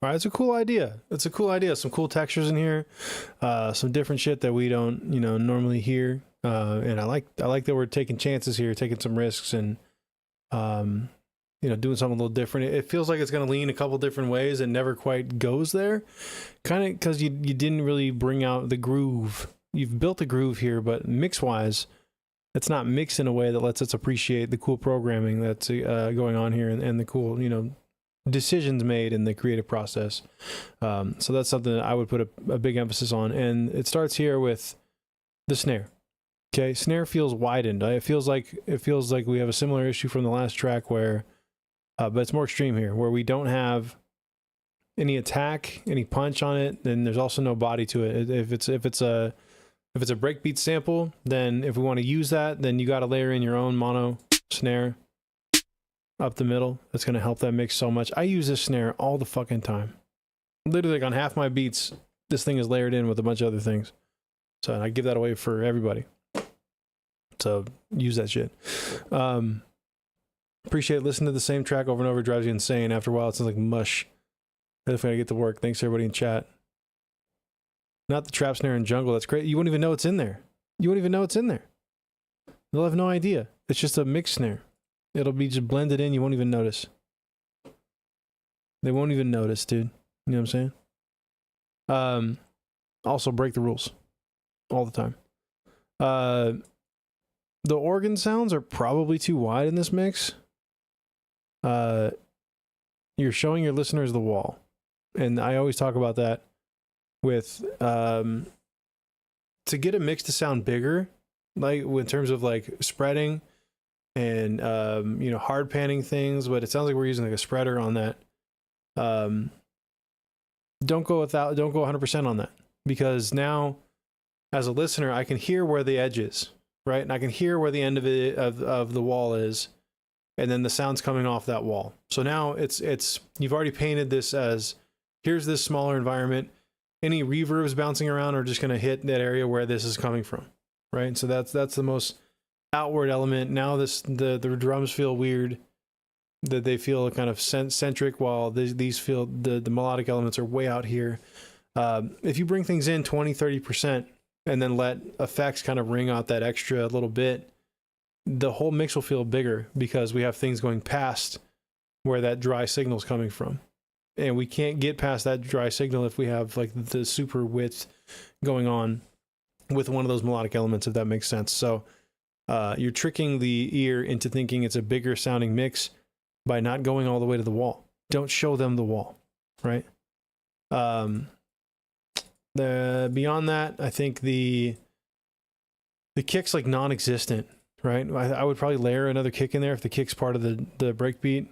All right, it's a cool idea. It's a cool idea. Some cool textures in here, some different shit that we don't, normally hear. And I like that we're taking chances here, taking some risks, and doing something a little different. It feels like it's going to lean a couple different ways and never quite goes there. Kind of because you didn't really bring out the groove. You've built a groove here, but mix-wise, it's not mixed in a way that lets us appreciate the cool programming that's going on here and the cool, decisions made in the creative process. So that's something that I would put a big emphasis on. And it starts here with the snare. Okay, snare feels widened. It feels like we have a similar issue from the last track where, but it's more extreme here, where we don't have any attack, any punch on it. Then there's also no body to it. If it's a breakbeat sample, then if we want to use that, then you got to layer in your own mono snare up the middle. That's going to help that mix so much. I use this snare all the fucking time. Literally, like on half my beats, this thing is layered in with a bunch of other things. So I give that away for everybody. So use that shit. Appreciate listening to the same track over and over. It drives you insane. After a while, it sounds like mush. If I get to work. Thanks everybody in chat. Not the trap snare and jungle. That's great. You won't even know it's in there. You won't even know it's in there. They'll have no idea. It's just a mix snare. It'll be just blended in. You won't even notice. They won't even notice, dude. You know what I'm saying? Also break the rules all the time. The organ sounds are probably too wide in this mix. You're showing your listeners the wall. And I always talk about that with, to get a mix to sound bigger, like in terms of like spreading and, hard panning things, but it sounds like we're using like a spreader on that. Don't go 100% on that, because now as a listener, I can hear where the edge is, right? And I can hear where the end of it, of the wall is. And then the sound's coming off that wall. So now it's you've already painted this as, here's this smaller environment. Any reverbs bouncing around are just going to hit that area where this is coming from, right? So that's the most outward element. Now the drums feel weird, that they feel kind of centric, while these feel the melodic elements are way out here. If you bring things in 20-30% and then let effects kind of ring out that extra little bit, the whole mix will feel bigger, because we have things going past where that dry signal is coming from. And we can't get past that dry signal if we have like the super width going on with one of those melodic elements, if that makes sense. So you're tricking the ear into thinking it's a bigger sounding mix by not going all the way to the wall. Don't show them the wall, right? Beyond that, I think the kick's like non-existent, right? I would probably layer another kick in there if the kick's part of the breakbeat.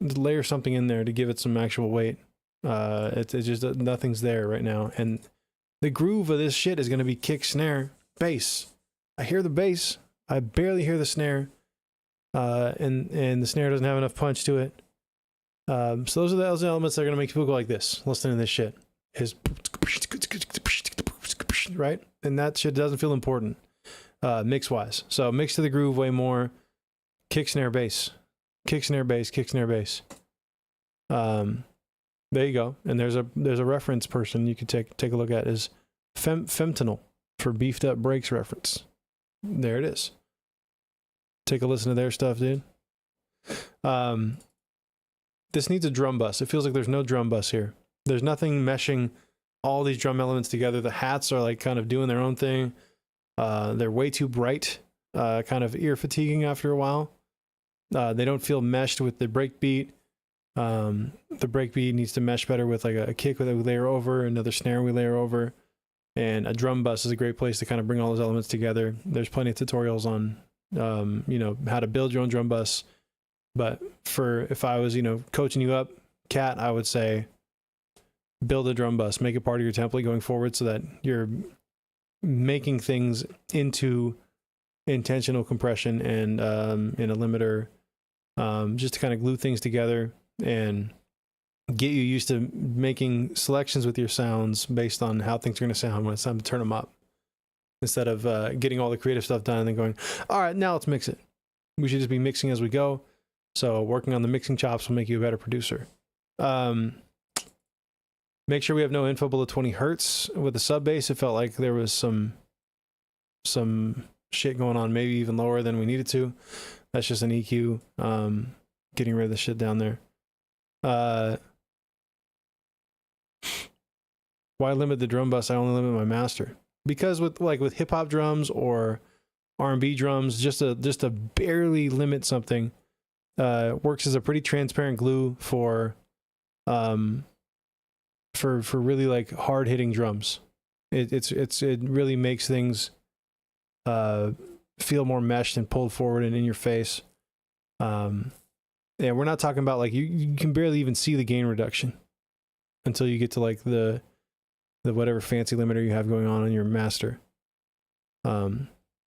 Layer something in there to give it some actual weight. It's just nothing's there right now. And the groove of this shit is going to be kick, snare, bass. I hear the bass. I barely hear the snare. And the snare doesn't have enough punch to it. So those are the elements that are going to make people go like this, listening to this shit. Is right? And that shit doesn't feel important, mix-wise. So mix to the groove way more. Kick, snare, bass. Kick, snare, bass, kick, snare, bass. There you go. And there's a reference person you could take a look at, is Femtonal for Beefed Up Breaks reference. There it is. Take a listen to their stuff, dude. This needs a drum bus. It feels like there's no drum bus here. There's nothing meshing all these drum elements together. The hats are like kind of doing their own thing. They're way too bright, kind of ear fatiguing after a while. They don't feel meshed with the breakbeat. The breakbeat needs to mesh better with like a kick that we layer over, another snare we layer over, and a drum bus is a great place to kind of bring all those elements together. There's plenty of tutorials on, how to build your own drum bus. But if I was, coaching you up, Kat, I would say build a drum bus, make it part of your template going forward, so that you're making things into intentional compression and in a limiter, just to kind of glue things together and get you used to making selections with your sounds based on how things are going to sound when it's time to turn them up, instead of getting all the creative stuff done and then going, all right, now let's mix it. We should just be mixing as we go. So working on the mixing chops will make you a better producer. Make sure we have no info below 20 hertz with the sub bass. It felt like there was some shit going on, maybe even lower than we needed to. That's just an EQ, getting rid of the shit down there. Why limit the drum bus? I only limit my master, because with hip hop drums or R&B drums, just to barely limit something, works as a pretty transparent glue for really like hard hitting drums. It really makes things feel more meshed and pulled forward and in your face. Yeah, we're not talking about like you can barely even see the gain reduction until you get to like the whatever fancy limiter you have going on your master. But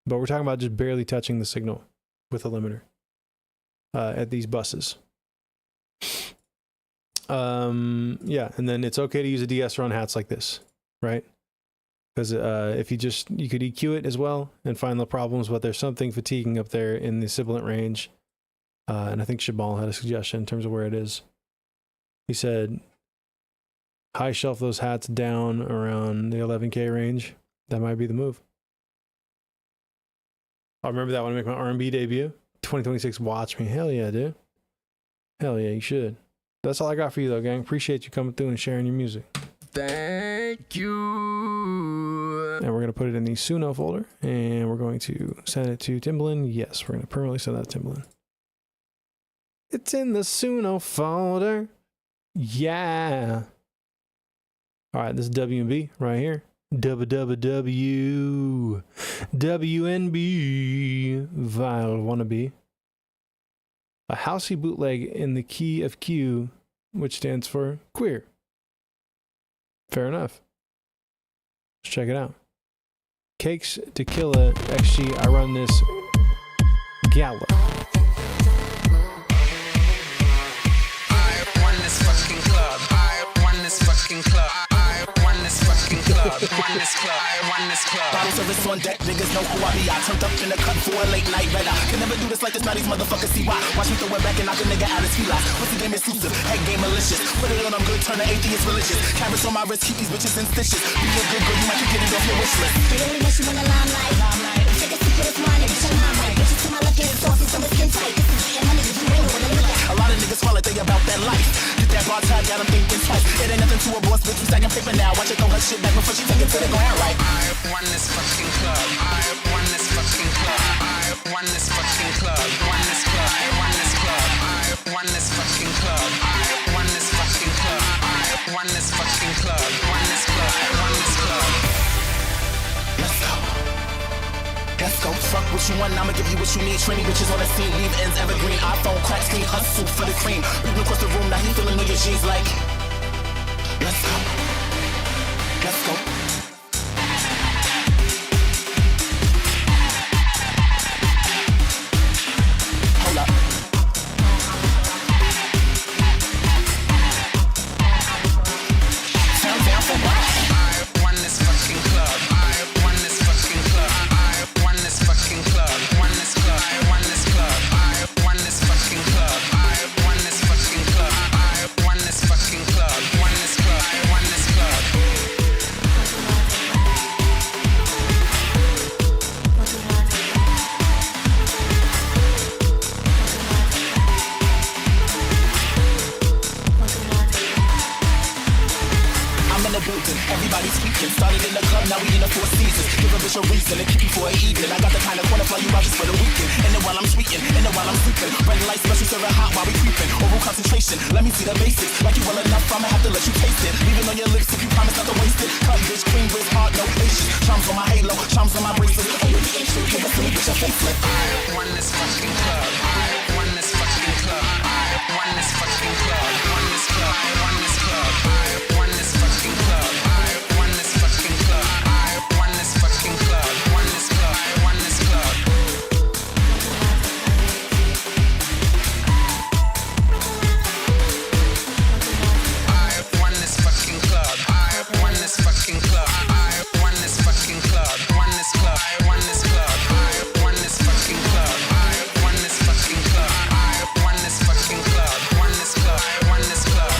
we're talking about just barely touching the signal with a limiter at these buses. Yeah, and then it's okay to use a de-esser on hats like this, right? Because if you could EQ it as well and find the problems, but there's something fatiguing up there in the sibilant range. And I think Shabal had a suggestion in terms of where it is. He said, high shelf those hats down around the 11K range. That might be the move. I'll remember that when I make my R&B debut. 2026, watch me. Hell yeah, dude. Hell yeah, you should. That's all I got for you though, gang. Appreciate you coming through and sharing your music. Dang. like you. And we're going to put it in the Suno folder, and we're going to send it to Timbaland. Yes, we're going to permanently send that to Timbaland. It's in the Suno folder. Yeah. All right, this is W&B right here. WWW. WNB. Vile wannabe. A housey bootleg in the key of Q, which stands for queer. Fair enough. Let's check it out. Cakes, Tequila, XG, I run this gala. I run this fucking club. I run this fucking club. I run this fucking club. Run this club. I run this club. Bottle service on deck, niggas know who I be. I turned up in the cut for a late night red eye. Can never do this like this, now these motherfuckers see why. Watch me throw it back and knock a nigga out his feline. Pussy game exclusive, head game malicious. Put it on, I'm good, turn the atheist religious. Cameras on my wrist, keep these bitches in stitches. Be a good girl, you might get it off your wish list. They only miss you in the limelight. Take a sip of this wine and get your mind right. Bitches to my left, get saucy, so it's skin tight. This is shit, my niggas, you ain't know what they look like. A lot of niggas swallow, they about that life. Get that bar tag, got them thinking twice. It ain't nothing to a boss, bitch, you stacking paper now. Watch her throw her shit back before she take it to the ground, right? I run this fucking club. I run this fucking club. I run this fucking club. Run this club. I run this club. I run this fucking club. I run this fucking club. I run this fucking club. Run this club. I run this club. Let's go. Let's go. Fuck what you want, I'ma give you what you need. Trini bitches on the scene, leave ends evergreen. iPhone crack screen, hustle for the cream. People across the room, now he feeling nigga G's like. Let's go. Let's go. Hold up. Turn down for what? I run this fucking club. I run this fucking club. I run this fucking club. Run this club. I run this club. I run this fucking club. I run this fucking club. I run this fucking club. Run this club. I run this club. I'm in the building, everybody's speaking. Started in the club, now we in the Four Seasons. Give a bitch a reason and keep you for an evening. I got the kind of corner fly you out just for the weekend. And then while I'm tweeting, and then while I'm sleeping. Red light special, serving hot while we creeping. Oral concentration, let me see the basics. Like you well enough, I'ma have to let you taste it. Leaving on your lips if you promise not to waste it. Cut bitch, clean wrist, hard, no patience. Charms on my halo, charms on my bracelet. Oh, you ain't shit, give a silly bitch a facelift. I run this fucking club. I run this fucking club. I run this fucking club. Run this club. I run this club. I run this fucking club. I run this fucking club. I run this fucking club. Run this club. I run this club. I run this fucking club. I run this fucking club. I run this fucking club. Run this club. I run this club. I run this fucking club. I run this fucking club. I run this fucking club. Run this club. I run this club.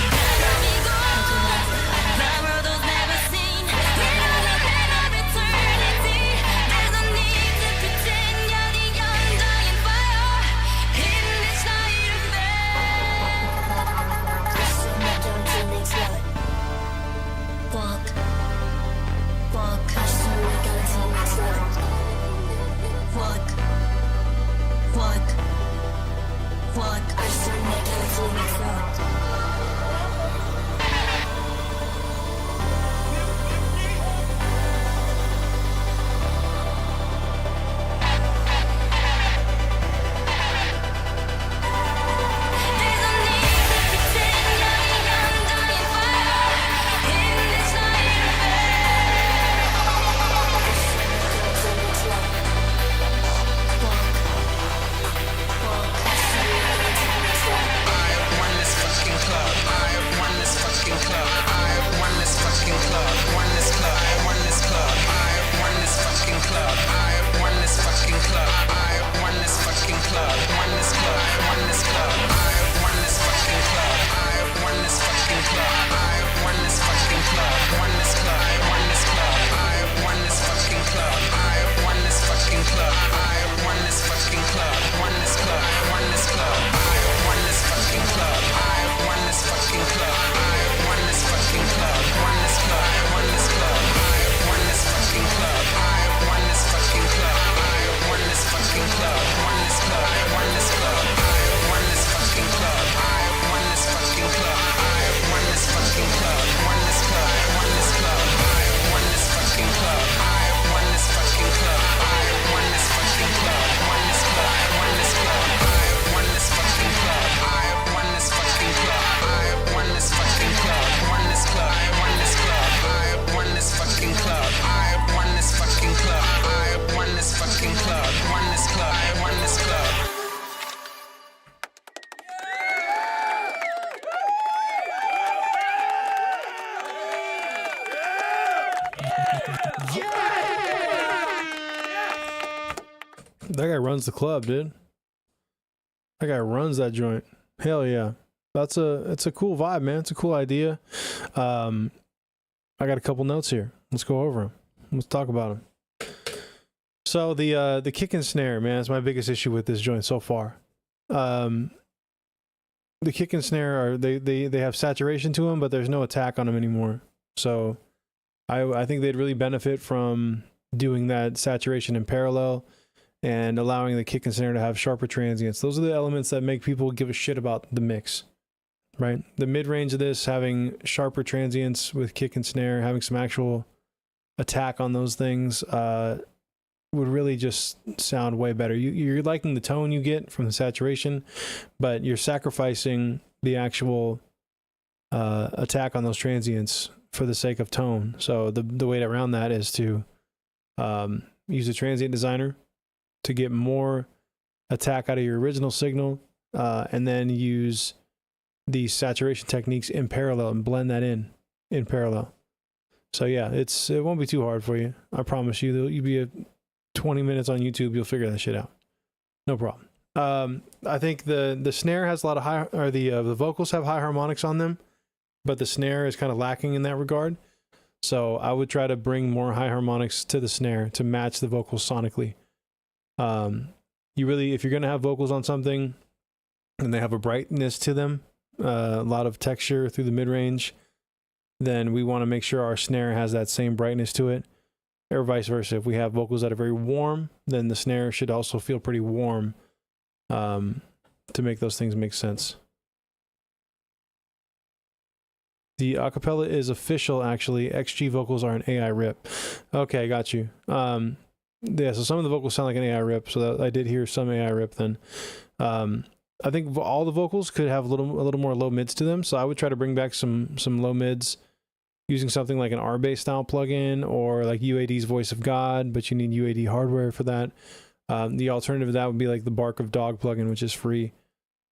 That guy runs the club, dude. That guy runs that joint. Hell yeah. It's a cool vibe, man. It's a cool idea. I got a couple notes here. Let's go over them. Let's talk about them. So the kick and snare, man, is my biggest issue with this joint so far. The kick and snare are they have saturation to them, but there's no attack on them anymore. So I think they'd really benefit from doing that saturation in parallel and allowing the kick and snare to have sharper transients. Those are the elements that make people give a shit about the mix, right? The mid-range of this, having sharper transients with kick and snare, having some actual attack on those things, would really just sound way better. You're liking the tone you get from the saturation, but you're sacrificing the actual attack on those transients for the sake of tone. So the way around that is to use a transient designer to get more attack out of your original signal, and then use the saturation techniques in parallel and blend that in parallel. So yeah, it won't be too hard for you. I promise you. You'll be 20 minutes on YouTube, you'll figure that shit out. No problem. I think the snare has a lot of high, or the vocals have high harmonics on them, but the snare is kind of lacking in that regard. So I would try to bring more high harmonics to the snare to match the vocals sonically. If you're going to have vocals on something and they have a brightness to them, a lot of texture through the mid-range, then we want to make sure our snare has that same brightness to it, or vice versa. If we have vocals that are very warm, then the snare should also feel pretty warm, to make those things make sense. The acapella is official, actually. XG vocals are an AI rip. Okay, got you. Yeah, so some of the vocals sound like an AI rip, so I did hear some AI rip then. I think all the vocals could have a little more low mids to them, so I would try to bring back some low mids using something like an R-Bass style plugin, or like UAD's Voice of God, but you need UAD hardware for that. The alternative to that would be like the Bark of Dog plugin, which is free.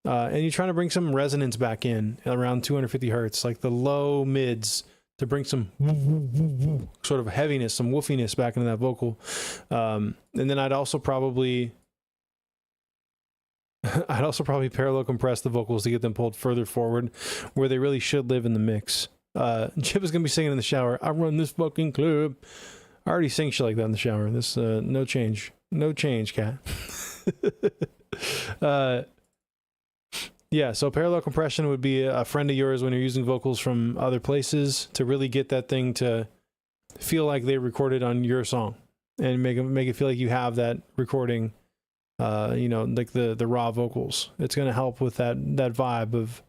And you're trying to bring some resonance back in around 250 hertz, like the low mids, to bring some sort of heaviness, some woofiness back into that vocal. And then I'd also probably parallel compress the vocals to get them pulled further forward where they really should live in the mix. Jibbah's gonna be singing in the shower. I run this fucking club. I already sing shit like that in the shower. This no change, cat. Yeah, so parallel compression would be a friend of yours when you're using vocals from other places to really get that thing to feel like they recorded on your song, and make it feel like you have that recording, like the raw vocals. It's going to help with that vibe of,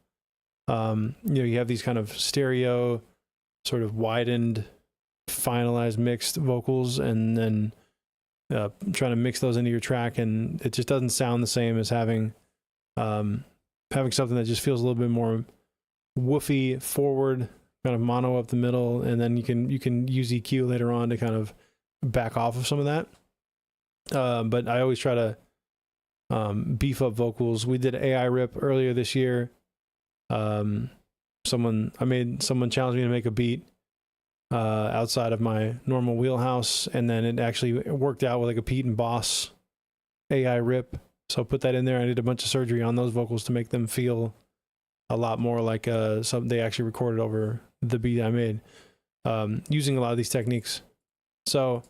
you have these kind of stereo, sort of widened, finalized, mixed vocals, and then trying to mix those into your track, and it just doesn't sound the same as having something that just feels a little bit more woofy forward, kind of mono up the middle, and then you can use EQ later on to kind of back off of some of that. But I always try to beef up vocals. We did AI rip earlier this year. Someone challenged me to make a beat outside of my normal wheelhouse, and then it actually worked out with like a Pete and Boss AI rip. So I put that in there. I did a bunch of surgery on those vocals to make them feel a lot more like something they actually recorded over the beat I made, using a lot of these techniques. So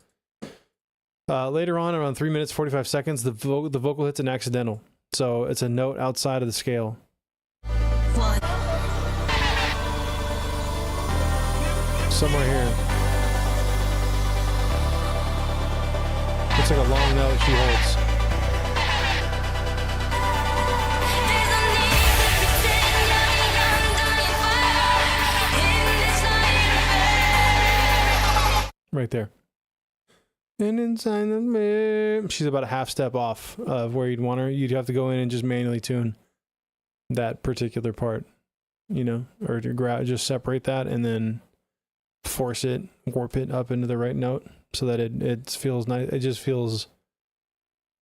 later on, around 3 minutes 45 seconds, the vocal hits an accidental. So it's a note outside of the scale. Somewhere here. Looks like a long note she holds. Right there. And inside the me, she's about a half step off of where you'd want her. You'd have to go in and just manually tune that particular part, or to just separate that and then force it, warp it up into the right note so that it feels nice. It just feels,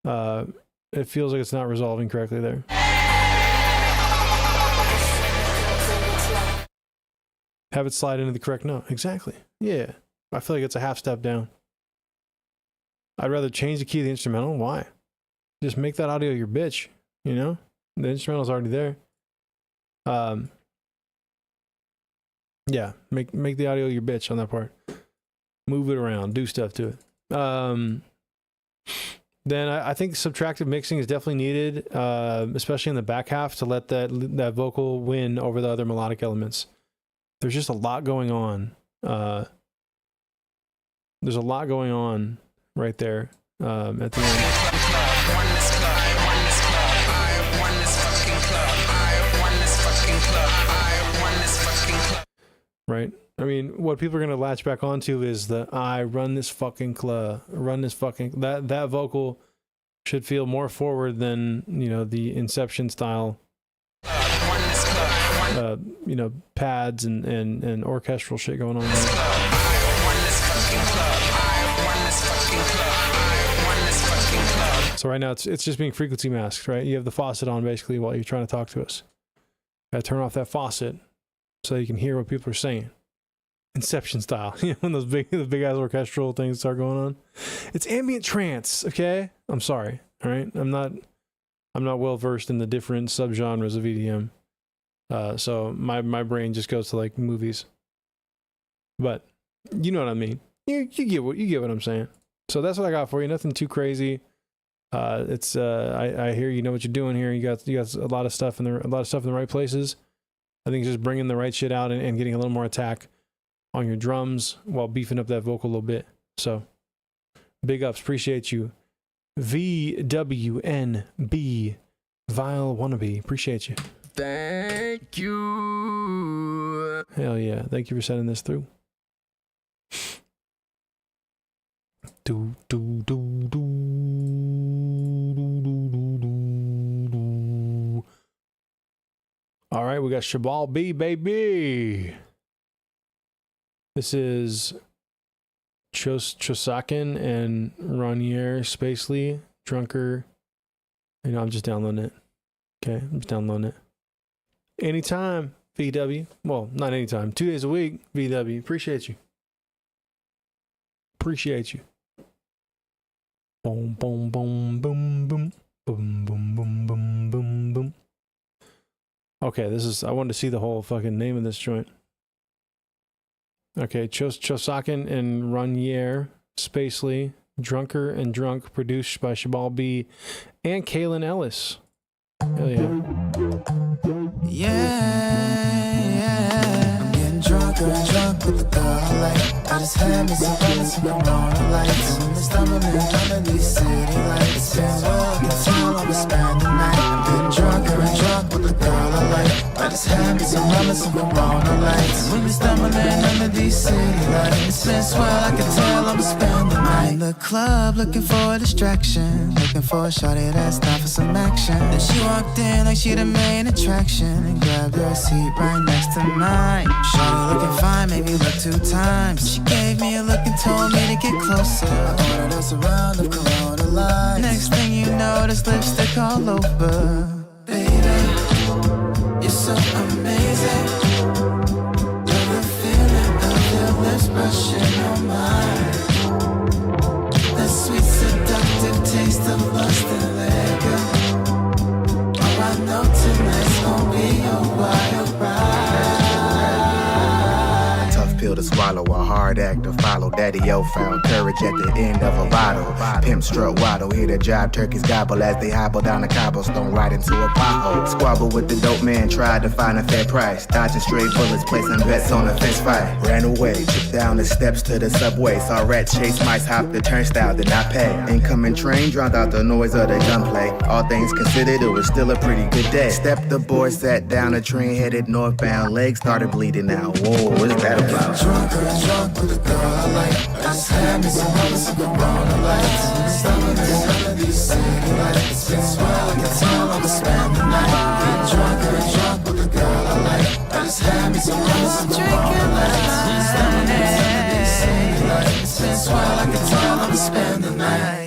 it feels like it's not resolving correctly there. Have it slide into the correct note. Exactly. Yeah. I feel like it's a half step down. I'd rather change the key of the instrumental. Why? just make that audio your bitch. You know, the instrumental's already there. Yeah, make the audio your bitch on that part. Move it around, do stuff to it. Then I think subtractive mixing is definitely needed, especially in the back half, to let that vocal win over the other melodic elements. There's just a lot going on. There's a lot going on right there at the end. Right? I mean, what people are going to latch back onto is the I run this fucking club, that vocal should feel more forward than, you know, the Inception style, you know, pads and orchestral shit going on there. So right now it's just being frequency masked, right? You have the faucet on basically while you're trying to talk to us. Gotta turn off that faucet so you can hear what people are saying. Inception style. You know, when those big ass orchestral things start going on. It's ambient trance, okay? I'm sorry. All right? I'm not well versed in the different subgenres of EDM. So my brain just goes to like movies. But you know what I mean. You get what I'm saying. So that's what I got for you. Nothing too crazy. It's I hear you know what you're doing here. You got a lot of stuff in the right places. I think just bringing the right shit out and getting a little more attack on your drums while beefing up that vocal a little bit. So big ups, appreciate you. VWNB Vile Wannabe, appreciate you. Thank you. Hell yeah, thank you for sending this through. Do do do do do do do do. All right, we got Shabal B, baby. This is Chosakin and Ranier Spacely, Drunker. You know, I'm just downloading it. Okay, I'm just downloading it. Anytime, VW. Well, not anytime. 2 days a week, VW. Appreciate you. Appreciate you. Boom, boom, boom, boom, boom. Boom, boom, boom, boom, boom, boom. Okay, I wanted to see the whole fucking name of this joint. Okay, Chosakin and Ranier Spacely, Drunker and Drunk, produced by Shabal B and Kaylin Ellis. Hell yeah. Yeah, I'm getting drunker and drunk with the girl I like. I just had me some brothers and Corona lights. And we're stumbling under these city lights. And well, I can tell I'm spending the night. I'm getting drunker and drunk with the girl I like. I just had me some brothers and Corona lights. And we're stumbling under these city lights. It's been swell, I can tell I'm spending the night. In the club, looking for a distraction. Looking for a shorty that's down for some action. Then she walked in like she the main attraction and grabbed her seat right next to mine. Shorty looking fine, maybe look 2 times. She gave me a look and told me to get closer. I ordered us a round of Corona lights. Next thing you know, there's lipstick all over. Baby, you're so amazing. Love the feeling of your lips brushing on mine. The sweet seductive taste of lust and liquor. Oh, I know tonight's gonna be a wild ride. Tough pill to swallow, a hard act to follow. Daddy-o found courage at the end of a bottle. Pimp strut waddle, hear the jive turkeys gobble as they hobble down the cobblestone right into a pothole. Squabble with the dope man, tried to find a fair price. Dodging stray bullets, placing bets on a fist fight. Ran away, took down the steps to the subway. Saw rats chase mice, hop the turnstile, did not pay. Incoming train drowned out the noise of the gunplay. All things considered, it was still a pretty good day. Stepped the boy, sat down, the train headed northbound. Legs started bleeding out. Whoa, what's that about? Drunker and drunk with the girl I like. I just had me some brothers and Corona lights. Stumbling under these city lights. It's been swell, I can tell I'm spend the night. Getting drunker and drunk with the girl I like. I just had me some brothers and Corona lights. Stumbling under these city lights. It's been swell, I can tell I'm spend the night.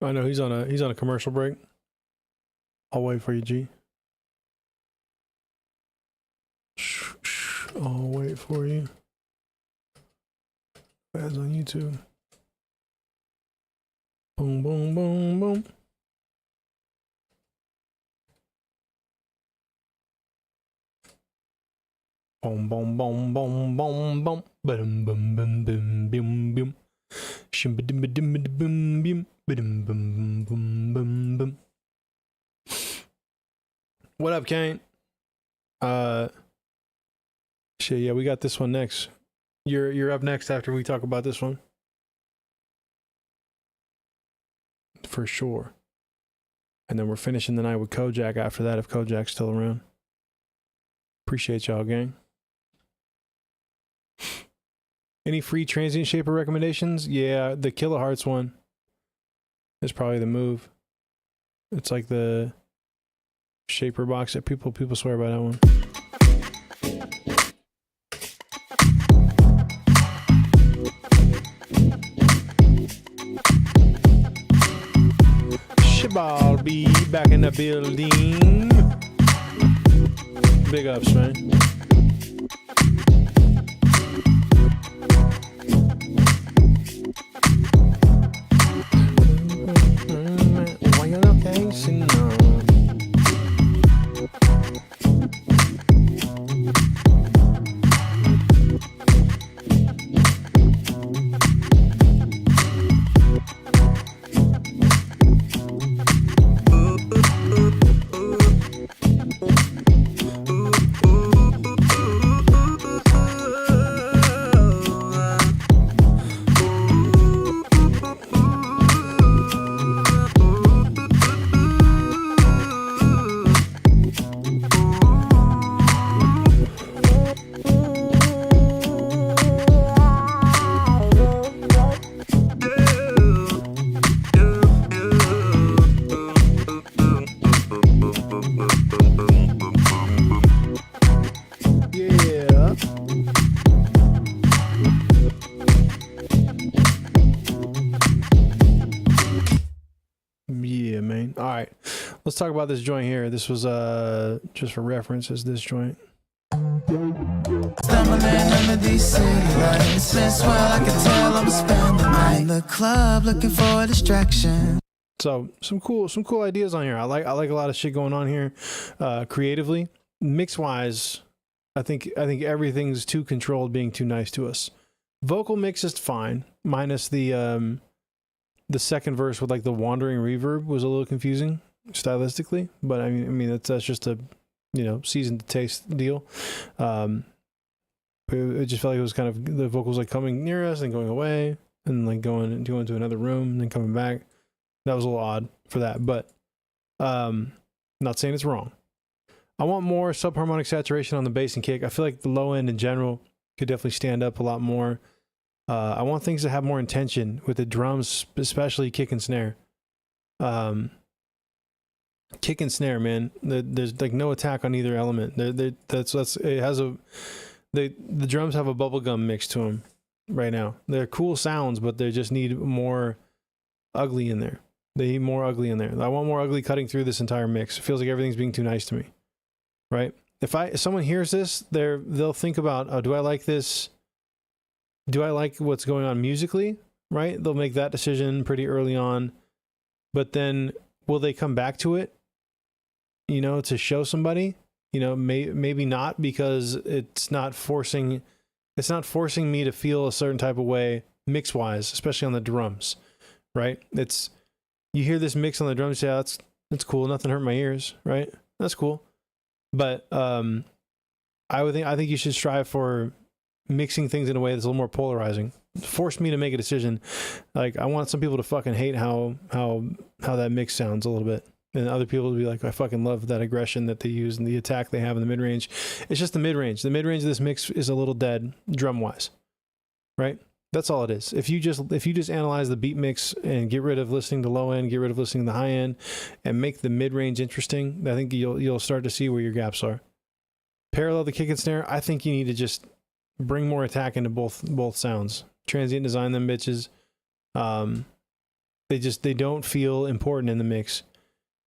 I know he's on a commercial break. I'll wait for you, G. I'll wait for you. Ads on YouTube. Boom, boom, boom, boom. Boom, boom, boom, boom, boom, boom. Ba-dum, bum, bum, bum, bum, bum. Shim, ba-dum, ba-dum, ba-dum, bum, ba-dum, bum, bum, bum, bum. What up, Kane? Shit, yeah, we got this one next. You're up next after we talk about this one. For sure. And then we're finishing the night with Kojak after that, if Kojak's still around. Appreciate y'all, gang. Any free transient shaper recommendations? Yeah, the Kilohertz one is probably the move. It's like the shaper box that people swear by that one. Jibbah be back in the building. Big ups, man. Why you location on? Let's talk about this joint here. This was just for reference, is this joint. Stumbling under these city lights, miss well, I can tell I'm spending the night in the club looking for a distraction. So some cool ideas on here. I like a lot of shit going on here, creatively. Mix wise, I think everything's too controlled, being too nice to us. Vocal mix is fine, minus the second verse with like the wandering reverb was a little confusing stylistically, but I mean that's just a seasoned to taste deal. It just felt like it was kind of the vocals like coming near us and going away and like going to another room and then coming back. That was a little odd for that, but not saying it's wrong. I want more subharmonic saturation on the bass and kick. I feel like the low end in general could definitely stand up a lot more. I want things to have more intention with the drums, especially kick and snare. Kick and snare, man. There's like no attack on either element. The drums have a bubblegum mix to them right now. They're cool sounds, but they just need more ugly in there. They need more ugly in there. I want more ugly cutting through this entire mix. It feels like everything's being too nice to me, right? If someone hears this, they'll think about, oh, do I like this? Do I like what's going on musically? Right? They'll make that decision pretty early on, but then will they come back to it? To show somebody, maybe not, because it's not forcing me to feel a certain type of way mix wise, especially on the drums, right? You hear this mix on the drums, yeah, that's cool. Nothing hurt my ears, right? That's cool. But I think you should strive for mixing things in a way that's a little more polarizing. Force me to make a decision. Like, I want some people to fucking hate how that mix sounds a little bit. And other people will be like, I fucking love that aggression that they use and the attack they have in the mid-range. It's just the mid-range. The mid-range of this mix is a little dead drum-wise, right? That's all it is. If you just analyze the beat mix and get rid of listening to low end, get rid of listening to high end, and make the mid-range interesting, I think you'll start to see where your gaps are. Parallel the kick and snare, I think you need to just bring more attack into both sounds. Transient design them bitches. They don't feel important in the mix.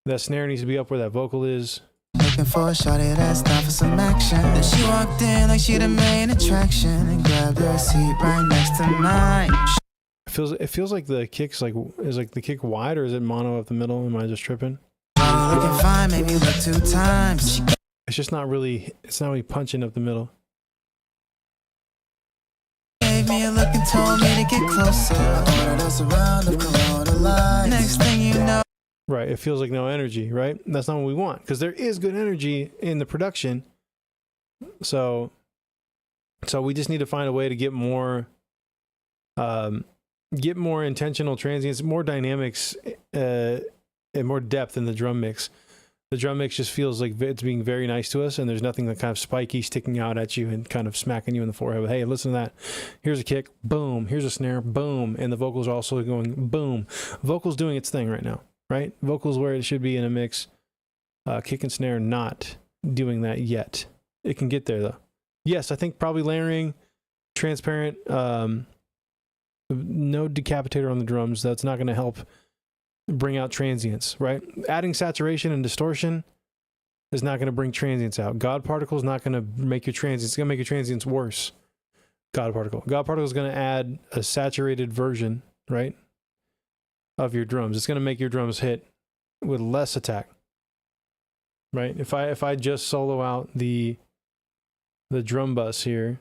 That snare needs to be up where that vocal is. Looking for a shawty that's down for some action. Then she walked in like she the main attraction and grabbed her seat right next to mine. It feels like the kick's is the kick wide, or is it mono up the middle? Am I just tripping? Looking fine, maybe look 2 times. It's just not really. It's not really punching up the middle. Gave me a look and told me to get closer. That's around the corona line. Next thing you know. Right, it feels like no energy, right? That's not what we want, because there is good energy in the production. So we just need to find a way to get more intentional transients, more dynamics, and more depth in the drum mix. The drum mix just feels like it's being very nice to us, and there's nothing that kind of spiky sticking out at you and kind of smacking you in the forehead. Hey, listen to that. Here's a kick, boom. Here's a snare, boom. And the vocals are also going boom. Vocals doing its thing right now. Right? Vocals where it should be in a mix. Kick and snare not doing that yet. It can get there though. Yes, I think probably layering, transparent, no decapitator on the drums. That's not going to help bring out transients, right? Adding saturation and distortion is not going to bring transients out. God particle is not going to make your transients. It's going to make your transients worse. God particle is going to add a saturated version, right, of your drums. It's going to make your drums hit with less attack, right? If I just solo out the drum bus here,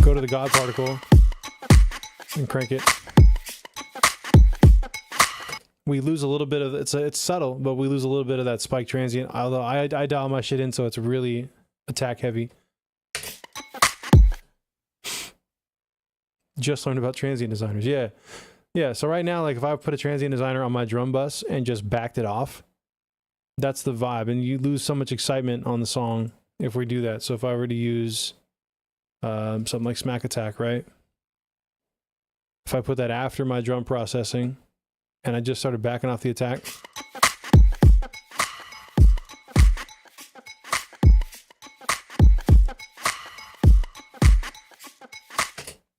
go to the God particle and crank it, we lose a little bit of it's subtle, but we lose a little bit of that spike transient. Although I dial my shit in so it's really attack heavy. Just learned about transient designers. Yeah. So right now, like if I put a transient designer on my drum bus and just backed it off, that's the vibe. And you lose so much excitement on the song if we do that. So if I were to use something like Smack Attack, right? If I put that after my drum processing and I just started backing off the attack,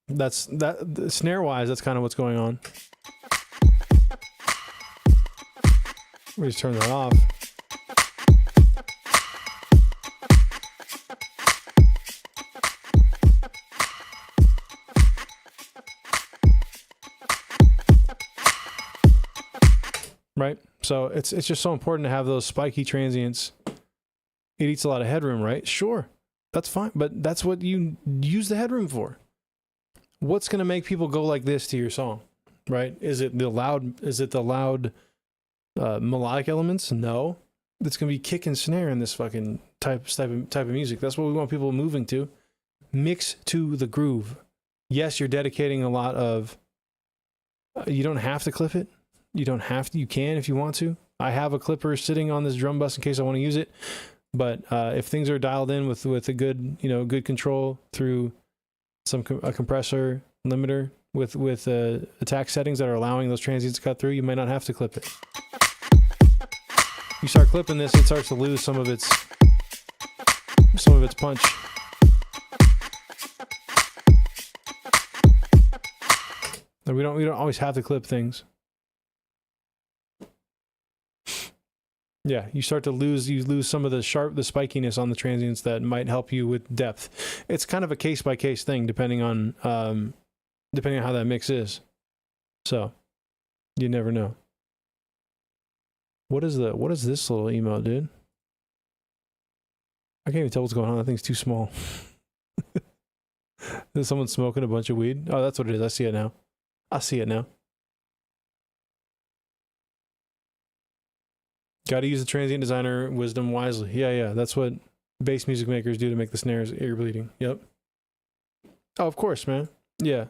that's snare wise, that's kind of what's going on. We just turn that off. Right? So it's just so important to have those spiky transients. It eats a lot of headroom, right? Sure. That's fine, but that's what you use the headroom for. What's going to make people go like this to your song, right? Is it the loud melodic elements? No. It's going to be kick and snare in this fucking type of music. That's what we want people moving to. Mix to the groove. Yes, you're dedicating a lot of you don't have to clip it. You don't have to. You can if you want to. I have a clipper sitting on this drum bus in case I want to use it. But if things are dialed in with a good, good control through a compressor limiter with attack settings that are allowing those transients to cut through, you might not have to clip it. You start clipping this, it starts to lose some of its punch. And we don't always have to clip things. Yeah, you start to lose some of the spikiness on the transients that might help you with depth. It's kind of a case by case thing depending on how that mix is. So, you never know. What is this little emote, dude? I can't even tell what's going on. That thing's too small. Is someone smoking a bunch of weed? Oh, that's what it is. I see it now. Got to use the transient designer wisdom wisely. Yeah. That's what bass music makers do to make the snares ear bleeding. Yep. Oh, of course, man. Yeah.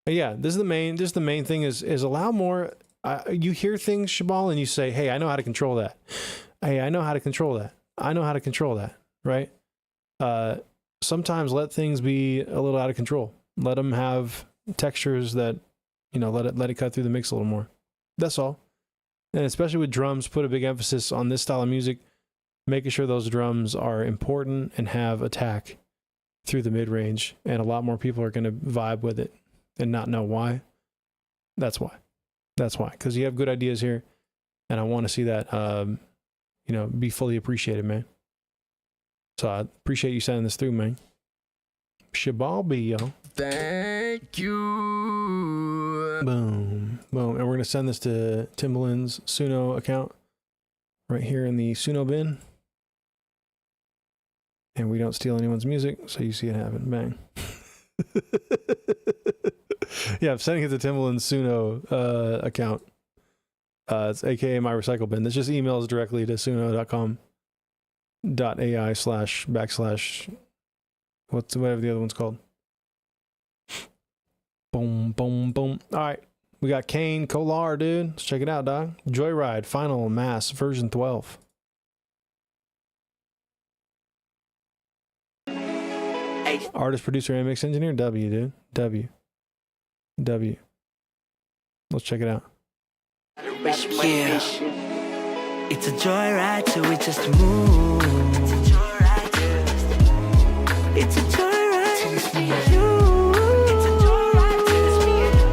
Yeah. This is the main thing is allow more. You hear things, Shabal, and you say, "Hey, I know how to control that. Hey, I know how to control that. I know how to control that." Right. Sometimes let things be a little out of control. Let them have textures that, let it cut through the mix a little more. That's all. And especially with drums, put a big emphasis on this style of music. making sure those drums are important and have attack through the mid range, and a lot more people are going to vibe with it and not know why. That's why. Because you have good ideas here, and I want to see that, be fully appreciated, man. So I appreciate you sending this through, man. Shabalbi, yo. Thank you. Boom. And we're going to send this to Timbaland's Suno account right here in the Suno bin. And we don't steal anyone's music, so you see it happen. Bang. Yeah, I'm sending it to Timbaland's Suno account. It's aka my recycle bin. This just emails directly to suno.com.ai// whatever the other one's called. Boom. All right. We got Kane Kolar, dude. Let's check it out, dog. Joyride, Final Mass, version 12. Artist, producer, and mix engineer, W, dude. W. Let's check it out. Yeah. It's a joyride, so we just move. It's a joyride, so it's me and you. It's a joyride, so it's me and you.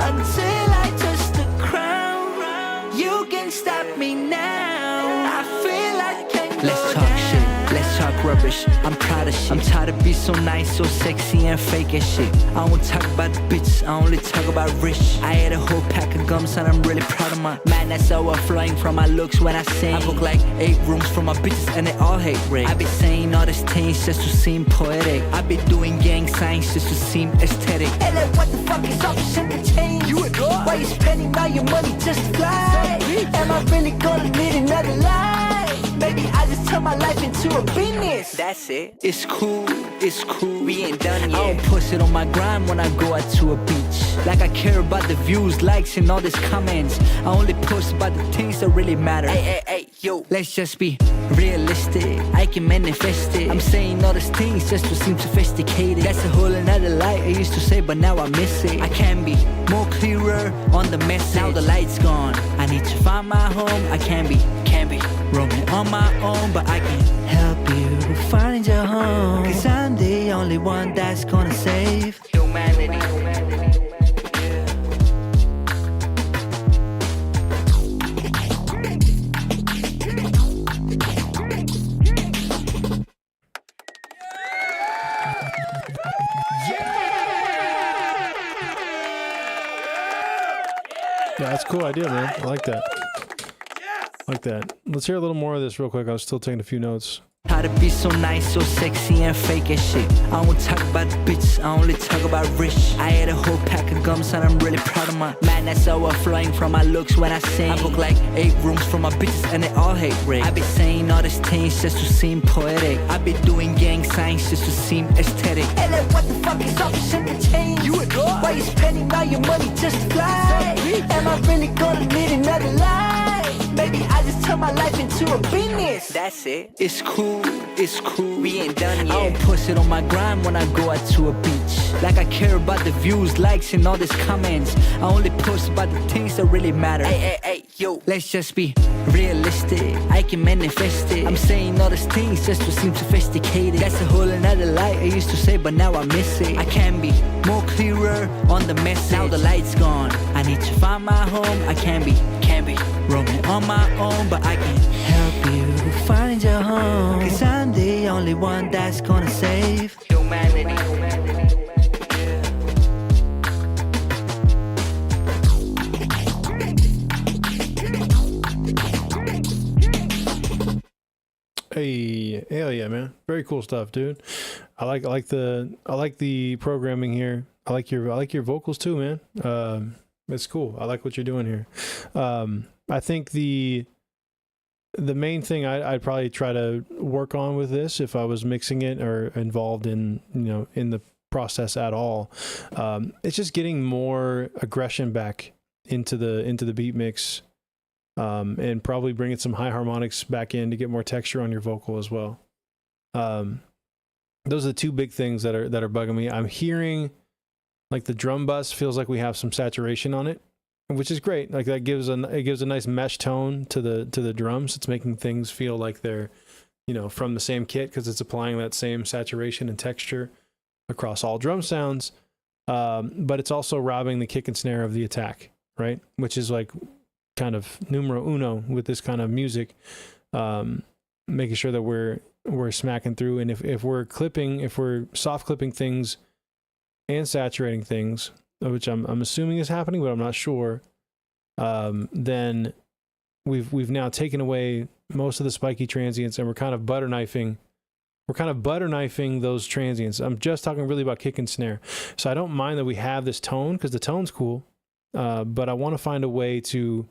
Until I touch the crown, you can stop me now. I feel like I can go Let's talk down. Shit. Let's talk rubbish. I'm proud of shit. I'm tired of being so nice, so sexy and fake and shit. I won't talk about bitches, I only talk about rich. I ate a whole pack of gums and I'm really proud of my madness overflowing from my looks when I sing. I book like 8 rooms for my bitches and they all hate rape. I be saying all these things just to seem poetic. I be doing gang signs just to seem aesthetic. And then what the fuck is all this entertaining? You and God? Why you spending all your money just to fly? Am I really gonna need another life? Maybe I just turn my life into a business. That's it. It's cool. We ain't done yet. I don't post it on my grind when I go out to a beach. Like I care about the views, likes, and all these comments. I only post about the things that really matter. Hey, yo. Let's just be realistic. I can manifest it. I'm saying all these things just to seem sophisticated. That's a whole another lie I used to say, but now I miss it. I can be more clearer on the message. Now the light's gone. I need to find my home. I can be roaming on my own, but I can help you find your home. Cause I'm the only one that's gonna save humanity. Yeah, that's a cool idea, man. I like that. Let's hear a little more of this real quick. I was still taking a few notes. How to be so nice, so sexy and fake and shit. I won't talk about bitches, I only talk about rich. I ate a whole pack of gums and I'm really proud of my madness overflowing from my looks when I sing. I book like 8 rooms for my bitches and they all hate rape. I be saying all these things just to seem poetic. I be doing gang signs just to seem aesthetic. And then what the fuck is all this entertaining? You and God? Why you spending all your money just to fly? Am I really gonna need another life? Maybe I just turn my life into a business. That's it. It's cool. We ain't done yet. I don't post it on my grind when I go out to a beach. Like I care about the views, likes, and all these comments. I only post about the things that really matter. Hey, yo. Let's just be realistic. I can manifest it. I'm saying all these things just to seem sophisticated. That's a whole another lie I used to say, but now I miss it. I can be more clearer on the message. Now the light's gone. I need to find my home. I can be roaming on my own, but I can help you find your home. Cause I'm the only one that's gonna save humanity. Hey, hell yeah, man! Very cool stuff, dude. I like the programming here. I like your vocals too, man. It's cool. I like what you're doing here. I think the main thing I'd probably try to work on with this, if I was mixing it or involved in in the process at all, it's just getting more aggression back into the beat mix, and probably bringing some high harmonics back in to get more texture on your vocal as well. Those are the two big things that are bugging me. I'm hearing like the drum bus feels like we have some saturation on it, which is great. Like that gives it gives a nice mesh tone to the drums. It's making things feel like they're, you know, from the same kit because it's applying that same saturation and texture across all drum sounds. But it's also robbing the kick and snare of the attack, right? Which is like kind of numero uno with this kind of music. Making sure that we're smacking through, and if we're soft clipping things and saturating things, which I'm assuming is happening, but I'm not sure, then we've now taken away most of the spiky transients, and we're kind of butter knifing those transients. I'm just talking really about kick and snare. So I don't mind that we have this tone because the tone's cool, but I want to find a way to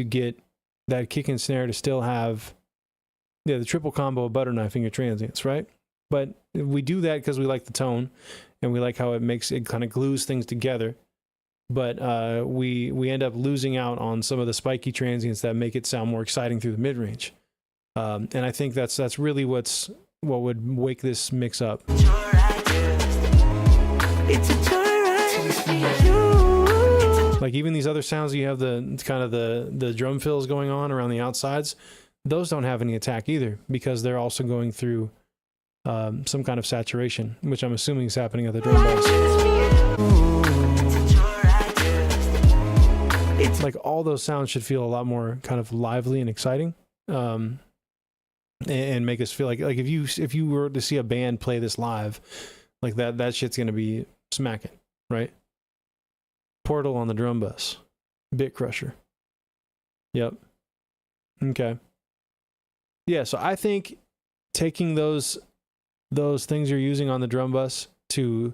get that kick and snare to still have the triple combo of butter knifing your transients, right? But we do that because we like the tone and we like how it kind of glues things together. But we end up losing out on some of the spiky transients that make it sound more exciting through the mid range. And I think that's really what would wake this mix up. It's a like even these other sounds, you have the kind of the drum fills going on around the outsides. Those don't have any attack either because they're also going through some kind of saturation, which I'm assuming is happening at the drum bass. Like all those sounds should feel a lot more kind of lively and exciting, and make us feel like if you were to see a band play this live, like that shit's gonna be smacking, right? Portal on the drum bus, Bit Crusher. Yep. Okay. Yeah, so I think taking those things you're using on the drum bus to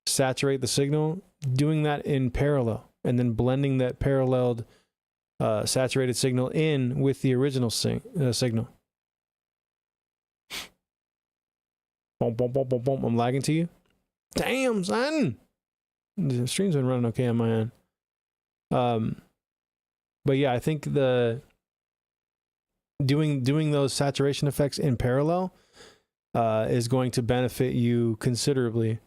saturate the signal, doing that in parallel, and then blending that paralleled saturated signal in with the original signal. Boom, boom, boom, boom, boom. I'm lagging to you. Damn, son. The stream's been running okay on my end. But yeah, I think doing those saturation effects in parallel is going to benefit you considerably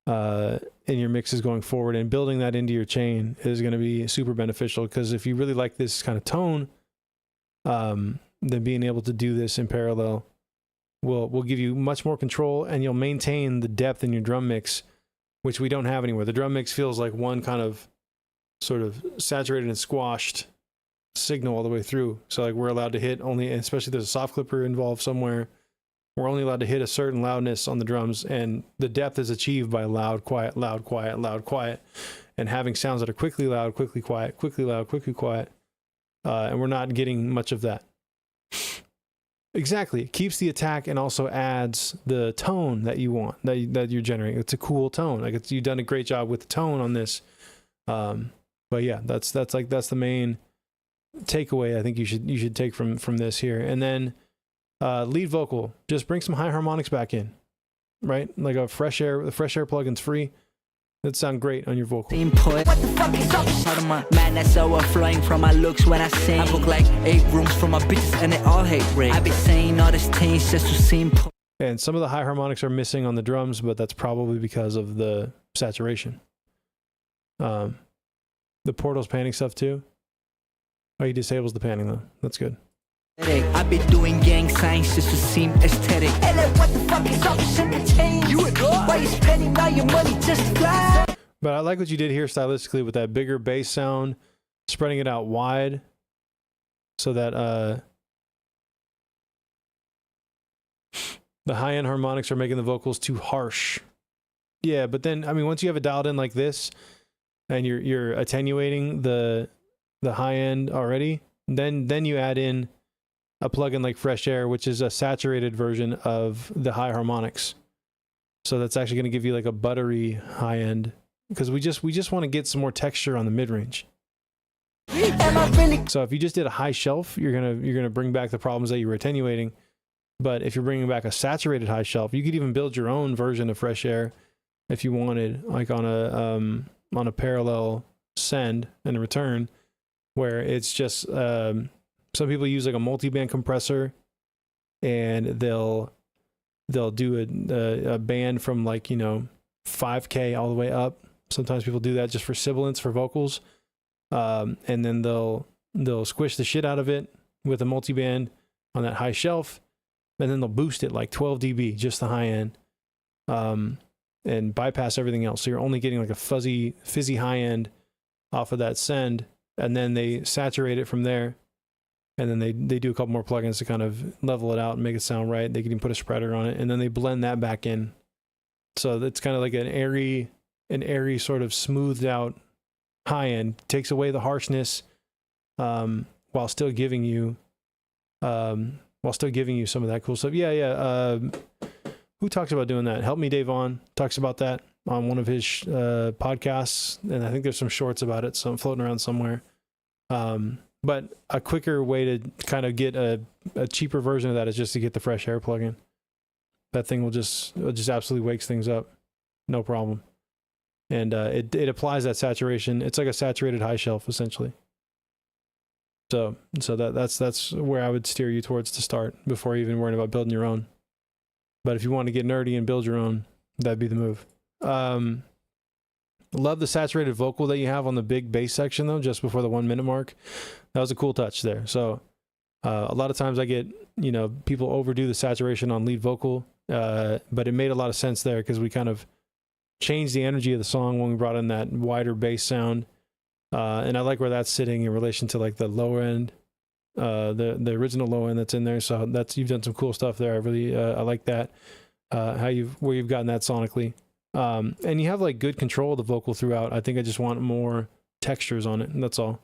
in your mixes going forward, and building that into your chain is going to be super beneficial because if you really like this kind of tone, then being able to do this in parallel will give you much more control, and you'll maintain the depth in your drum mix, which we don't have anywhere. The drum mix feels like one kind of sort of saturated and squashed signal all the way through. So like we're allowed to hit only, especially if there's a soft clipper involved somewhere, we're only allowed to hit a certain loudness on the drums, and the depth is achieved by loud, quiet, loud, quiet, loud, quiet, and having sounds that are quickly loud, quickly quiet, quickly loud, quickly quiet, and we're not getting much of that. Exactly. It keeps the attack and also adds the tone that you want, that you're generating. It's a cool tone. Like you've done a great job with the tone on this. But yeah, that's the main takeaway I think you should take from this here. And then lead vocal, just bring some high harmonics back in, right? Like the fresh air plugin's free. That sound great on your vocal. Input. What the fuck is up? Part of my madness overflowing from my looks when I sing. I book like 8 rooms for my bitches and they all hate rape. I be saying all these things just to seem. And some of the high harmonics are missing on the drums, but that's probably because of the saturation. The portal's panning stuff too. Oh, he disables the panning though. That's good. I be doing gang signs just to seem aesthetic. And then what the fuck is up? You and why you spending all your money just to fly? But I like what you did here stylistically with that bigger bass sound, spreading it out wide, so that the high end harmonics are making the vocals too harsh. Yeah, but then I mean, once you have it dialed in like this, and you're attenuating the high end already, then you add in a plugin like Fresh Air, which is a saturated version of the high harmonics. So that's actually going to give you like a buttery high end, because we just want to get some more texture on the mid range. So if you just did a high shelf, you're gonna bring back the problems that you were attenuating. But if you're bringing back a saturated high shelf, you could even build your own version of Fresh Air if you wanted, like on a parallel send and a return, where it's just some people use like a multi-band compressor, and they'll do a band from like 5K all the way up Sometimes people do that just for sibilance for vocals. And then they'll squish the shit out of it with a multiband on that high shelf, and then they'll boost it like 12 dB, just the high end, and bypass everything else. So you're only getting like a fizzy high end off of that send, and then they saturate it from there, and then they do a couple more plugins to kind of level it out and make it sound right. They can even put a spreader on it, and then they blend that back in. So it's kind of like an airy sort of smoothed out high end, takes away the harshness, while still giving you some of that cool stuff. Who talks about doing that? Help Me Dave On talks about that on one of his podcasts, and I think there's some shorts about it, so I'm floating around somewhere. But a quicker way to kind of get a cheaper version of that is just to get the Fresh Air plugin. That thing will just absolutely wakes things up, no problem. And it applies that saturation. It's like a saturated high shelf essentially. So that's where I would steer you towards to start before even worrying about building your own. But if you want to get nerdy and build your own, that'd be the move. Love the saturated vocal that you have on the big bass section though, just before the 1 minute mark. That was a cool touch there. So a lot of times I get, people overdo the saturation on lead vocal, but it made a lot of sense there because we kind of changed the energy of the song when we brought in that wider bass sound. And I like where that's sitting in relation to like the lower end, the original low end that's in there. So you've done some cool stuff there. I really, I like that, where you've gotten that sonically. And you have like good control of the vocal throughout. I think I just want more textures on it, and that's all.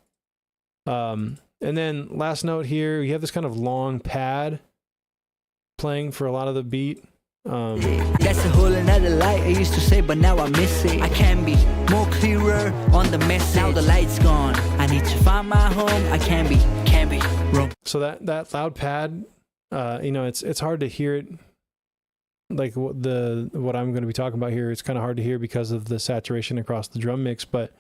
And then last note here, you have this kind of long pad playing for a lot of the beat. That's a whole another light I used to say, but now I miss it. I can be more clearer on the message. Now the light's gone. I need to find my home. I can be wrong. So that loud pad, it's hard to hear it. Like what I'm going to be talking about here, it's kind of hard to hear because of the saturation across the drum mix. But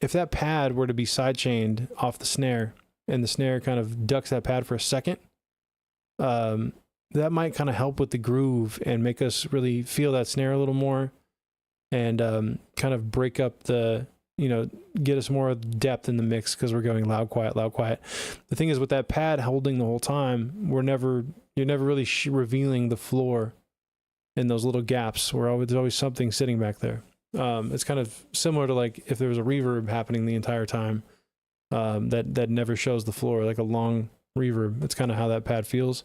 if that pad were to be sidechained off the snare, and the snare kind of ducks that pad for a second, that might kind of help with the groove and make us really feel that snare a little more, and kind of break up the, get us more depth in the mix because we're going loud, quiet, loud, quiet. The thing is, with that pad holding the whole time, you're never really revealing the floor in those little gaps where there's always something sitting back there. It's kind of similar to like if there was a reverb happening the entire time, that never shows the floor, like a long reverb. It's kind of how that pad feels.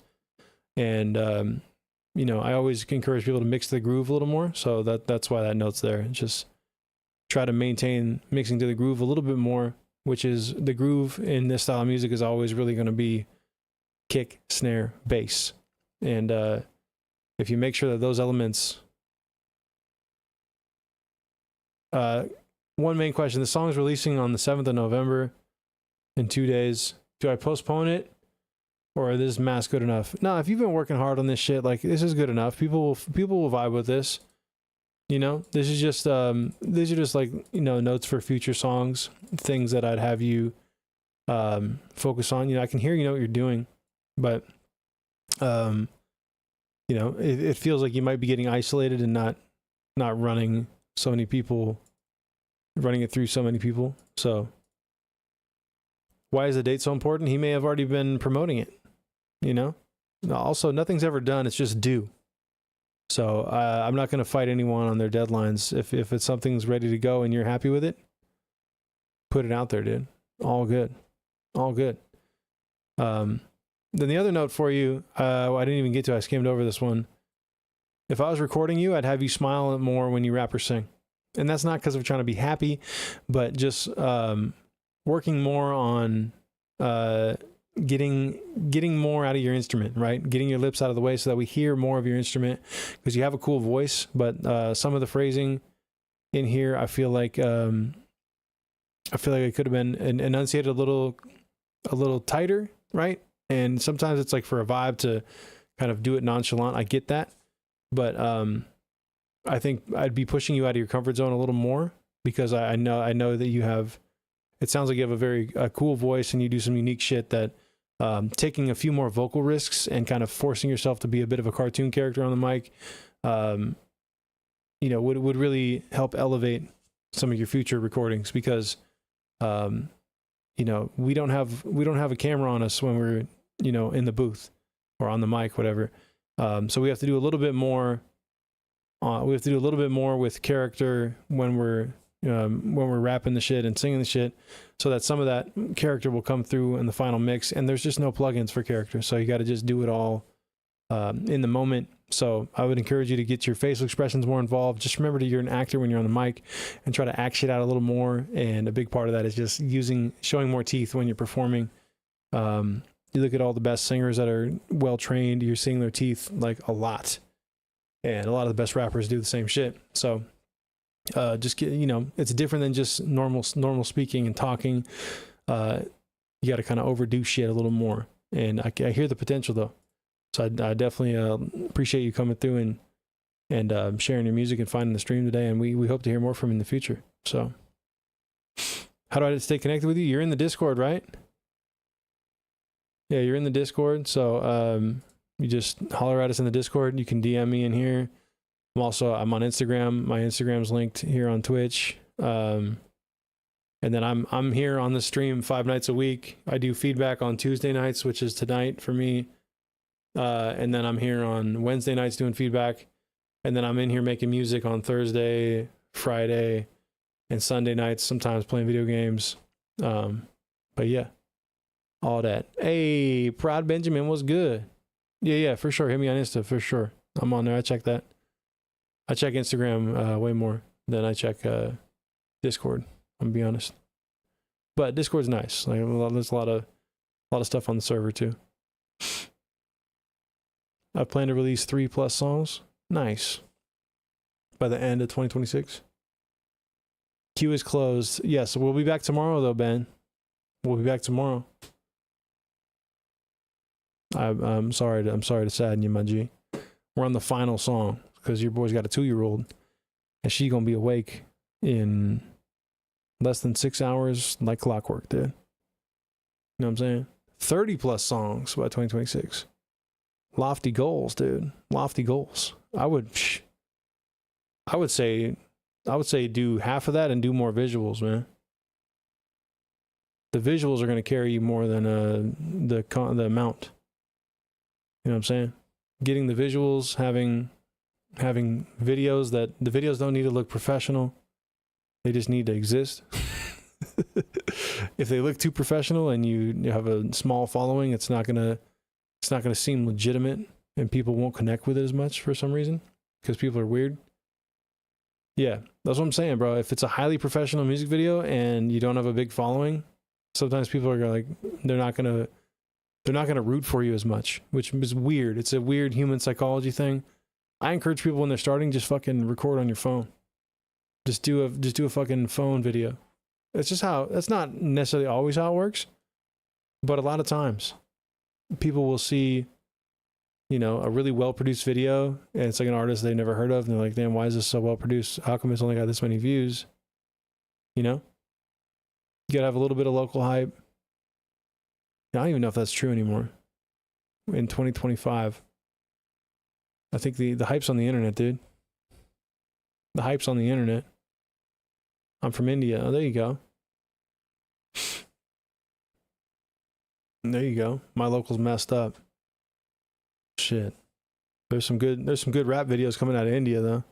And, I always encourage people to mix the groove a little more. So that's why that note's there. Just try to maintain mixing to the groove a little bit more, which is the groove in this style of music is always really going to be kick, snare, bass. And if you make sure that those elements... one main question. The song's releasing on the 7th of November in 2 days. Do I postpone it? Or is this mask good enough? No, if you've been working hard on this shit, like this is good enough. People will vibe with this. This is just these are just like notes for future songs, things that I'd have you focus on. I can hear what you're doing, but it feels like you might be getting isolated and not running so many people, running it through so many people. So why is the date so important? He may have already been promoting it. Also, nothing's ever done. It's just due. So I'm not going to fight anyone on their deadlines. If it's something's ready to go and you're happy with it, put it out there, dude. All good. Then the other note for you, I didn't even get to. I skimmed over this one. If I was recording you, I'd have you smile more when you rap or sing. And that's not because of trying to be happy, but just working more on getting more out of your instrument, right? Getting your lips out of the way so that we hear more of your instrument, because you have a cool voice, but some of the phrasing in here, I feel like it could have been enunciated a little tighter, right? And sometimes it's like for a vibe to kind of do it nonchalant. I get that, but I think I'd be pushing you out of your comfort zone a little more, because I know that you have. It sounds like you have a very cool voice, and you do some unique shit that taking a few more vocal risks and kind of forcing yourself to be a bit of a cartoon character on the mic, would really help elevate some of your future recordings, because you know, we don't have a camera on us when we're, you know, in the booth or on the mic, whatever. So we have to do a little bit more. We have to do a little bit more with character when we're rapping the shit and singing the shit, so that some of that character will come through in the final mix. And there's just no plugins for character, so you got to just do it all in the moment. So I would encourage you to get your facial expressions more involved. Just remember that you're an actor when you're on the mic, and try to act shit out a little more. And a big part of that is just showing more teeth when you're performing. You look at all the best singers that are well trained, you're seeing their teeth like a lot. And a lot of the best rappers do the same shit. So just get, you know, it's different than just normal speaking and talking. You got to kind of overdo shit a little more. And I hear the potential though. So I definitely appreciate you coming through and sharing your music and finding the stream today. And we hope to hear more from you in the future. So how do I stay connected with you? You're in the Discord, right? Yeah, you're in the Discord. So you just holler at us in the Discord. You can DM me in here. I'm on Instagram. My Instagram's linked here on Twitch. And then I'm here on the stream 5 nights a week. I do feedback on Tuesday nights, which is tonight for me. And then I'm here on Wednesday nights doing feedback. And then I'm in here making music on Thursday, Friday, and Sunday nights, sometimes playing video games. But yeah, all that. Hey, Prod Benjamin, what's good? Yeah, for sure. Hit me on Insta, for sure. I'm on there. I check that. I check Instagram way more than I check Discord, I'm gonna be honest. But Discord's nice. Like, there's a lot of stuff on the server too. I plan to release 3+ songs. Nice. By the end of 2026. Queue is closed. Yes, we'll be back tomorrow though, Ben. We'll be back tomorrow. I'm sorry to sadden you, my G. We're on the final song because your boy's got a 2-year-old, and she gonna be awake in less than 6 hours, like clockwork, dude. You know what I'm saying? 30+ songs by 2026. Lofty goals, dude. Lofty goals. I would say do half of that and do more visuals, man. The visuals are going to carry you more than the amount. You know what I'm saying? Getting the visuals, having videos that the videos don't need to look professional. They just need to exist. If they look too professional and you have a small following, it's not gonna seem legitimate, and people won't connect with it as much for some reason because people are weird. Yeah, that's what I'm saying, bro. If it's a highly professional music video and you don't have a big following, sometimes people are like, they're not gonna root for you as much, which is weird. It's a weird human psychology thing. I encourage people when they're starting, just fucking record on your phone. Just do a fucking phone video. That's not necessarily always how it works, but a lot of times people will see, you know, a really well-produced video, and it's like an artist they never heard of, and they're like, damn, why is this so well-produced? How come it's only got this many views? You know? You gotta have a little bit of local hype. I don't even know if that's true anymore. In 2025. I think the hype's on the internet, dude. The hype's on the internet. I'm from India. Oh, there you go. There you go. My local's messed up. Shit. There's some good rap videos coming out of India though.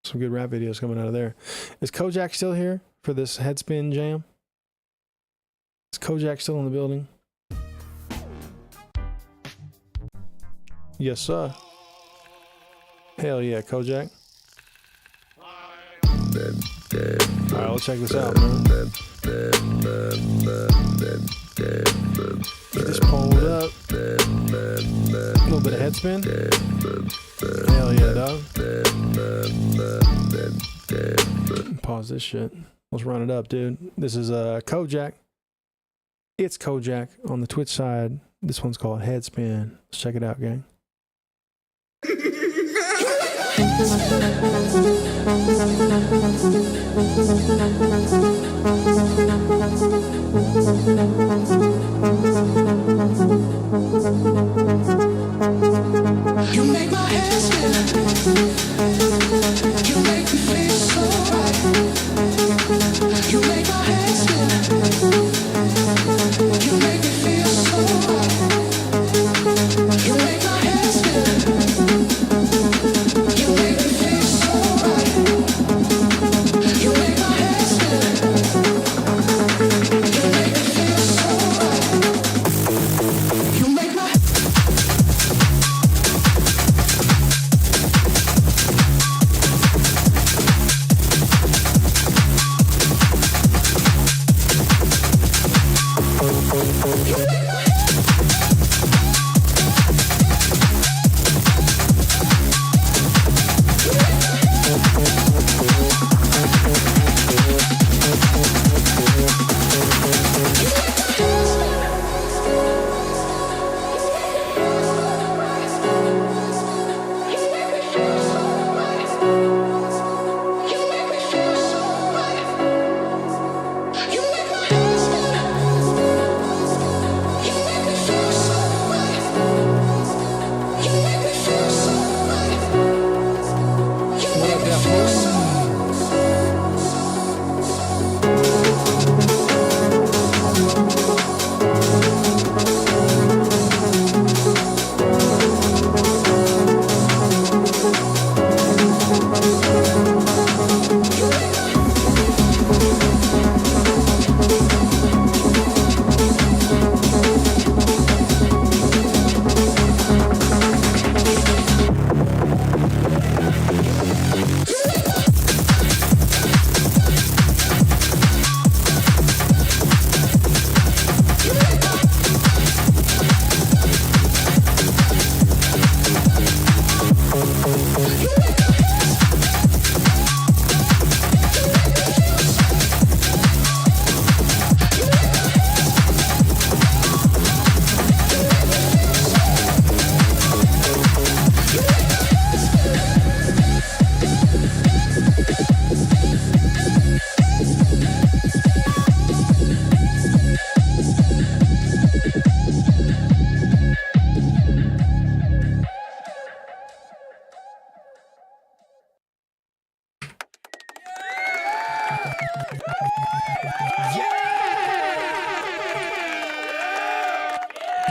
Some good rap videos coming out of there. Is Kojak still here for this headspin jam? Is Kojak still in the building? Yes, sir. Hell yeah, Kojak. Alright, let's check this out, man. Get this pulled up. A little bit of headspin. Hell yeah, dog. Pause this shit. Let's run it up, dude. This is Kojak. It's Kojak on the Twitch side. This one's called Headspin. Let's check it out, gang. You make my head spin. You make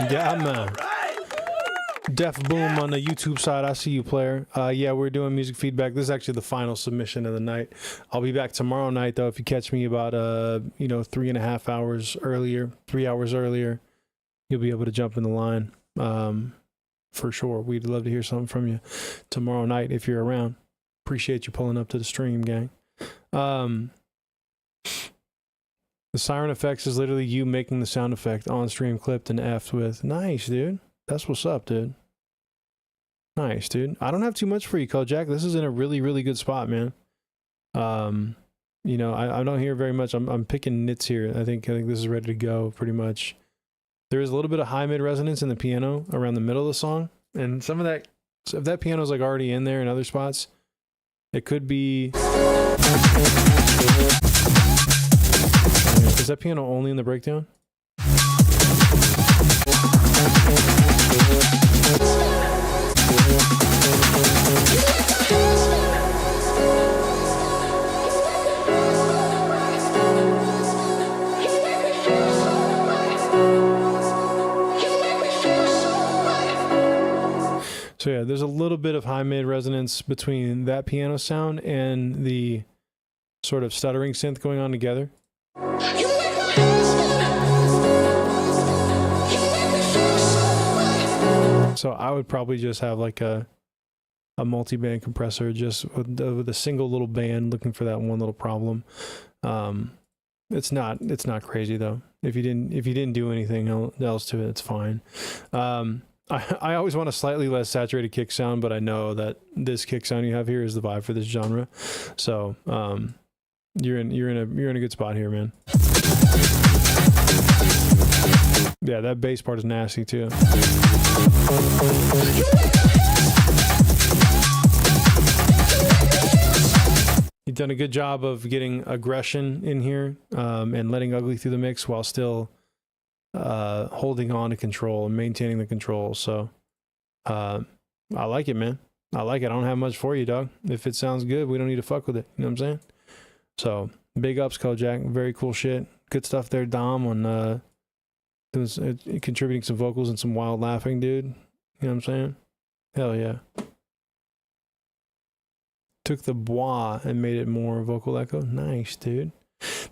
Yeah, man. Def Boom on the YouTube side. I see you, player. Yeah, we're doing music feedback. This is actually the final submission of the night. I'll be back tomorrow night, though. If you catch me about 3.5 hours earlier, 3 hours earlier, you'll be able to jump in the line. For sure. We'd love to hear something from you tomorrow night if you're around. Appreciate you pulling up to the stream, gang. The siren effects is literally you making the sound effect on stream, clipped and effed with. Nice, dude. That's what's up, dude. Nice, dude. I don't have too much for you, Kojak. This is in a really, really good spot, man. I don't hear very much. I'm picking nits here. I think this is ready to go pretty much. There is a little bit of high mid resonance in the piano around the middle of the song, and some of that, if that piano's like already in there in other spots, it could be. Is that piano only in the breakdown? So yeah, there's a little bit of high mid resonance between that piano sound and the sort of stuttering synth going on together. So I would probably just have like a multi-band compressor just with a single little band looking for that one little problem. It's not crazy though. If you didn't do anything else to it, it's fine. I always want a slightly less saturated kick sound, but I know that this kick sound you have here is the vibe for this genre. So you're in a good spot here, man. Yeah, that bass part is nasty too. You've done a good job of getting aggression in here and letting Ugly through the mix while still holding on to control and maintaining the control. So I like it, man. I like it. I don't have much for you, dog. If it sounds good, we don't need to fuck with it. You know what I'm saying? So big ups, Kojak. Very cool shit. Good stuff there, Dom, on contributing some vocals and some wild laughing, dude. You know what I'm saying? Hell yeah. Took the bois and made it more vocal echo. Nice, dude.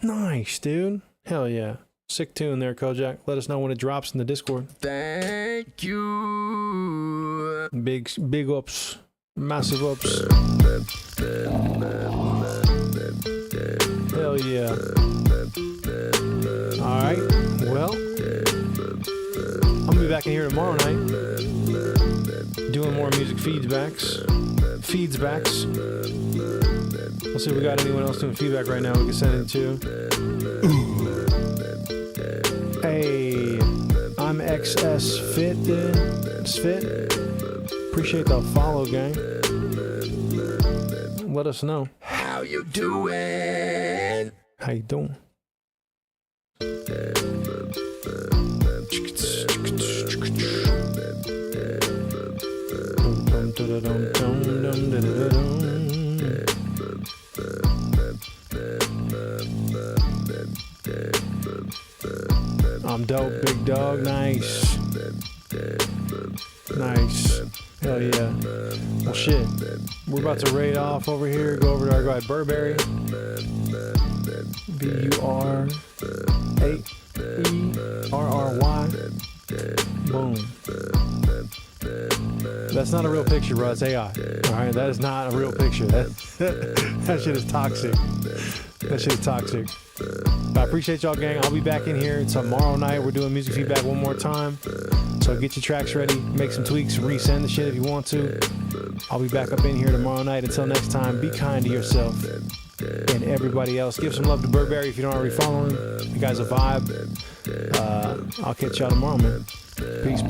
Nice, dude. Hell yeah. Sick tune there, Kojak. Let us know when it drops in the Discord. Thank you. Big ups. Massive ups. Hell yeah. Alright. Well, I'm gonna be back in here tomorrow night doing more music feedbacks. We'll see if we got anyone else doing feedback right now we can send it to. Hey, I'm XS Fit, dude. It's Fit. Appreciate the follow, gang. Let us know. How you doing? How you doing? I'm dope, big dog. Nice. Nice. Hell yeah. Well, shit. We're about to raid off over here. Go over to our guy Burberry. BURAERRY. Boom. That's not a real picture, bro. It's AI. Alright, that is not a real picture. That shit is toxic. That shit is toxic. But I appreciate y'all, gang. I'll be back in here tomorrow night. We're doing music feedback one more time. So get your tracks ready. Make some tweaks. Resend the shit if you want to. I'll be back up in here tomorrow night. Until next time, be kind to yourself and everybody else. Give some love to Burberry if you don't already follow him. The guy's a vibe. I'll catch y'all tomorrow, man. Peace.